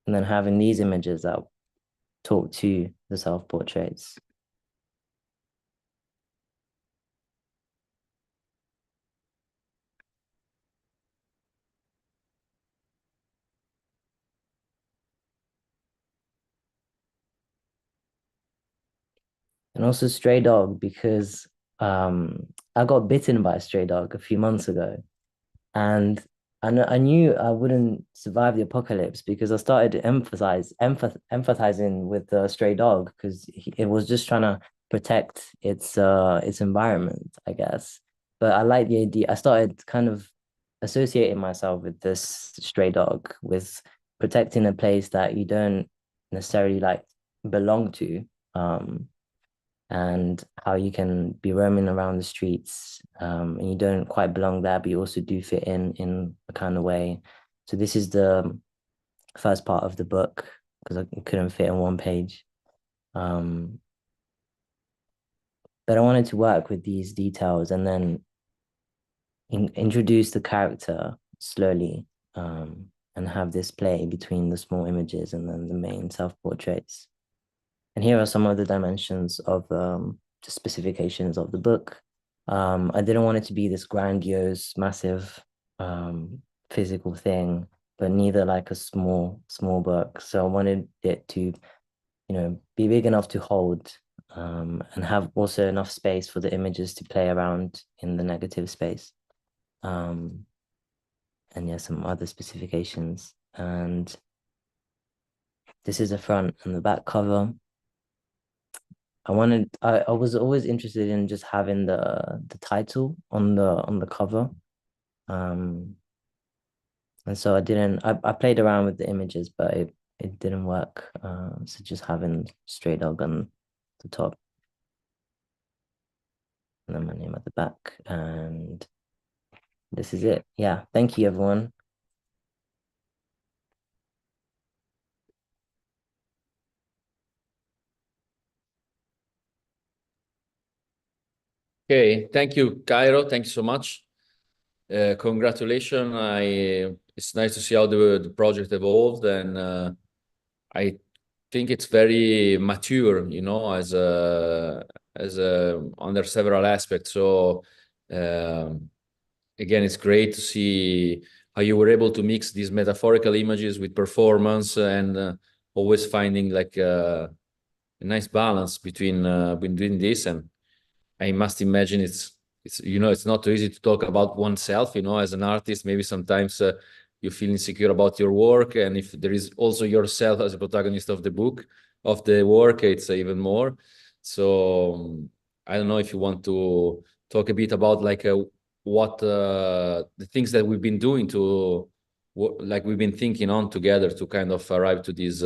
then having these images that talk to the self-portraits. And also stray dog, because I got bitten by a stray dog a few months ago. And I knew I wouldn't survive the apocalypse because I started empathizing with the stray dog because it was just trying to protect its environment, I guess. But I like the idea. I started kind of associating myself with this stray dog, with protecting a place that you don't necessarily like belong to. And how you can be roaming around the streets, and you don't quite belong there, but you also do fit in a kind of way. So this is the first part of the book because I couldn't fit in one page. But I wanted to work with these details and then introduce the character slowly, and have this play between the small images and then the main self-portraits. And here are some of the dimensions of the specifications of the book. I didn't want it to be this grandiose, massive physical thing, but neither like a small book. So I wanted it to, be big enough to hold, and have also enough space for the images to play around in the negative space. And yeah, some other specifications. And this is the front and the back cover. I was always interested in just having the title on the cover. And so I played around with the images, but it didn't work. So just having stray dog on the top. And then my name at the back. And this is it. Yeah. Thank you, everyone. Okay, thank you, Cairo. Thank you so much. Congratulations. It's nice to see how the project evolved, and I think it's very mature, as under several aspects. So again, it's great to see how you were able to mix these metaphorical images with performance, and always finding like a nice balance between this. And I must imagine it's not too easy to talk about oneself, as an artist. Maybe sometimes you feel insecure about your work, and if there is also yourself as a protagonist of the work, it's even more. So I don't know if you want to talk a bit about like what the things that we've been doing we've been thinking on together to kind of arrive to this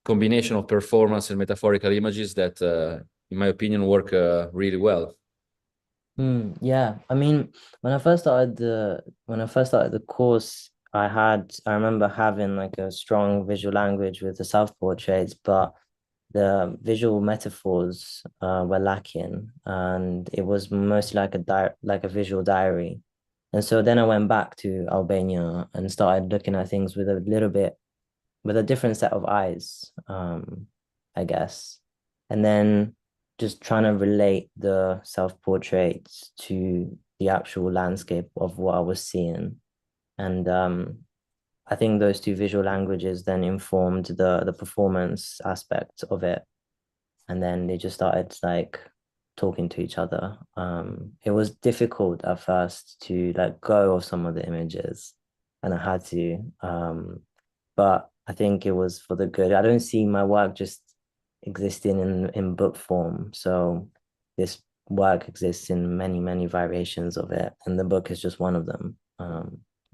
combination of performance and metaphorical images that in my opinion work really well. Yeah, I mean, when I first started the course, I remember having like a strong visual language with the self-portraits, but the visual metaphors were lacking, and it was mostly like a visual diary. And so then I went back to Albania and started looking at things with a different set of eyes, I guess. And then just trying to relate the self-portraits to the actual landscape of what I was seeing. And I think those two visual languages then informed the performance aspect of it. And then they just started like talking to each other. It was difficult at first to let go of some of the images, and I had to, but I think it was for the good. I don't see my work just existing in book form. So this work exists in many variations of it, and the book is just one of them.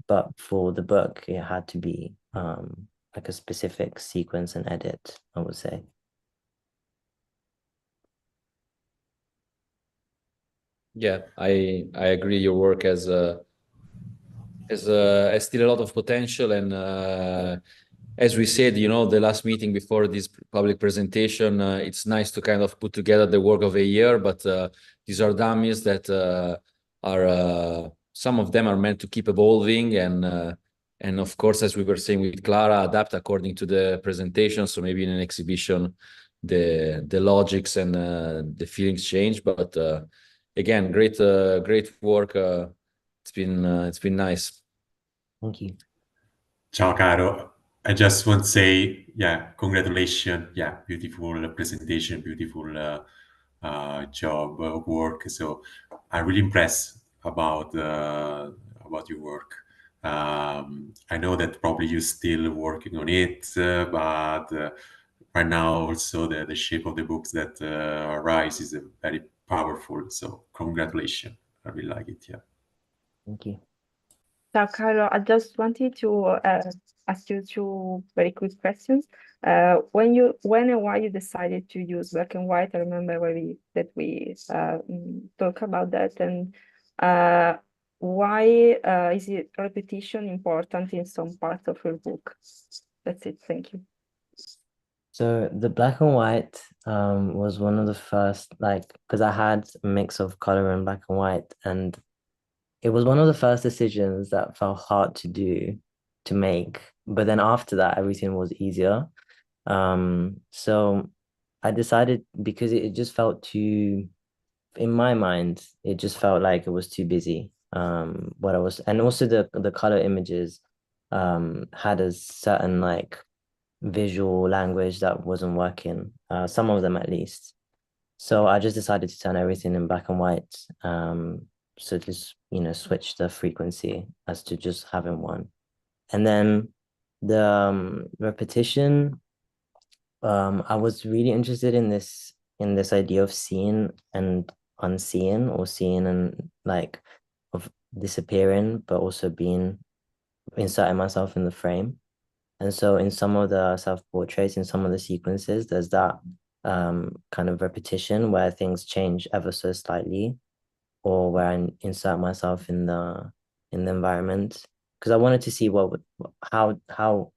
But for the book, it had to be like a specific sequence and edit, I would say. Yeah, I agree. Your work has still a lot of potential, and as we said, you know, the last meeting before this public presentation, it's nice to kind of put together the work of a year, but these are dummies that are, some of them are meant to keep evolving and of course, as we were saying with Clara, adapt according to the presentation. So maybe in an exhibition, the logics and the feelings change. But again, great work. It's been nice. Thank you. Ciao, Cairo. I just want to say, yeah, congratulations. Yeah, beautiful presentation, beautiful job, work. So I'm really impressed about your work. I know that probably you're still working on it, but right now also the shape of the books that arise is very powerful. So congratulations. I really like it. Yeah. Thank you. So, Cairo, I just wanted to ask you two very quick questions. When and why you decided to use black and white? I remember we talk about that, and why is it repetition important in some parts of your book? That's it. Thank you. So the black and white was one of the first, like, because I had a mix of color and black and white, and it was one of the first decisions that felt hard to make. But then after that, everything was easier. So I decided, because it just felt too, in my mind, it just felt like it was too busy. What I was, and also the color images had a certain like visual language that wasn't working, some of them at least. So I just decided to turn everything in black and white. So just, you know, switch the frequency as to just having one. And then the repetition, I was really interested in this idea of seeing and unseen, or seeing and like of disappearing, but also being inserting myself in the frame. And so in some of the self-portraits, in some of the sequences, there's that kind of repetition where things change ever so slightly, or where I insert myself in the environment, because I wanted to see how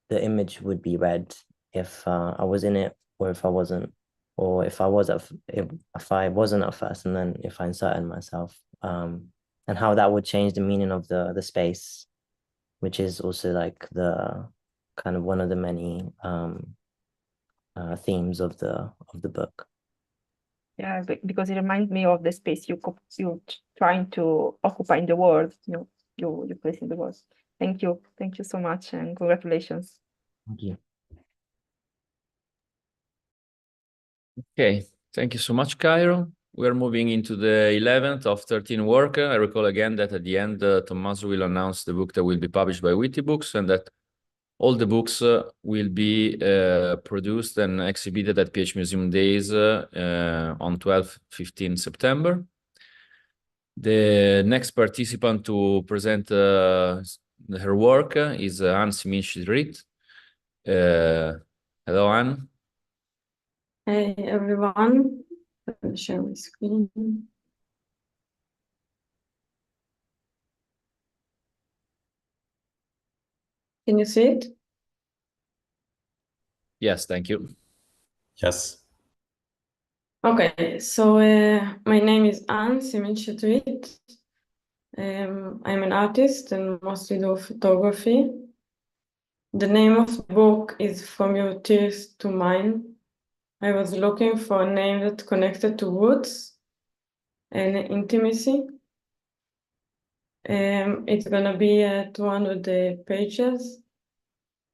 the image would be read if I was in it, or if I wasn't, or if I wasn't at first, and then if I inserted myself, and how that would change the meaning of the space, which is also like the kind of one of the many themes of the book. Yeah, because it reminds me of the space you're trying to occupy in the world. You place in the world. Thank you so much, and congratulations. Thank you. Okay, thank you so much, Cairo. We're moving into the 11th of 13 work. I recall again that at the end, Tommaso will announce the book that will be published by Witty Books, and that all the books will be produced and exhibited at PhMuseum Days on 12-15 September. The next participant to present her work is Simin Shitrit. Hello, Anne. Hey everyone, let me share my screen. Can you see it? Yes, thank you. Yes. Okay, so my name is Simin Shitrit. I'm an artist and mostly do photography. The name of the book is From Your Tears to Mine. I was looking for a name that connected to roots and intimacy. It's gonna be 200 pages,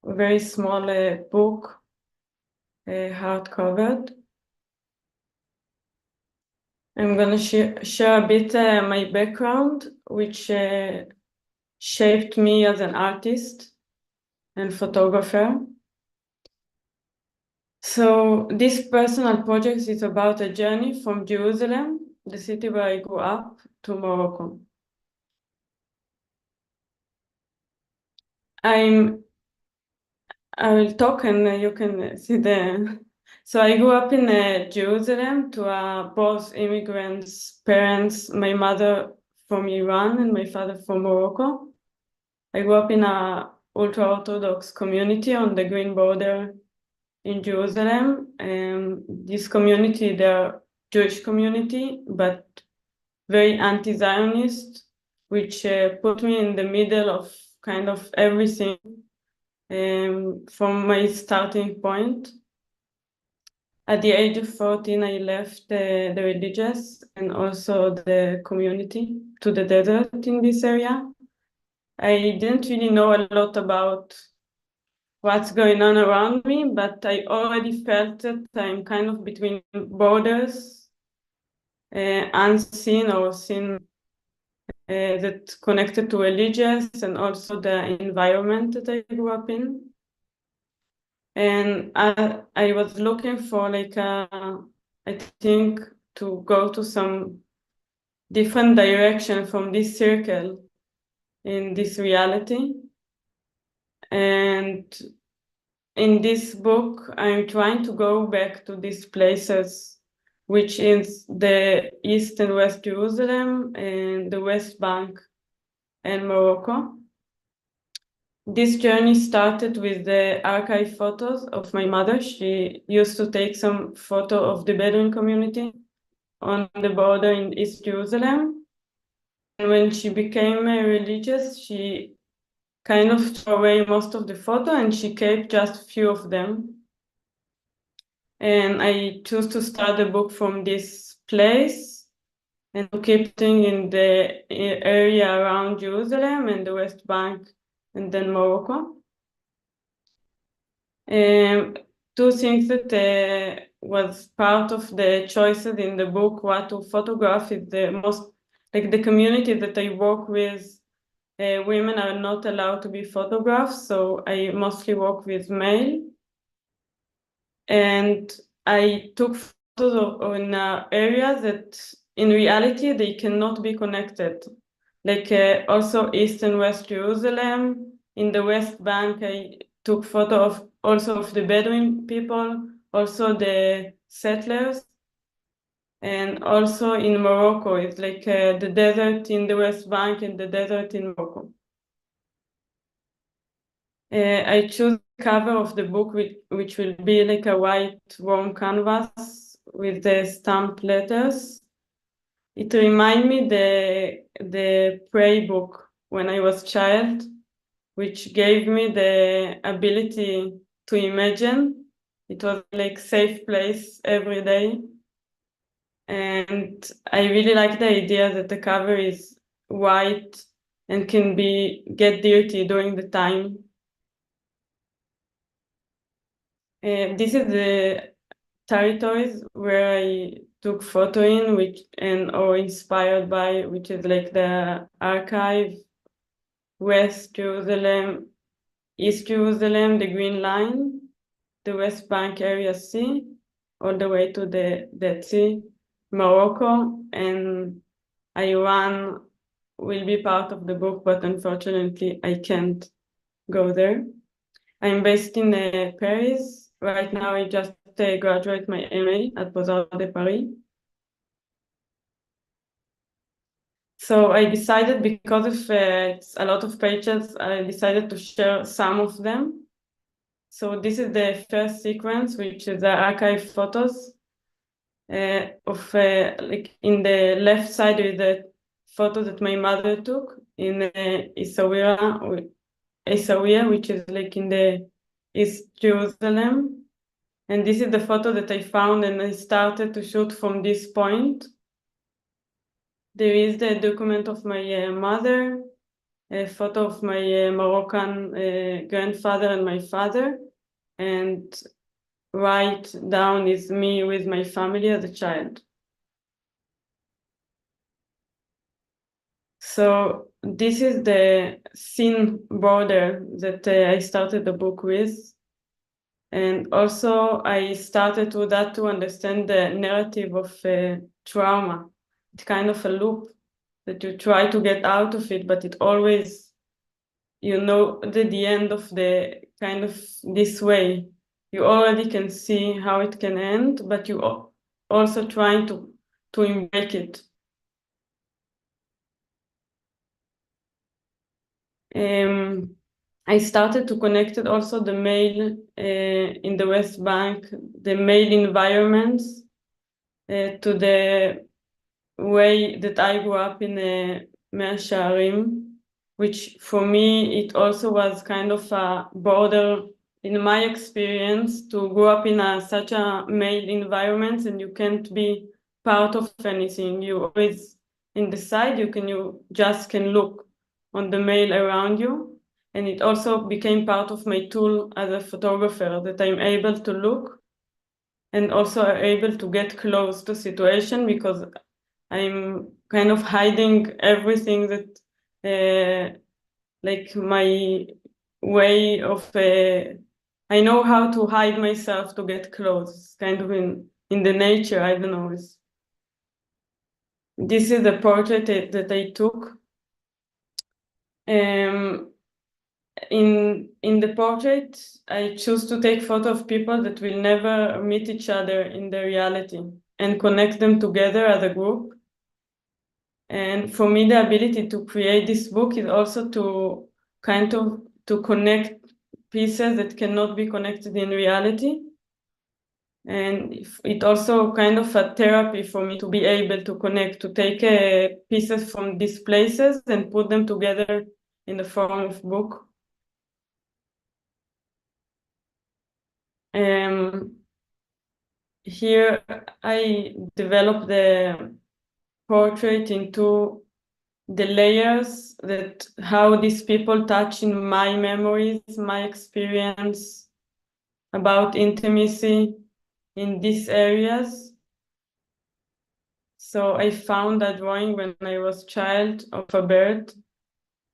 a very small book, hardcover. I'm gonna share a bit my background, which shaped me as an artist and photographer. So this personal project is about a journey from Jerusalem, the city where I grew up, to Morocco. I will talk and you can see the... So I grew up in Jerusalem to both immigrants' parents, my mother from Iran and my father from Morocco. I grew up in a ultra-Orthodox community on the Green Border in Jerusalem. This community, they're Jewish community, but very anti-Zionist, which put me in the middle of kind of everything from my starting point. At the age of 14, I left the religious and also the community to the desert in this area. I didn't really know a lot about what's going on around me, but I already felt that I'm kind of between borders, unseen or seen, that connected to religious and also the environment that I grew up in. And I was looking for like I think to go to some different direction from this circle in this reality. And in this book, I'm trying to go back to these places, which is the East and West Jerusalem and the West Bank and Morocco. This journey started with the archive photos of my mother. She used to take some photo of the Bedouin community on the border in East Jerusalem. And when she became religious, she kind of threw away most of the photo and she kept just a few of them. And I chose to start the book from this place and keep things in the area around Jerusalem and the West Bank and then Morocco. Two things that was part of the choices in the book, what to photograph is the most, like the community that I work with, women are not allowed to be photographed, so I mostly work with male. And I took photos in areas that in reality they cannot be connected. Like also East and West Jerusalem. In the West Bank, I took photo of also of the Bedouin people, also the settlers. And also in Morocco, it's like the desert in the West Bank and the desert in Morocco. I choose the cover of the book, which will be like a white warm canvas with the stamped letters. It reminds me the prayer book when I was a child, which gave me the ability to imagine. It was like safe place every day. And I really like the idea that the cover is white and can get dirty during the time. This is the territories where I took photo in, or inspired by, which is like the archive, West Jerusalem, East Jerusalem, the Green Line, the West Bank area C, all the way to the Dead Sea, Morocco, and Iran will be part of the book, but unfortunately I can't go there. I'm based in Paris. Right now I just graduate my MA at Beaux-Arts de Paris. So I decided, because of it's a lot of pages, I decided to share some of them. So this is the first sequence, which is the archive photos of like in the left side is the photo that my mother took in Essaouira, which is like in the East Jerusalem. And this is the photo that I found, and I started to shoot from this point. There is the document of my mother, a photo of my Moroccan grandfather and my father, and right down is me with my family as a child. So this is the scene border that I started the book with. And also I started with that to understand the narrative of trauma. It's kind of a loop that you try to get out of it, but it always, you know, the end of the kind of this way. You already can see how it can end, but you also trying to break it. I started to connect it also the male in the West Bank, the male environments to the way that I grew up in Mea Shearim, which for me, it also was kind of a border in my experience to grow up in such a male environment, and you can't be part of anything. You always in the side, you just can look on the male around you. And it also became part of my tool as a photographer, that I'm able to look and also able to get close to situation, because I'm kind of hiding everything that, like my way of, I know how to hide myself to get close, kind of in the nature, I don't know. This is the portrait that I took. In the portrait, I choose to take photo of people that will never meet each other in the reality and connect them together as a group. And for me, the ability to create this book is also to kind of to connect pieces that cannot be connected in reality. And it also kind of a therapy for me to be able to connect, to take pieces from these places and put them together in the form of book. Here I developed the portrait into the layers that how these people touch in my memories, my experience about intimacy in these areas. So I found a drawing when I was a child of a bird.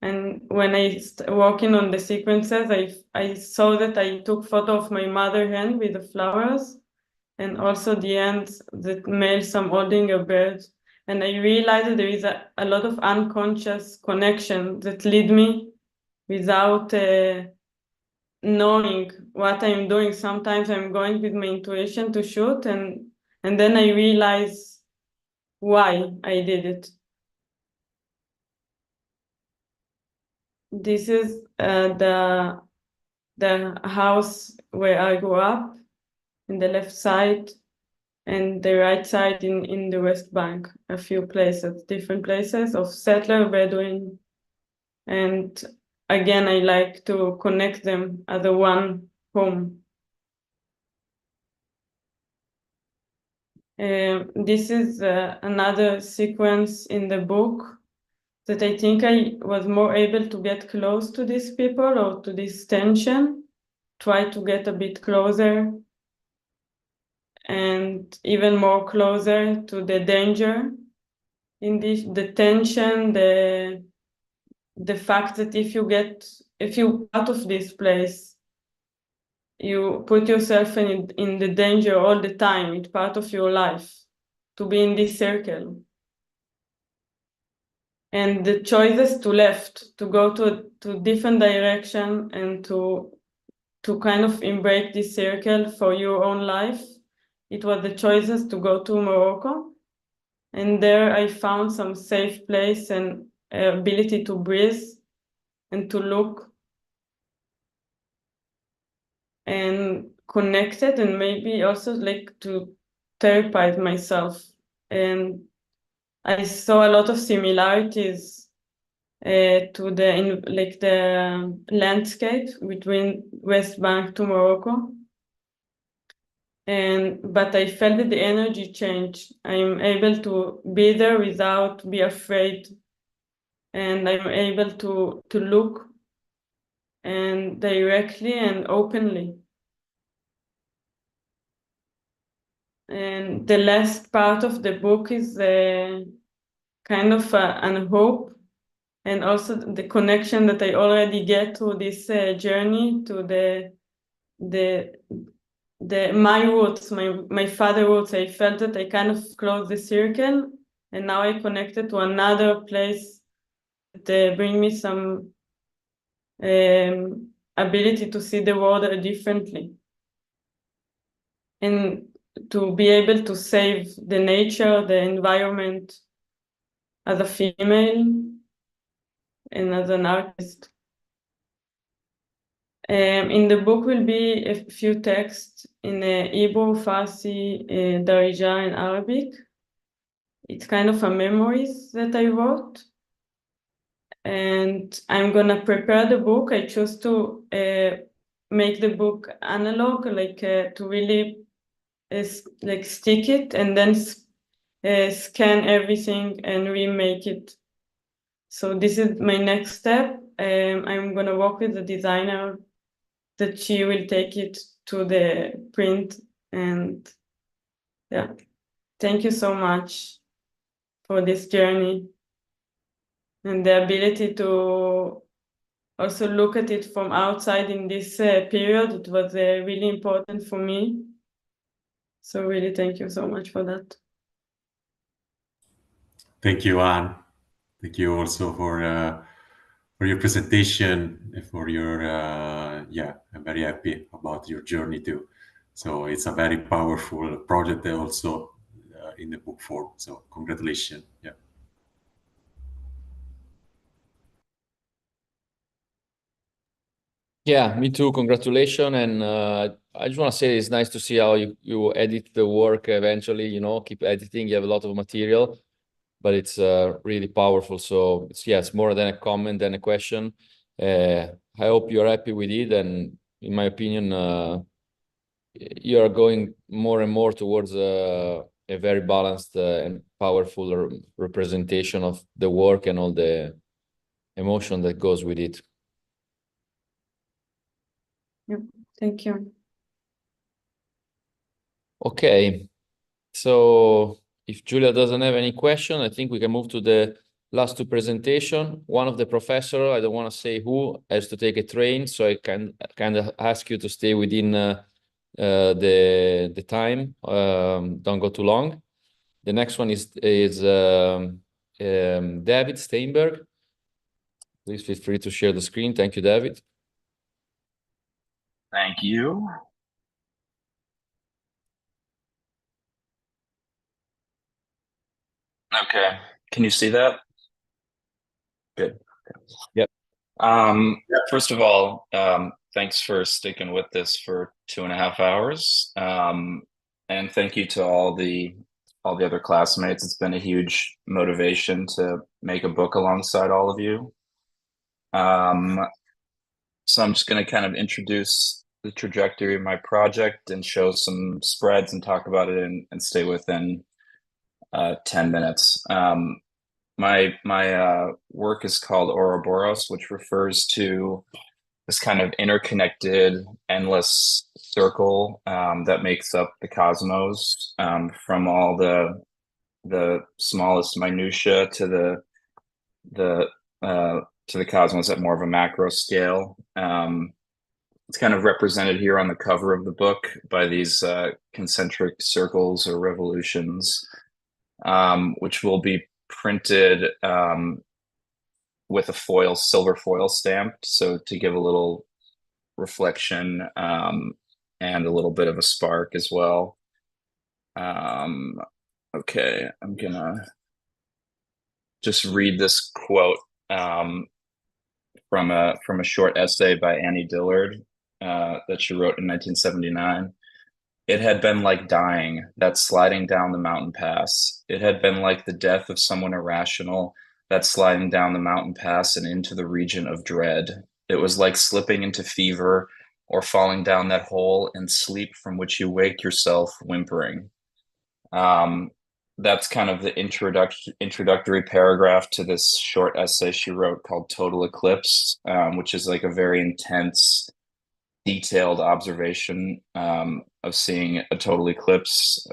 And when I working on the sequences, I saw that I took photo of my mother hand with the flowers, and also the end that male some holding a bird. And I realized that there is a lot of unconscious connection that lead me without knowing what I'm doing. Sometimes I'm going with my intuition to shoot, and then I realize why I did it. This is the house where I grew up, in the left side, and the right side in the West Bank, a few places, different places of settler, Bedouin. And again, I like to connect them as a one home. This is another sequence in the book that I think I was more able to get close to these people or to this tension, try to get a bit closer and even more closer to the danger in this, the tension, the fact that if you out of this place, you put yourself in the danger all the time. It's part of your life to be in this circle. And the choices to left, to go to different direction and to kind of embrace this circle for your own life. It was the choices to go to Morocco. And there I found some safe place and ability to breathe and to look and connected, and maybe also like to therapize myself. And I saw a lot of similarities to the landscape between West Bank to Morocco. But I felt that the energy changed. I'm able to be there without be afraid, and I'm able to look and directly and openly. And the last part of the book is kind of an hope, and also the connection that I already get to this journey to my roots, my father roots. I felt that I kind of closed the circle, and now I connected to another place that bring me some ability to see the world differently, and to be able to save the nature, the environment as a female and as an artist. In the book will be a few texts in Hebrew, Farsi, Darija, and Arabic. It's kind of a memories that I wrote. And I'm gonna prepare the book. I chose to make the book analog, like to really like stick it and then scan everything and remake it. So this is my next step. I'm gonna work with the designer that she will take it to the print. And yeah, thank you so much for this journey and the ability to also look at it from outside in this period. It was really important for me. So really, thank you so much for that. Thank you, Anne. Thank you also for your presentation, for your yeah, I'm very happy about your journey too. So it's a very powerful project also in the book form. So congratulations. Yeah. Yeah, me too. Congratulations. And I just want to say it's nice to see how you edit the work eventually, you know, keep editing. You have a lot of material, but it's really powerful. So it's more than a comment than a question. I hope you're happy with it. And in my opinion, you are going more and more towards a very balanced and powerful representation of the work and all the emotion that goes with it. Yep. Thank you. Okay, so if Giulia doesn't have any question, I think we can move to the last two presentations. One of the professor, I don't want to say who, has to take a train, so I can kind of ask you to stay within the time. Don't go too long. The next one is David Steinberg. Please feel free to share the screen. Thank you, David. Thank you. Okay, can you see that? Good. Yep. First of all, thanks for sticking with this for 2.5 hours. And thank you to all the other classmates. It's been a huge motivation to make a book alongside all of you. So I'm just going to kind of introduce the trajectory of my project and show some spreads and talk about it and stay within 10 minutes. My work is called Ouroboros, which refers to this kind of interconnected, endless circle that makes up the cosmos, from all the smallest minutia to the cosmos at more of a macro scale. It's kind of represented here on the cover of the book by these concentric circles or revolutions, which will be printed with a silver foil stamped, so to give a little reflection and a little bit of a spark as well. Okay, I'm gonna just read this quote from a short essay by Annie Dillard that she wrote in 1979. It had been like dying, that sliding down the mountain pass. It had been like the death of someone irrational, that sliding down the mountain pass and into the region of dread. It was like slipping into fever or falling down that hole in sleep from which you wake yourself whimpering. That's kind of the introductory paragraph to this short essay she wrote called Total Eclipse, which is like a very intense, detailed observation of seeing a total eclipse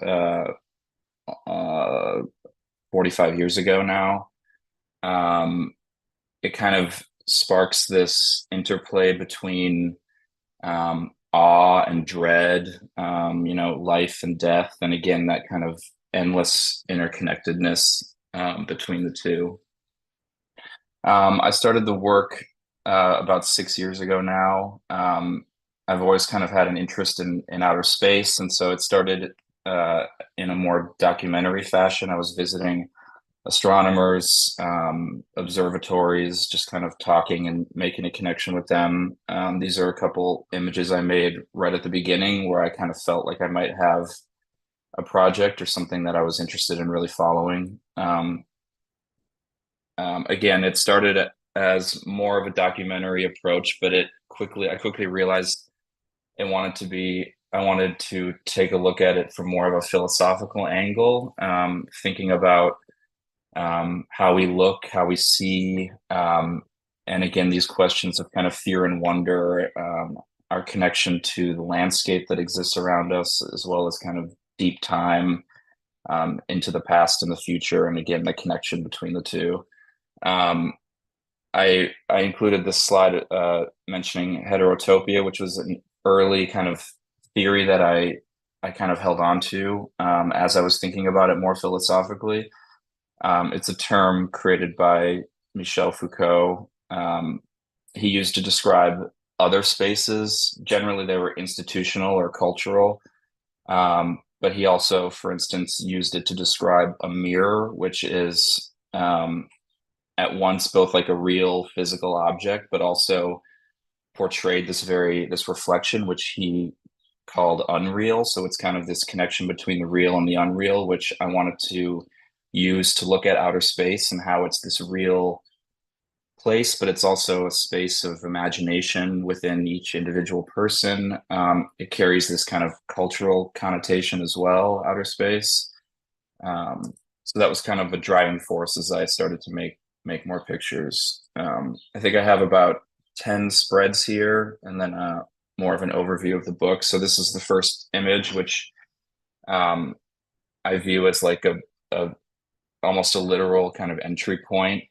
45 years ago now. It kind of sparks this interplay between awe and dread, life and death, and again, that kind of endless interconnectedness between the two. I started the work about 6 years ago now. I've always kind of had an interest in outer space, and so it started in a more documentary fashion. I was visiting astronomers, observatories, just kind of talking and making a connection with them. These are a couple images I made right at the beginning where I kind of felt like I might have a project or something that I was interested in really following. Again, it started as more of a documentary approach, but I quickly realized I wanted to take a look at it from more of a philosophical angle, thinking about how we look, how we see, and again, these questions of kind of fear and wonder, our connection to the landscape that exists around us, as well as kind of deep time into the past and the future, and again, the connection between the two. I included this slide mentioning heterotopia, which was an early kind of theory that I kind of held on to as I was thinking about it more philosophically. It's a term created by Michel Foucault. He used to describe other spaces. Generally, they were institutional or cultural. But he also, for instance, used it to describe a mirror, which is at once both like a real physical object, but also portrayed this reflection, which he called unreal. So it's kind of this connection between the real and the unreal, which I wanted to use to look at outer space and how it's this real place, but it's also a space of imagination within each individual person. It carries this kind of cultural connotation as well, outer space. So that was kind of a driving force as I started to make more pictures. I think I have about 10 spreads here, and then more of an overview of the book. So this is the first image, which I view as like a almost a literal kind of entry point,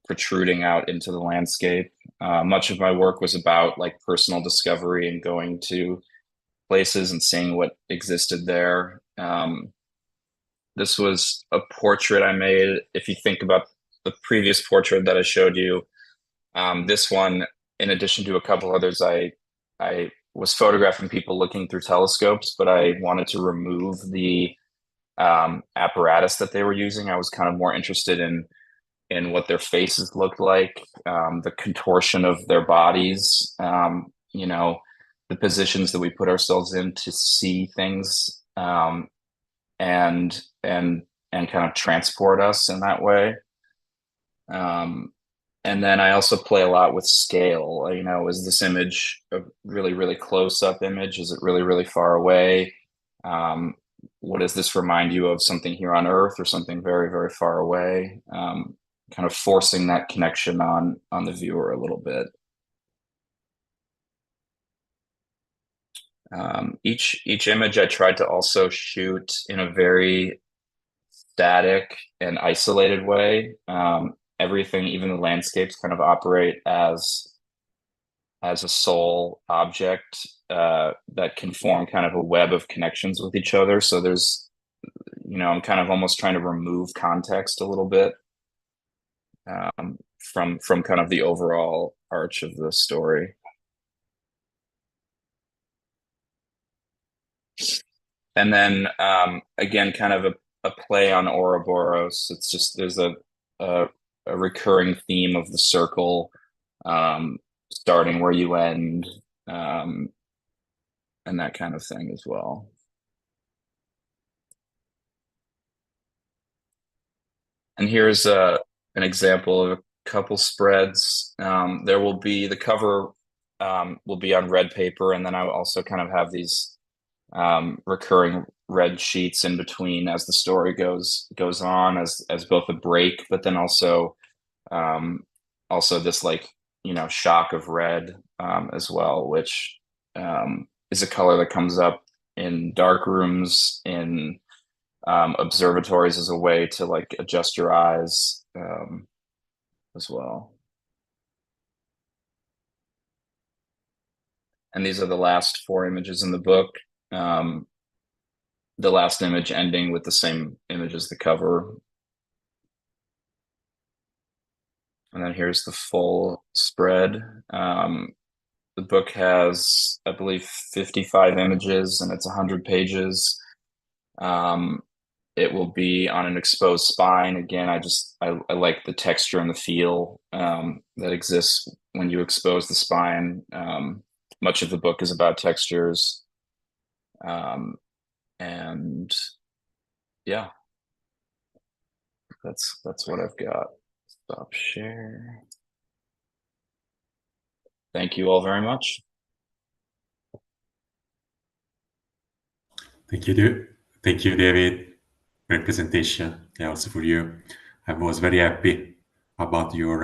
protruding out into the landscape. Much of my work was about like personal discovery and going to places and seeing what existed there. This was a portrait I made. If you think about the previous portrait that I showed you, this one, in addition to a couple others, I was photographing people looking through telescopes, but I wanted to remove the apparatus that they were using. I was kind of more interested in what their faces looked like, the contortion of their bodies, you know, the positions that we put ourselves in to see things, and kind of transport us in that way. And then I also play a lot with scale. You know, is this image a really, really close-up image? Is it really, really far away? What does this remind you of, something here on Earth or something very, very far away? Kind of forcing that connection on the viewer a little bit. Each image I tried to also shoot in a very static and isolated way. Everything, even the landscapes, kind of operate as a sole object that can form kind of a web of connections with each other. So there's, you know, I'm kind of almost trying to remove context a little bit from kind of the overall arch of the story. And then again, kind of a play on Ouroboros. It's just, there's a recurring theme of the circle, starting where you end, and that kind of thing as well. And here's an example of a couple spreads. There will be, the cover will be on red paper, and then I will also kind of have these recurring red sheets in between as the story goes on, as both a break, but then also this, like, you know, shock of red as well, which is a color that comes up in dark rooms, in observatories, as a way to like adjust your eyes as well. And these are the last 4 images in the book. The last image ending with the same image as the cover. And then here's the full spread. The book has, I believe, 55 images, and it's 100 pages. it will be on an exposed spine. Again, I like the texture and the feel that exists when you expose the spine. Much of the book is about textures. And yeah, that's what I've got. Stop share. Thank you all very much. Thank you, David. Great presentation. Yeah, also for you. I was very happy about your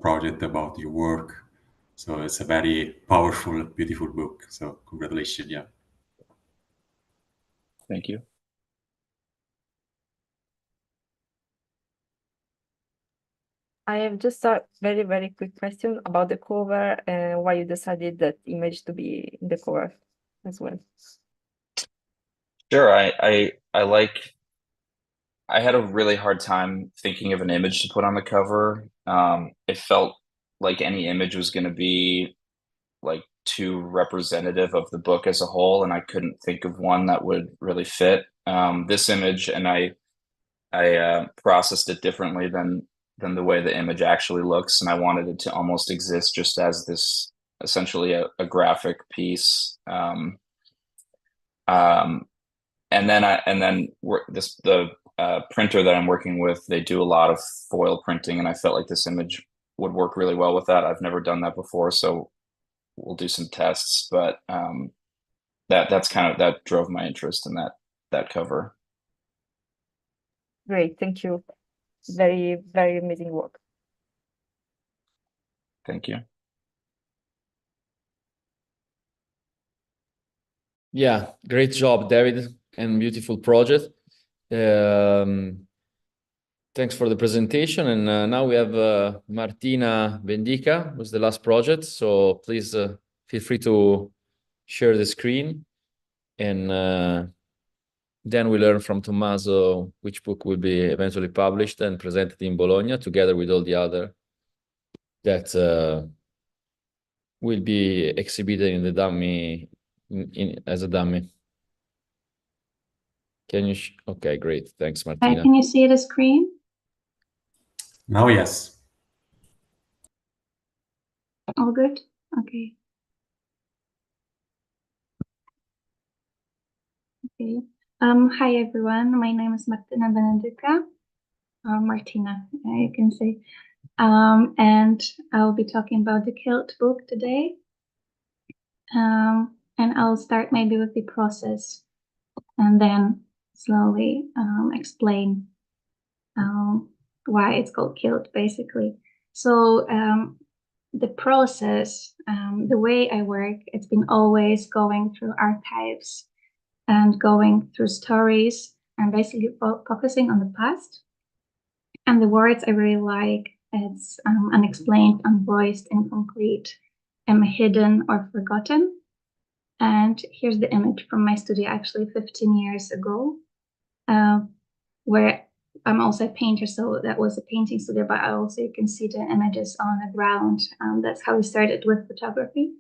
project, about your work. So it's a very powerful, beautiful book. So congratulations. Yeah. Thank you. I have just a very, very quick question about the cover and why you decided that image to be in the cover as well. Sure. I had a really hard time thinking of an image to put on the cover. It felt like any image was going to be like too representative of the book as a whole, and I couldn't think of one that would really fit. This image, and I processed it differently than the way the image actually looks, and I wanted it to almost exist just as this essentially a graphic piece. And then the printer that I'm working with, they do a lot of foil printing, and I felt like this image would work really well with that. I've never done that before, so we'll do some tests, but that drove my interest in that cover. Great, thank you. Very, very amazing work. Thank you. Yeah, great job, David, and beautiful project. Thanks for the presentation. And now we have Martina Benedyka was the last project. So please feel free to share the screen. And then we learn from Tommaso which book will be eventually published and presented in Bologna, together with all the other that will be exhibited in the dummy, as a dummy. Can you? Okay, great. Thanks, Martina. Can you see the screen? Now, yes. All good? Okay. Okay. Hi, everyone. My name is Martina Benedyka. Martina, you can say. And I'll be talking about the Kilt book today. And I'll start maybe with the process and then slowly explain why it's called Kilt, basically. So the process, the way I work, it's been always going through archives and going through stories and basically focusing on the past. And the words I really like, it's unexplained, unvoiced, incomplete, hidden or forgotten. And here's the image from my studio actually 15 years ago, where I'm also a painter, so that was a painting studio, but also you can see the images on the ground. That's how we started with photography,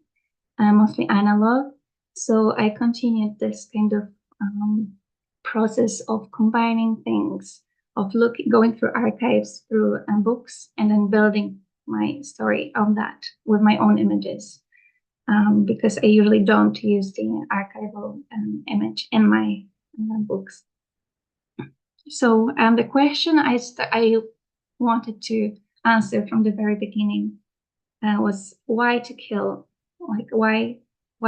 mostly analog. So I continued this kind of process of combining things, of going through archives, through books, and then building my story on that with my own images, because I usually don't use the archival image in my books. So the question I wanted to answer from the very beginning was why to kill? Like why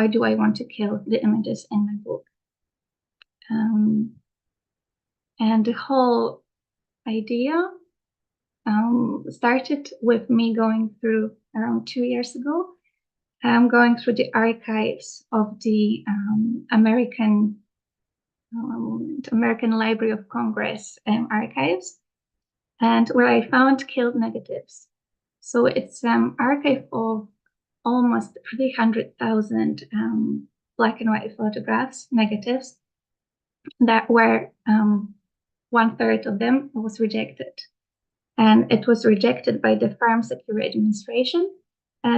do I want to kill the images in my book? And the whole idea started with me going through around 2 years ago. Going through the archives of the American Library of Congress archives, and where I found Kilt negatives. So it's archive of almost 300,000 black and white photographs, negatives, that were 1/3 of them was rejected. And it was rejected by the Farm Security Administration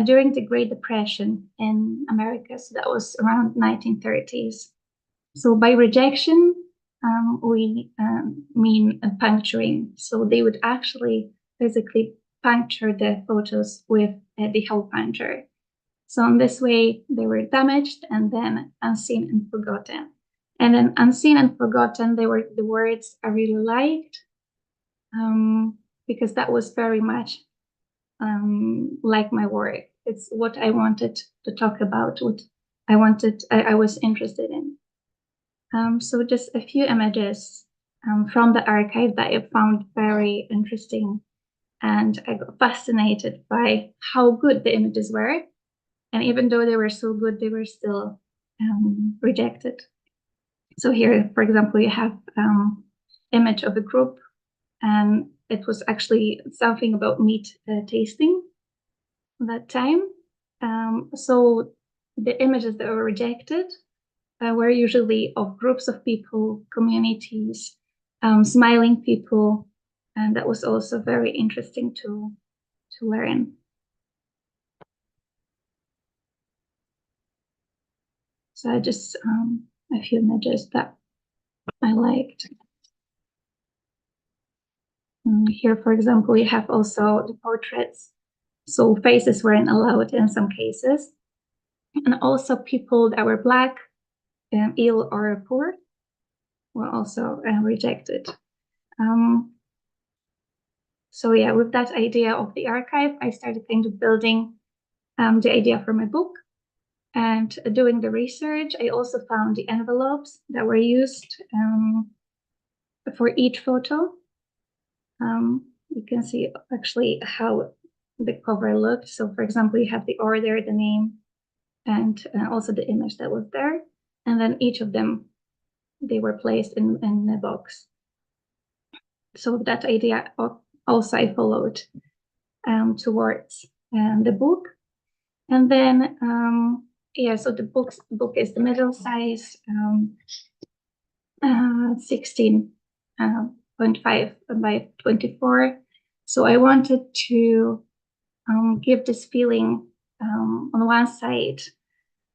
during the Great Depression in America. So that was around 1930s. So by rejection, we mean puncturing. So they would actually physically puncture the photos with the hole puncher. So in this way, they were damaged and then unseen and forgotten. And then unseen and forgotten, they were the words I really liked, because that was very much like my work. It's what I wanted to talk about, what I was interested in. So just a few images from the archive that I found very interesting. And I got fascinated by how good the images were. And even though they were so good, they were still rejected. So here, for example, you have image of a group, and it was actually something about meat tasting that time. So the images that were rejected were usually of groups of people, communities, smiling people, and that was also very interesting to learn. So just a few images that I liked. Here, for example, we have also the portraits. So faces weren't allowed in some cases. And also people that were Black, ill, or poor were also rejected. So yeah, with that idea of the archive, I started kind of building the idea for my book. And doing the research, I also found the envelopes that were used for each photo. You can see actually how the cover looked. So for example, you have the order, the name, and also the image that was there. And then each of them, they were placed in a box. So that idea also I followed towards the book. And then, yeah, so the book is the middle size, 16.5 by 24. So I wanted to give this feeling on one side,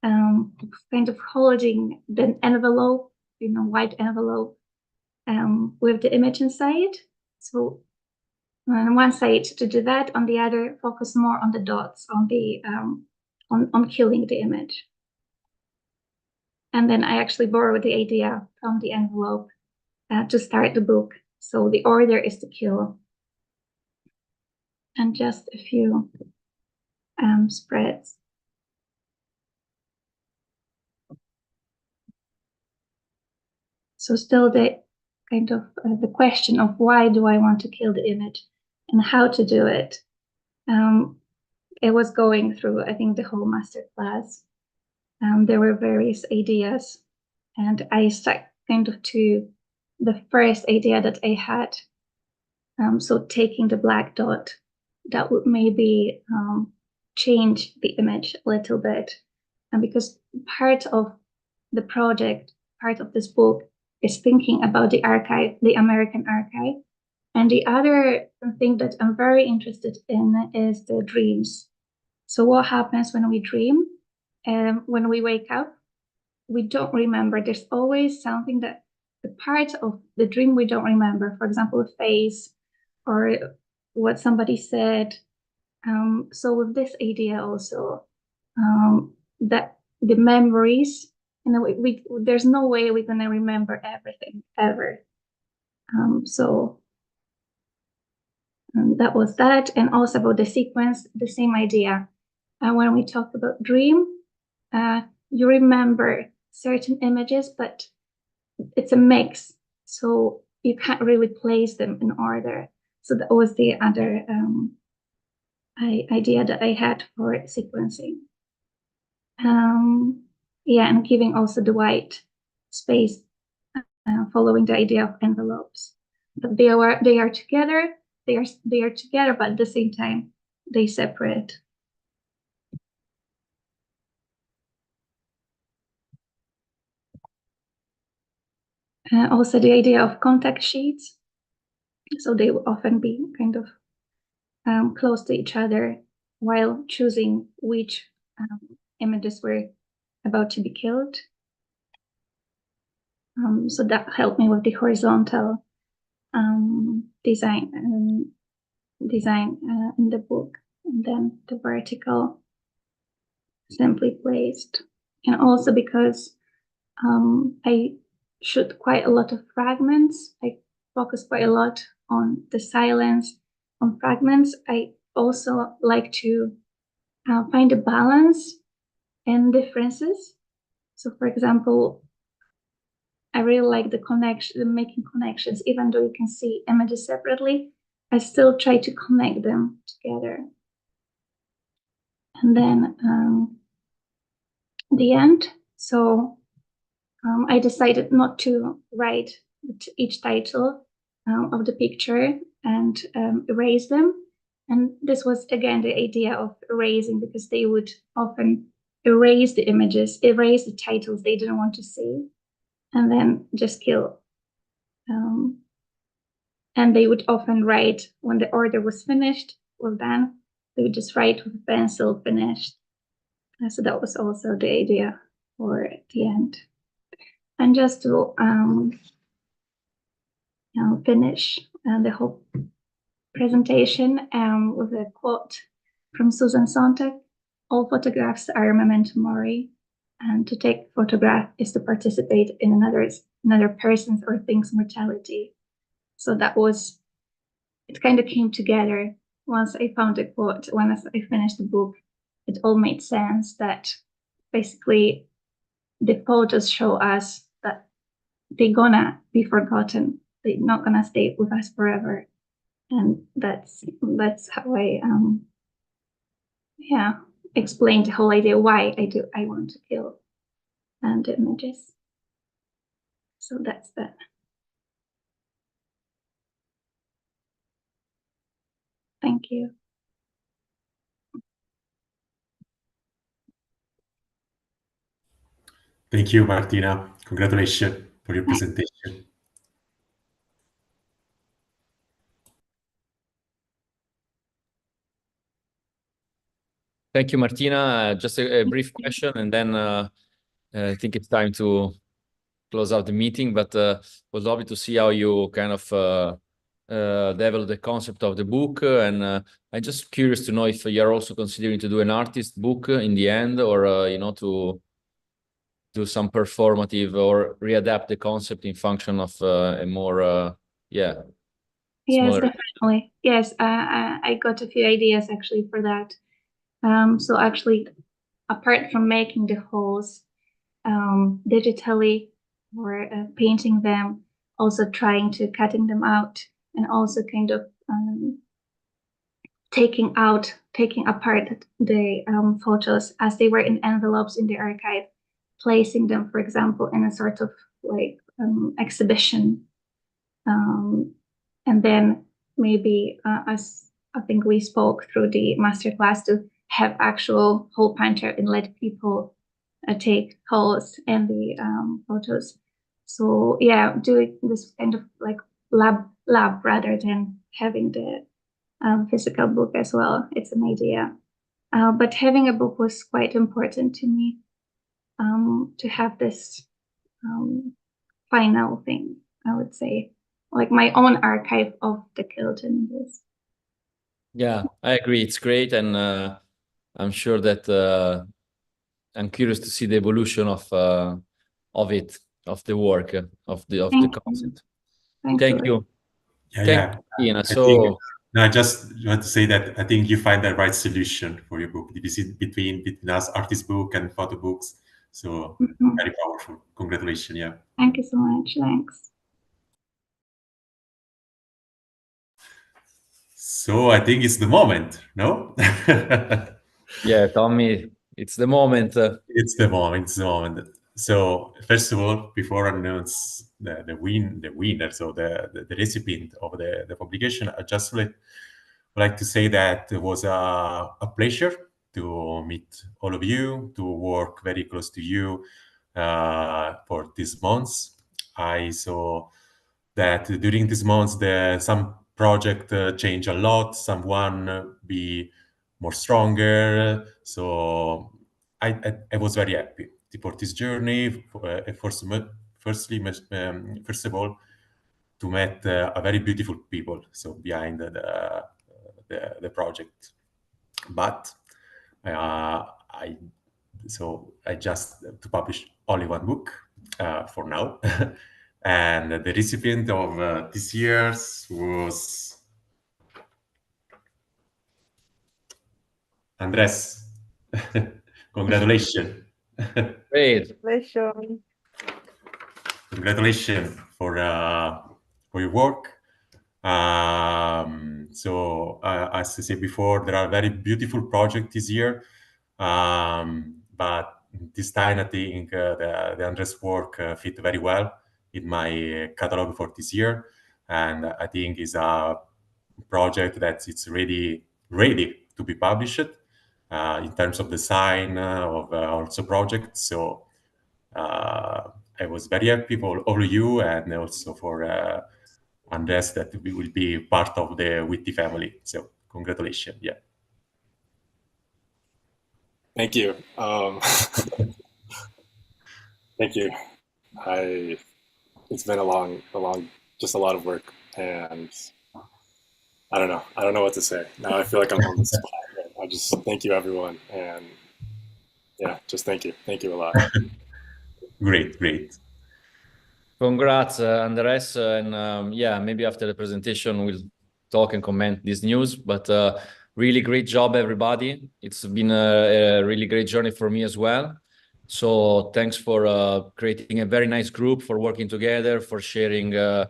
kind of holding the envelope, white envelope, with the image inside. So on one side to do that, on the other focus more on the dots, on the on killing the image. And then I actually borrowed the idea from the envelope to start the book. So the order is to kill. And just a few spreads. So still the kind of the question of why do I want to kill the image and how to do it. It was going through, I think, the whole masterclass. There were various ideas, and I stuck kind of to the first idea that I had. So taking the black dot, that would maybe change the image a little bit. And because part of the project, part of this book, is thinking about the archive, the American archive. And the other thing that I'm very interested in is the dreams. So what happens when we dream? When we wake up, we don't remember. There's always something that the part of the dream we don't remember. For example, a face or what somebody said. So with this idea also, that the memories, there's no way we're gonna remember everything ever. So that was that, and also about the sequence, the same idea. When we talk about dream, you remember certain images, but it's a mix, so you can't really place them in order. So that was the other idea that I had for sequencing. Yeah, and giving also the white space, following the idea of envelopes. But they are together. They are together, but at the same time they separate. Also the idea of contact sheets. So they will often be kind of close to each other while choosing which images were about to be killed. So that helped me with the horizontal design in the book, and then the vertical simply placed. And also because I shoot quite a lot of fragments, I focus quite a lot on the silence, on fragments. I also like to find a balance and differences. So for example, I really like making connections, even though you can see images separately, I still try to connect them together. And then the end. So I decided not to write each title of the picture and erase them. And this was again the idea of erasing, because they would often erase the images, erase the titles they didn't want to see, and then just kill. And they would often write when the order was finished. Well, then they would just write with a pencil, finished. So that was also the idea for the end. And just to finish the whole presentation with a quote from Susan Sontag: "All photographs are a memento mori, and to take a photograph is to participate in another person's or thing's mortality." So that was, it kind of came together once I found the quote. When I finished the book, it all made sense that basically the photos show us that they're gonna be forgotten. They're not gonna stay with us forever. And that's how I explained the whole idea why I want to kill the images. So that's that. Thank you. Thank you, Martina. Congratulations for your presentation. Thank you, Martina. Just a brief question, and then I think it's time to close out the meeting, but would love to see how you kind of develop the concept of the book. And I'm just curious to know if you're also considering to do an artist book in the end, or, you know, to do some performative or readapt the concept in function of a more, Yes, smaller. definitely. Yes, I got a few ideas actually for that. So actually, apart from making the holes digitally or painting them, also trying to cutting them out, and also kind of taking apart the photos as they were in envelopes in the archive, placing them, for example, in a sort of like exhibition, and then maybe as I think we spoke through the masterclass, to have actual hole puncher and let people take holes in the photos. So yeah, doing this kind of like lab rather than having the physical book as well. It's an idea. But having a book was quite important to me, to have this final thing, I would say, like my own archive of the killed images. Yeah, I agree. It's great, and I'm sure that I'm curious to see the evolution of it, of the work, of the concept. Thank you. Yeah. Martina. I just want to say that I think you find the right solution for your book. This is between us artist book and photo books. So very powerful. Congratulations. Yeah. Thank you so much. Thanks. So I think it's the moment, no? Yeah, Tommy, it's the moment. It's the moment. So first of all, before I announce the winner, so the recipient of the publication, I just would like to say that it was a pleasure to meet all of you, to work very close to you for these months. I saw that during these months, some project change a lot, someone be more stronger. So I was very happy for this journey. first of all, to meet a very beautiful people so behind the project. But I just to publish only one book for now. And the recipient of this year's was Andrés. Congratulations. Great. Congratulations for your work. So as I said before, there are very beautiful projects this year. But this time I think the Andrés work fit very well in my catalog for this year. And I think it's a project that it's ready to be published in terms of design of also project. So I was very happy for all of you and also for Andrés that we will be part of the Witty family. So congratulations. Yeah. Thank you. Thank you. It's been just a lot of work, and I don't know what to say. Now I feel like I'm on the spot. I just thank you, everyone, and yeah, just thank you a lot. Great. Congrats, Andrés, and yeah, maybe after the presentation we'll talk and comment this news. But really great job, everybody. It's been a really great journey for me as well. So thanks for creating a very nice group, for working together, for sharing a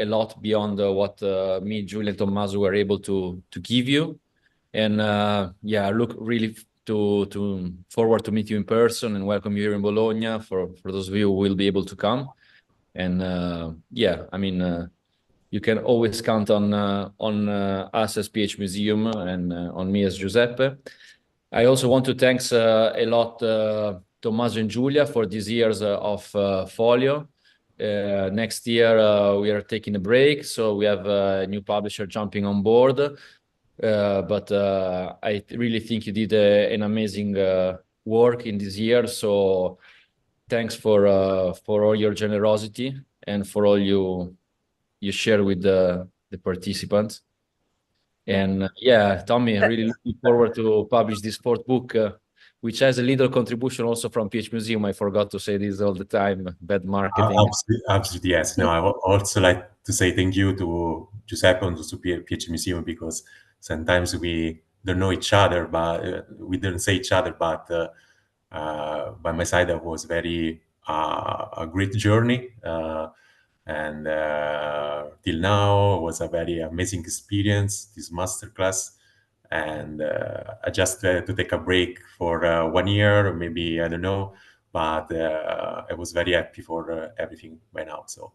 lot beyond what me, Giulia, and Tommaso were able to give you. And yeah, I look really forward to meet you in person and welcome you here in Bologna for those of you who will be able to come. And yeah, I mean, you can always count on us as PhMuseum and on me as Giuseppe. I also want to thank a lot Tommaso and Giulia for these years of Folio. Next year we are taking a break, so we have a new publisher jumping on board. But I really think you did an amazing work in this year. So thanks for all your generosity and for all you share with the participants. And yeah, Tommy, really looking forward to publish this fourth book, which has a little contribution also from PhMuseum. I forgot to say this all the time. Bad marketing. Absolutely, yes. No, I would also like to say thank you to Giuseppe and to PhMuseum, because sometimes we don't know each other, but we don't say each other. But by my side, that was very a great journey. And till now was a very amazing experience, this masterclass. And I just had to take a break for 1 year, or maybe, I don't know, but I was very happy for everything by now. So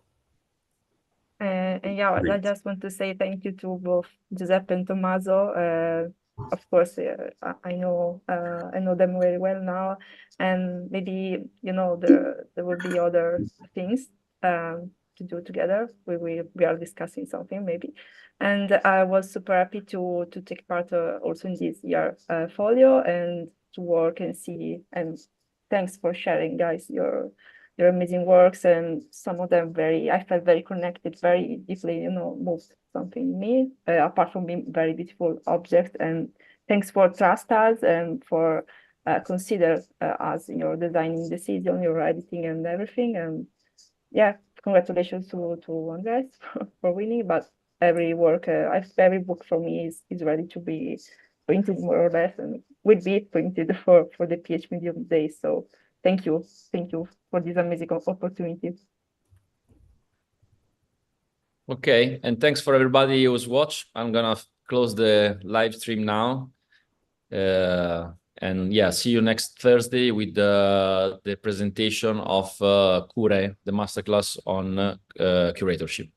and yeah, I just want to say thank you to both Giuseppe and Tommaso. Of course, I know them very well now, and maybe there will be other things to do together. We are discussing something maybe, and I was super happy to take part also in this year Folio and to work and see. And thanks for sharing, guys, your amazing works, and some of them I felt very connected, very deeply, moved something in me, apart from being very beautiful objects. And thanks for trust us and for consider us in your designing decision, your editing and everything. And yeah, congratulations to Andrés for winning. But every book for me is ready to be printed, more or less, and will be printed for the PhMuseum Day. So thank you for this amazing opportunity. Okay, and thanks for everybody who's watched. I'm gonna close the live stream now. And yeah, see you next Thursday with the presentation of Cure, the masterclass on curatorship.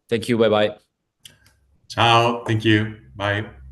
Thank you. Bye-bye. Ciao. Thank you. Bye.